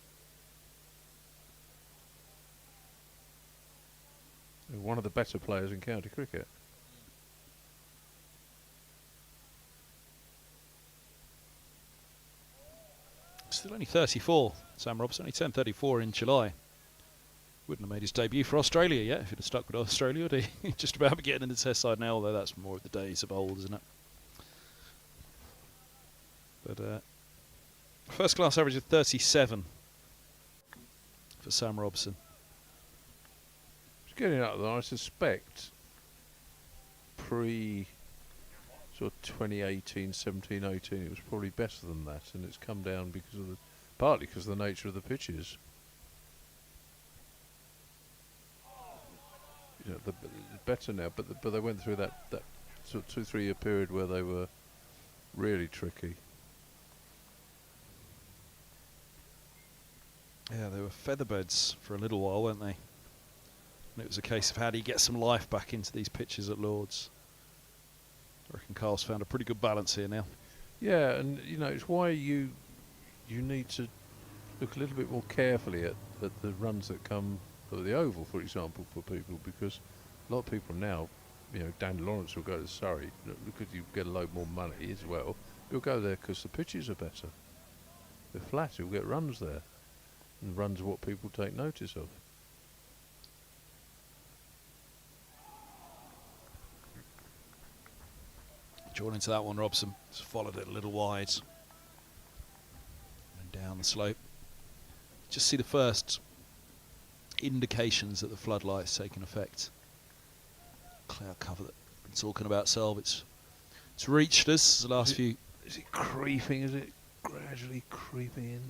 One of the better players in county cricket. Still only 34, Sam Robson. Only turned 34 in July. Wouldn't have made his debut for Australia yet if he'd have stuck with Australia, would he? Just about getting in the Test side now, although that's more of the days of old, isn't it? But first class average of 37 for Sam Robson. It's getting up there, I suspect, sort of 2018, 17, 18, it was probably better than that, and it's come down partly because of the nature of the pitches. You know, better now, but they went through that sort of 2-3 year period where they were really tricky. Yeah, they were featherbeds for a little while, weren't they? And it was a case of how do you get some life back into these pitches at Lords. I reckon Carl's found a pretty good balance here now. Yeah, and you know, it's why you need to look a little bit more carefully at the runs that come at the Oval, for example, for people, because a lot of people now, you know, Dan Lawrence will go to Surrey because you get a load more money as well. He'll go there because the pitches are better. They're flat, he'll get runs there. And runs are what people take notice of. Drawn into that one, Robson. Just followed it a little wide. And down the slope. Just see the first indications that the floodlight's taking effect. Cloud cover that we've been talking about, Selv. It's reached us the last few. Is it creeping? Is it gradually creeping in?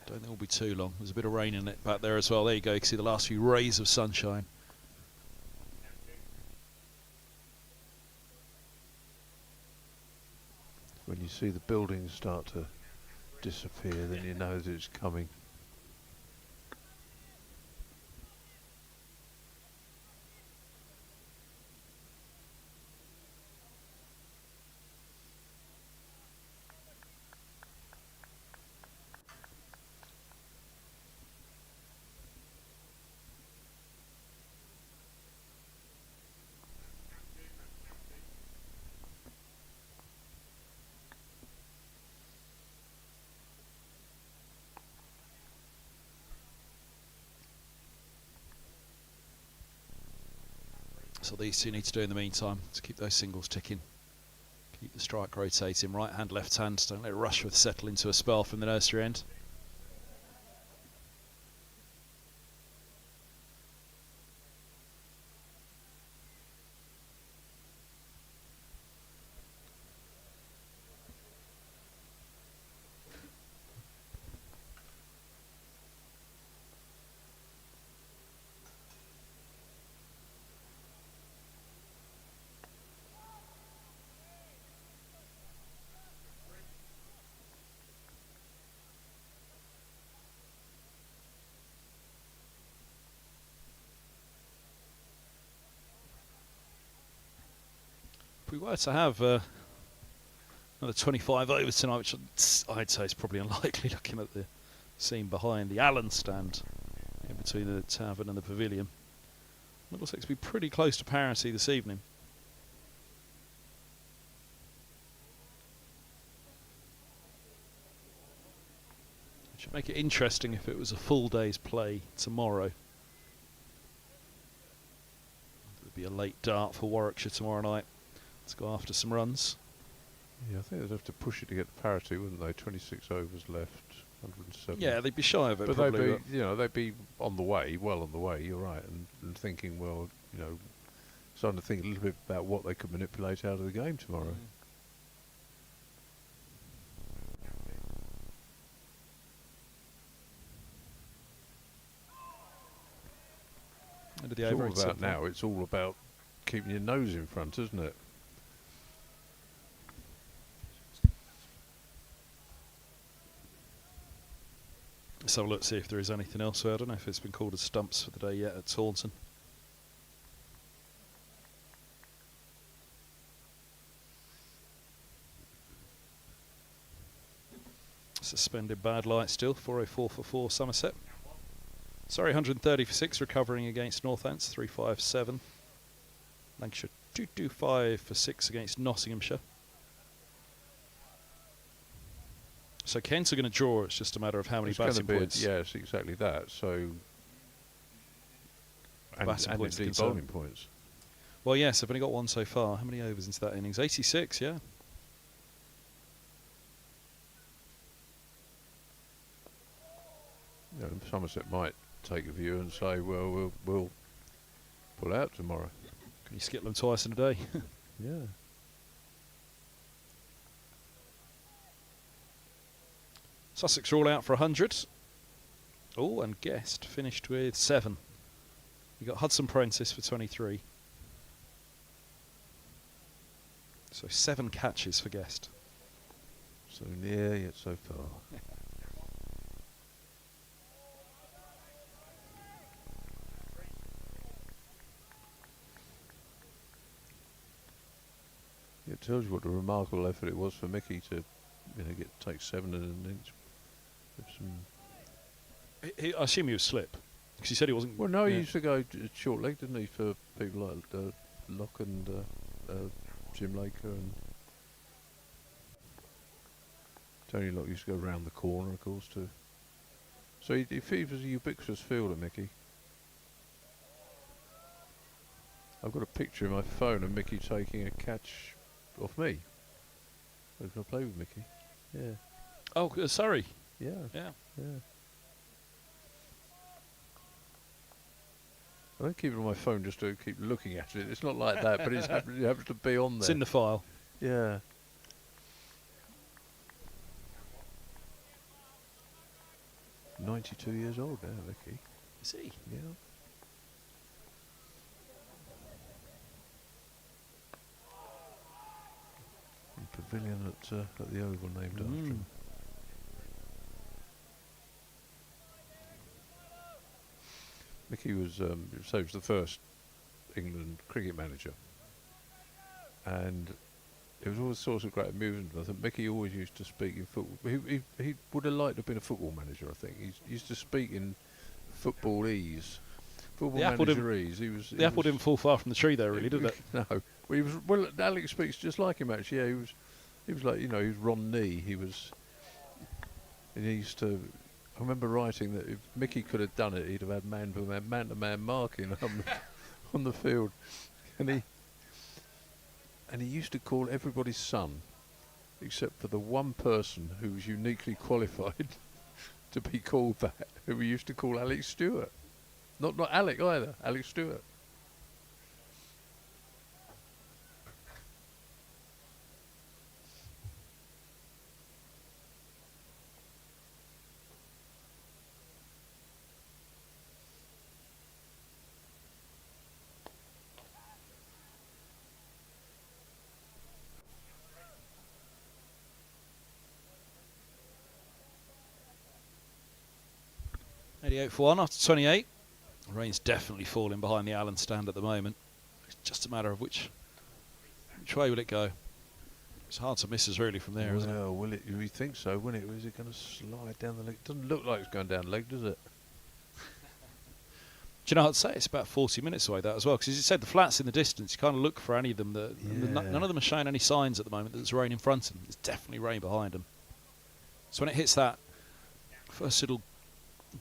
Don't think it'll be too long. There's a bit of rain in it back there as well. There you go. You can see the last few rays of sunshine. When you see the buildings start to disappear, then you know that it's coming. So these two need to do in the meantime to keep those singles ticking. Keep the strike rotating, right hand, left hand. Don't let Rushworth settle into a spell from the nursery end. If we were to have another 25 overs tonight, which I'd say is probably unlikely looking at the scene behind the Allen stand in between the tavern and the pavilion, it looks like to be pretty close to parity this evening. It should make it interesting if it was a full day's play tomorrow. It would be a late dart for Warwickshire tomorrow night. Let's go after some runs. Yeah, I think they'd have to push it to get to parity, wouldn't they? 26 overs left, 107. Yeah, they'd be shy of it. But probably, they'd be on the way, well on the way. You're right, and thinking, well, you know, starting to think a little bit about what they could manipulate out of the game tomorrow. Into the It's over all about 87. now. It's all about keeping your nose in front, isn't it? Let's have a look, see if there is anything else. I don't know if it's been called as stumps for the day yet at Taunton. Suspended bad light still, 404 for 4 Somerset. Sorry, 130 for 6, recovering against Northants, 357. Lancashire 225 for 6 against Nottinghamshire. So Kent are going to draw, it's just a matter of how many It's gonna batting be points. yes, exactly that. So And batting points are indeed concerned. bowling points. Well, yes, I've only got one so far. How many overs into that innings? 86, yeah. You know, Somerset might take a view and say, well, we'll pull out tomorrow. Can you skip them twice in a day? Yeah. Sussex are all out for 100. Oh, and Guest finished with 7. You got Hudson Prentice for 23. So 7 catches for Guest. So near yet so far. It tells you what a remarkable effort it was for Mickey to, take 7 in an inch. With some I assume he was slip, because he said he wasn't. well, no, he yeah. used to go short leg, didn't he, for people like Locke and Jim Laker and Tony Locke used to go round the corner, of course, too. So he was a ubiquitous fielder, Mickey. I've got a picture in my phone of Mickey taking a catch off me. I was going to play with Mickey. Yeah. Oh, sorry. Yeah. Yeah. Yeah. I don't keep it on my phone just to keep looking at it. It's not like that, but it happens to be on there. It's in the file. Yeah. "92 years old now, Mickey." Is he? Yeah. The pavilion at the Oval named after him. Mickey was he was the first England cricket manager, and it was always a source of great amusement. I think Mickey always used to speak in football. He would have liked to have been a football manager. I think he used to speak in football-ese. Football The apple manager-ese. The apple didn't fall far from the tree, though, really, did it? No. Well, Alex speaks just like him, actually. Yeah, he was like, he was Ron Nee. And he used to. I remember writing that if Mickey could have done it, he'd have had man-to-man marking on the field, and he used to call everybody's son, except for the one person who was uniquely qualified to be called that, who we used to call Alex Stewart. Not Alec either, Alex Stewart. .88 for 1 after 28. Rain's definitely falling behind the Allen stand at the moment. It's just a matter of which way will it go. It's hard to miss us really from there, isn't it? Well, will it? We think so, wouldn't it? Is it going to slide down the leg? Doesn't look like it's going down the leg, does it? Do you know, I'd say it's about 40 minutes away, that as well, because as you said, the flats in the distance, you kind of look for any of them. None of them are showing any signs at the moment that there's rain in front of them. There's definitely rain behind them. So when it hits that first little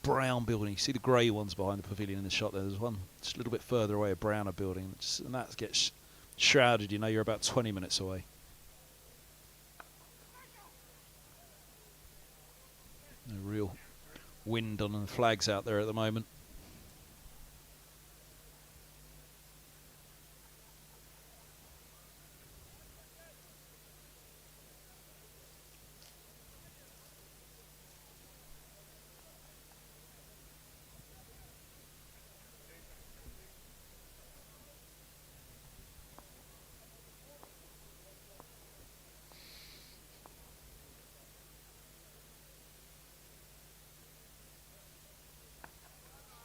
brown building, you see the grey ones behind the pavilion in the shot there. There's one just a little bit further away, a browner building, and that gets shrouded. You know, you're about 20 minutes away. No real wind on the flags out there at the moment.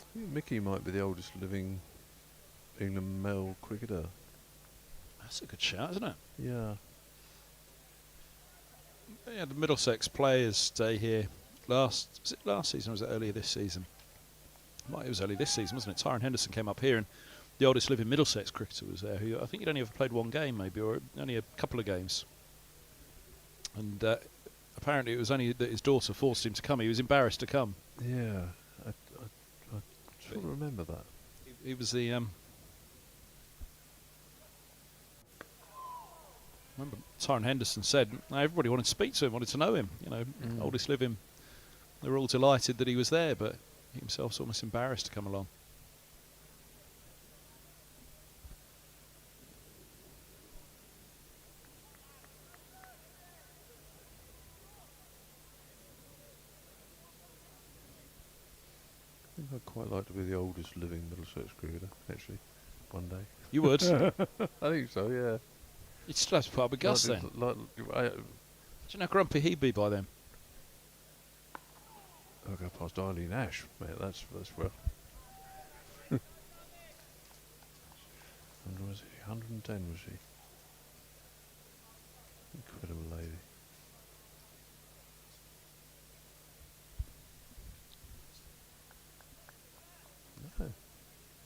I think Mickey might be the oldest living England male cricketer. That's a good shout, isn't it? Yeah. Yeah, the Middlesex Players Day here. Was it last season or was it earlier this season? It was early this season, wasn't it? Tyron Henderson came up here and the oldest living Middlesex cricketer was there, who I think he'd only ever played one game maybe, or only a couple of games. And apparently it was only that his daughter forced him to come. He was embarrassed to come. Yeah. I sort of remember that. he was the. Remember, Tyrone Henderson said everybody wanted to speak to him, wanted to know him. You know, oldest living. They were all delighted that he was there, but he himself's almost embarrassed to come along. I think I'd quite like to be the oldest living Middlesex cricketer, actually, one day. You would? I think so, yeah. You'd still have to put up with Gus then. Do you know how grumpy he'd be by then? I'll go past Eileen Ash, mate, that's well. And was he 110, was she? Incredible lady.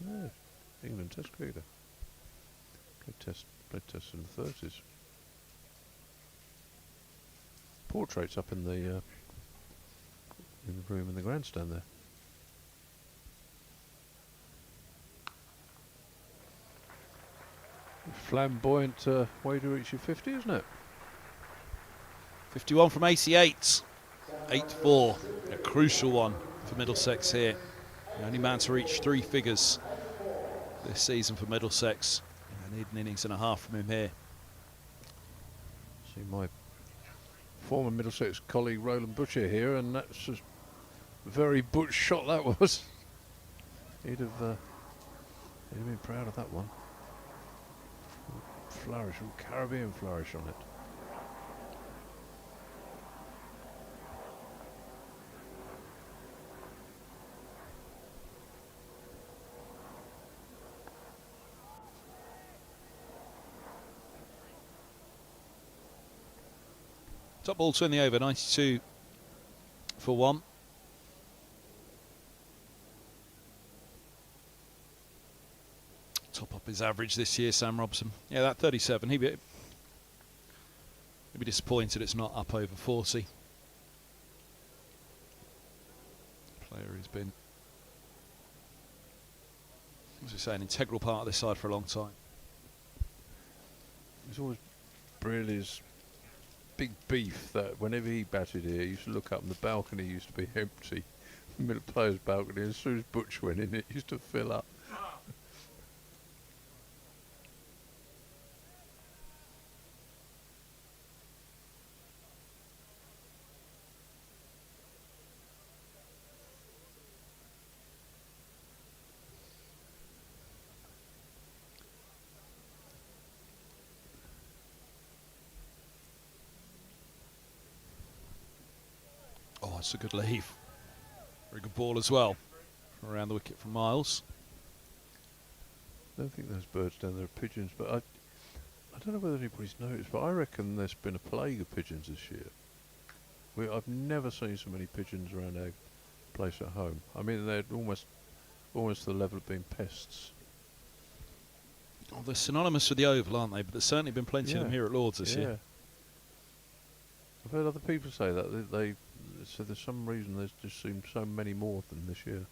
No. England Test cricketer. Played Test in the 30s. Portraits up in the room in the grandstand there. Flamboyant way to reach your 50, isn't it? 51 from 88. 8-4. A crucial one for Middlesex here. The only man to reach 3 figures this season for Middlesex. I need an innings and a half from him here. See my former Middlesex colleague Roland Butcher here, and that's a very Butch shot that was. He'd have been proud of that one. Flourish, Caribbean flourish on it. Top ball to in the over, 92 for 1. Top up his average this year, Sam Robson. Yeah, that 37. He'd be disappointed it's not up over 40. Player who's been, as we say, an integral part of this side for a long time. It's always Brearley's big beef that whenever he batted here, he used to look up and the balcony used to be empty. The middle player's balcony, as soon as Butch went in, it used to fill up. Oh, it's a good leave. Very good ball as well. Around the wicket from Miles. I don't think those birds down there are pigeons, but I don't know whether anybody's noticed, but I reckon there's been a plague of pigeons this year. I've never seen so many pigeons around our place at home. I mean, they're almost to the level of being pests. Oh, they're synonymous with the Oval, aren't they? But there's certainly been plenty of them here at Lords this year. I've heard other people say that. They so there's some reason there's just seemed so many more of them this year.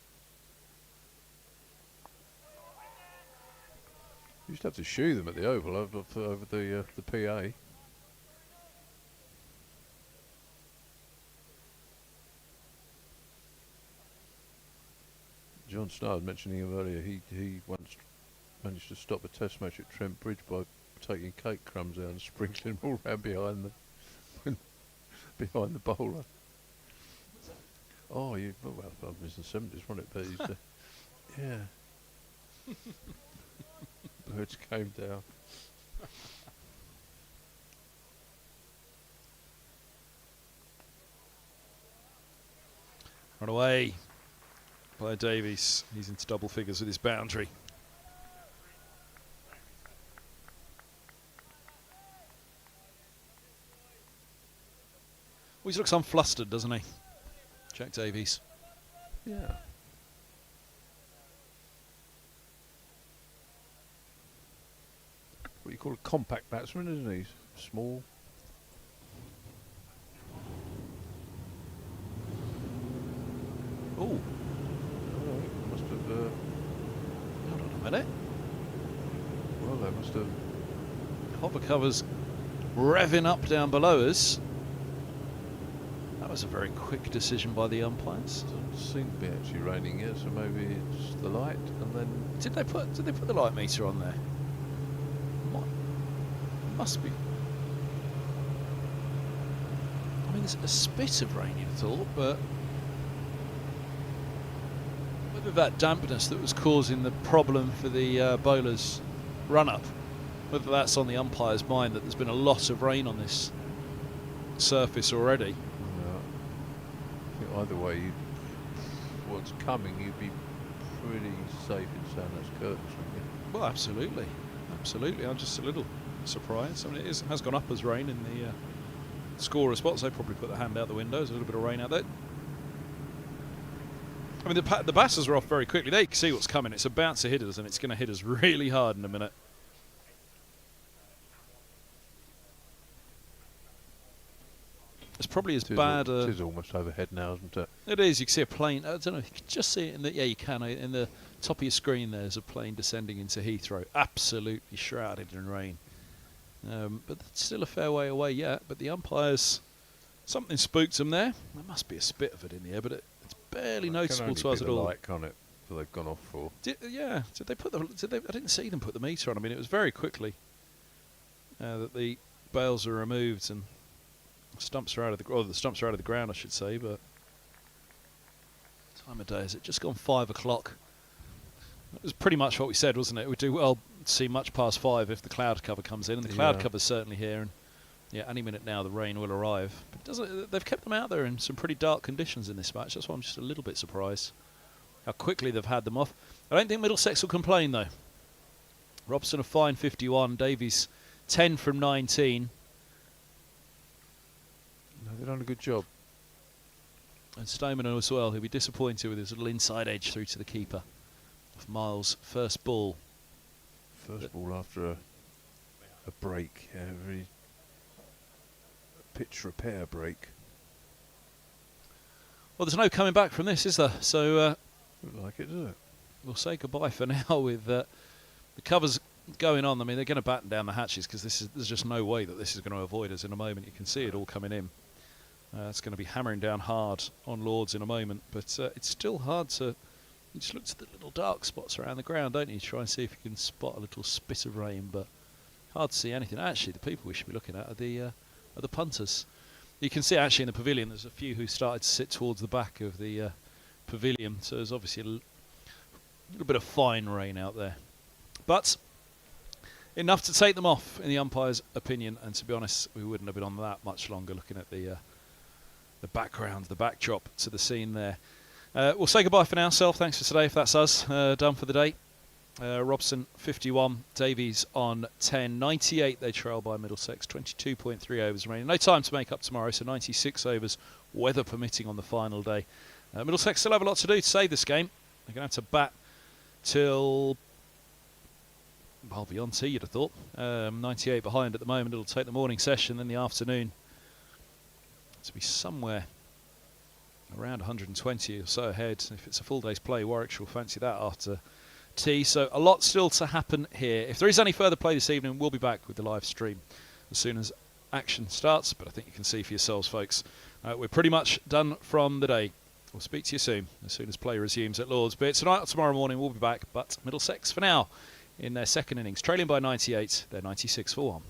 You used to have to shoo them at the Oval over the PA. John Snard mentioning him earlier. He once managed to stop a Test match at Trent Bridge by taking cake crumbs out and sprinkling them all round behind the bowler. Oh, well, it was the 70s, wasn't it? But he's, yeah. Birds came down. Run away by Davies. He's into double figures with his boundary. Always looks unflustered, doesn't he? Jack Davies. Yeah. What you call a compact batsman, isn't he? Small. Oh, Must have. Hopper covers revving up down below us. That was a very quick decision by the umpires. Doesn't seem to be actually raining yet, so maybe it's the light, and then Did they put the light meter on there? Must be. I mean, there's a spit of rain, you'd have thought, but whether that dampness that was causing the problem for the bowlers' run-up, whether that's on the umpire's mind that there's been a lot of rain on this surface already. I think either way, what's coming, you'd be pretty safe in saying that's curtains, wouldn't you? Well, absolutely, absolutely. I'm just a little surprised. I mean, it has gone up as rain in the scorer spots. They probably put the hand out the window. There's a little bit of rain out there. I mean, the batters are off very quickly. They can see what's coming. It's about to hit us, and it's going to hit us really hard in a minute. It's probably as bad. It is almost overhead now, isn't it? It is. You can see a plane. I don't know if you can just see it in the. Yeah, you can. In the top of your screen, there's a plane descending into Heathrow, absolutely shrouded in rain. But that's still a fair way away yet. But the umpires, something spooked them there. There must be a spit of it in the air, but it's barely noticeable to us at all. Light, can't it? That they've gone off for. Did they put the? I didn't see them put the meter on. I mean, it was very quickly that the bails are removed and stumps are out of the stumps are out of the ground, I should say. But time of day, is it just gone 5 o'clock? That was pretty much what we said, wasn't it? We'd do well to see much past 5 if the cloud cover comes in, and the cloud cover's certainly here. And yeah, any minute now the rain will arrive. But it doesn't. They've kept them out there in some pretty dark conditions in this match. That's why I'm just a little bit surprised how quickly they've had them off. I don't think Middlesex will complain though. Robson a fine 51, Davies 10 from 19. No, they've done a good job. And Stoneman as well, he'll be disappointed with his little inside edge through to the keeper of Miles' first ball. First ball after a break, a pitch repair break. Well, there's no coming back from this, is there? So Look like it, does it? we'll say goodbye for now with the covers going on. I mean, they're going to batten down the hatches because there's just no way that this is going to avoid us in a moment. You can see it all coming in. It's going to be hammering down hard on Lords in a moment, but it's still hard to. You just look to the little dark spots around the ground, don't you? Try and see if you can spot a little spit of rain, but hard to see anything. Actually, the people we should be looking at are the punters. You can see actually in the pavilion there's a few who started to sit towards the back of the pavilion, so there's obviously a little bit of fine rain out there. But enough to take them off, in the umpire's opinion, and to be honest, we wouldn't have been on that much longer looking at the background, the backdrop to the scene there. We'll say goodbye for now. Self, thanks for today, if that's us. Done for the day. Robson 51, Davies on 10, 98 they trail by Middlesex, 22.3 overs remaining. No time to make up tomorrow, so 96 overs, weather permitting on the final day. Middlesex still have a lot to do to save this game. They're going to have to bat till, well, beyond tea, you'd have thought. 98 behind at the moment. It'll take the morning session, then the afternoon to be somewhere around 120 or so ahead. If it's a full day's play, Warwickshire will fancy that after tea. So a lot still to happen here. If there is any further play this evening, we'll be back with the live stream as soon as action starts. But I think you can see for yourselves, folks, we're pretty much done from the day. We'll speak to you soon as play resumes at Lords. But tonight or tomorrow morning, we'll be back. But Middlesex, for now, in their second innings, trailing by 98, they're 96 for 1.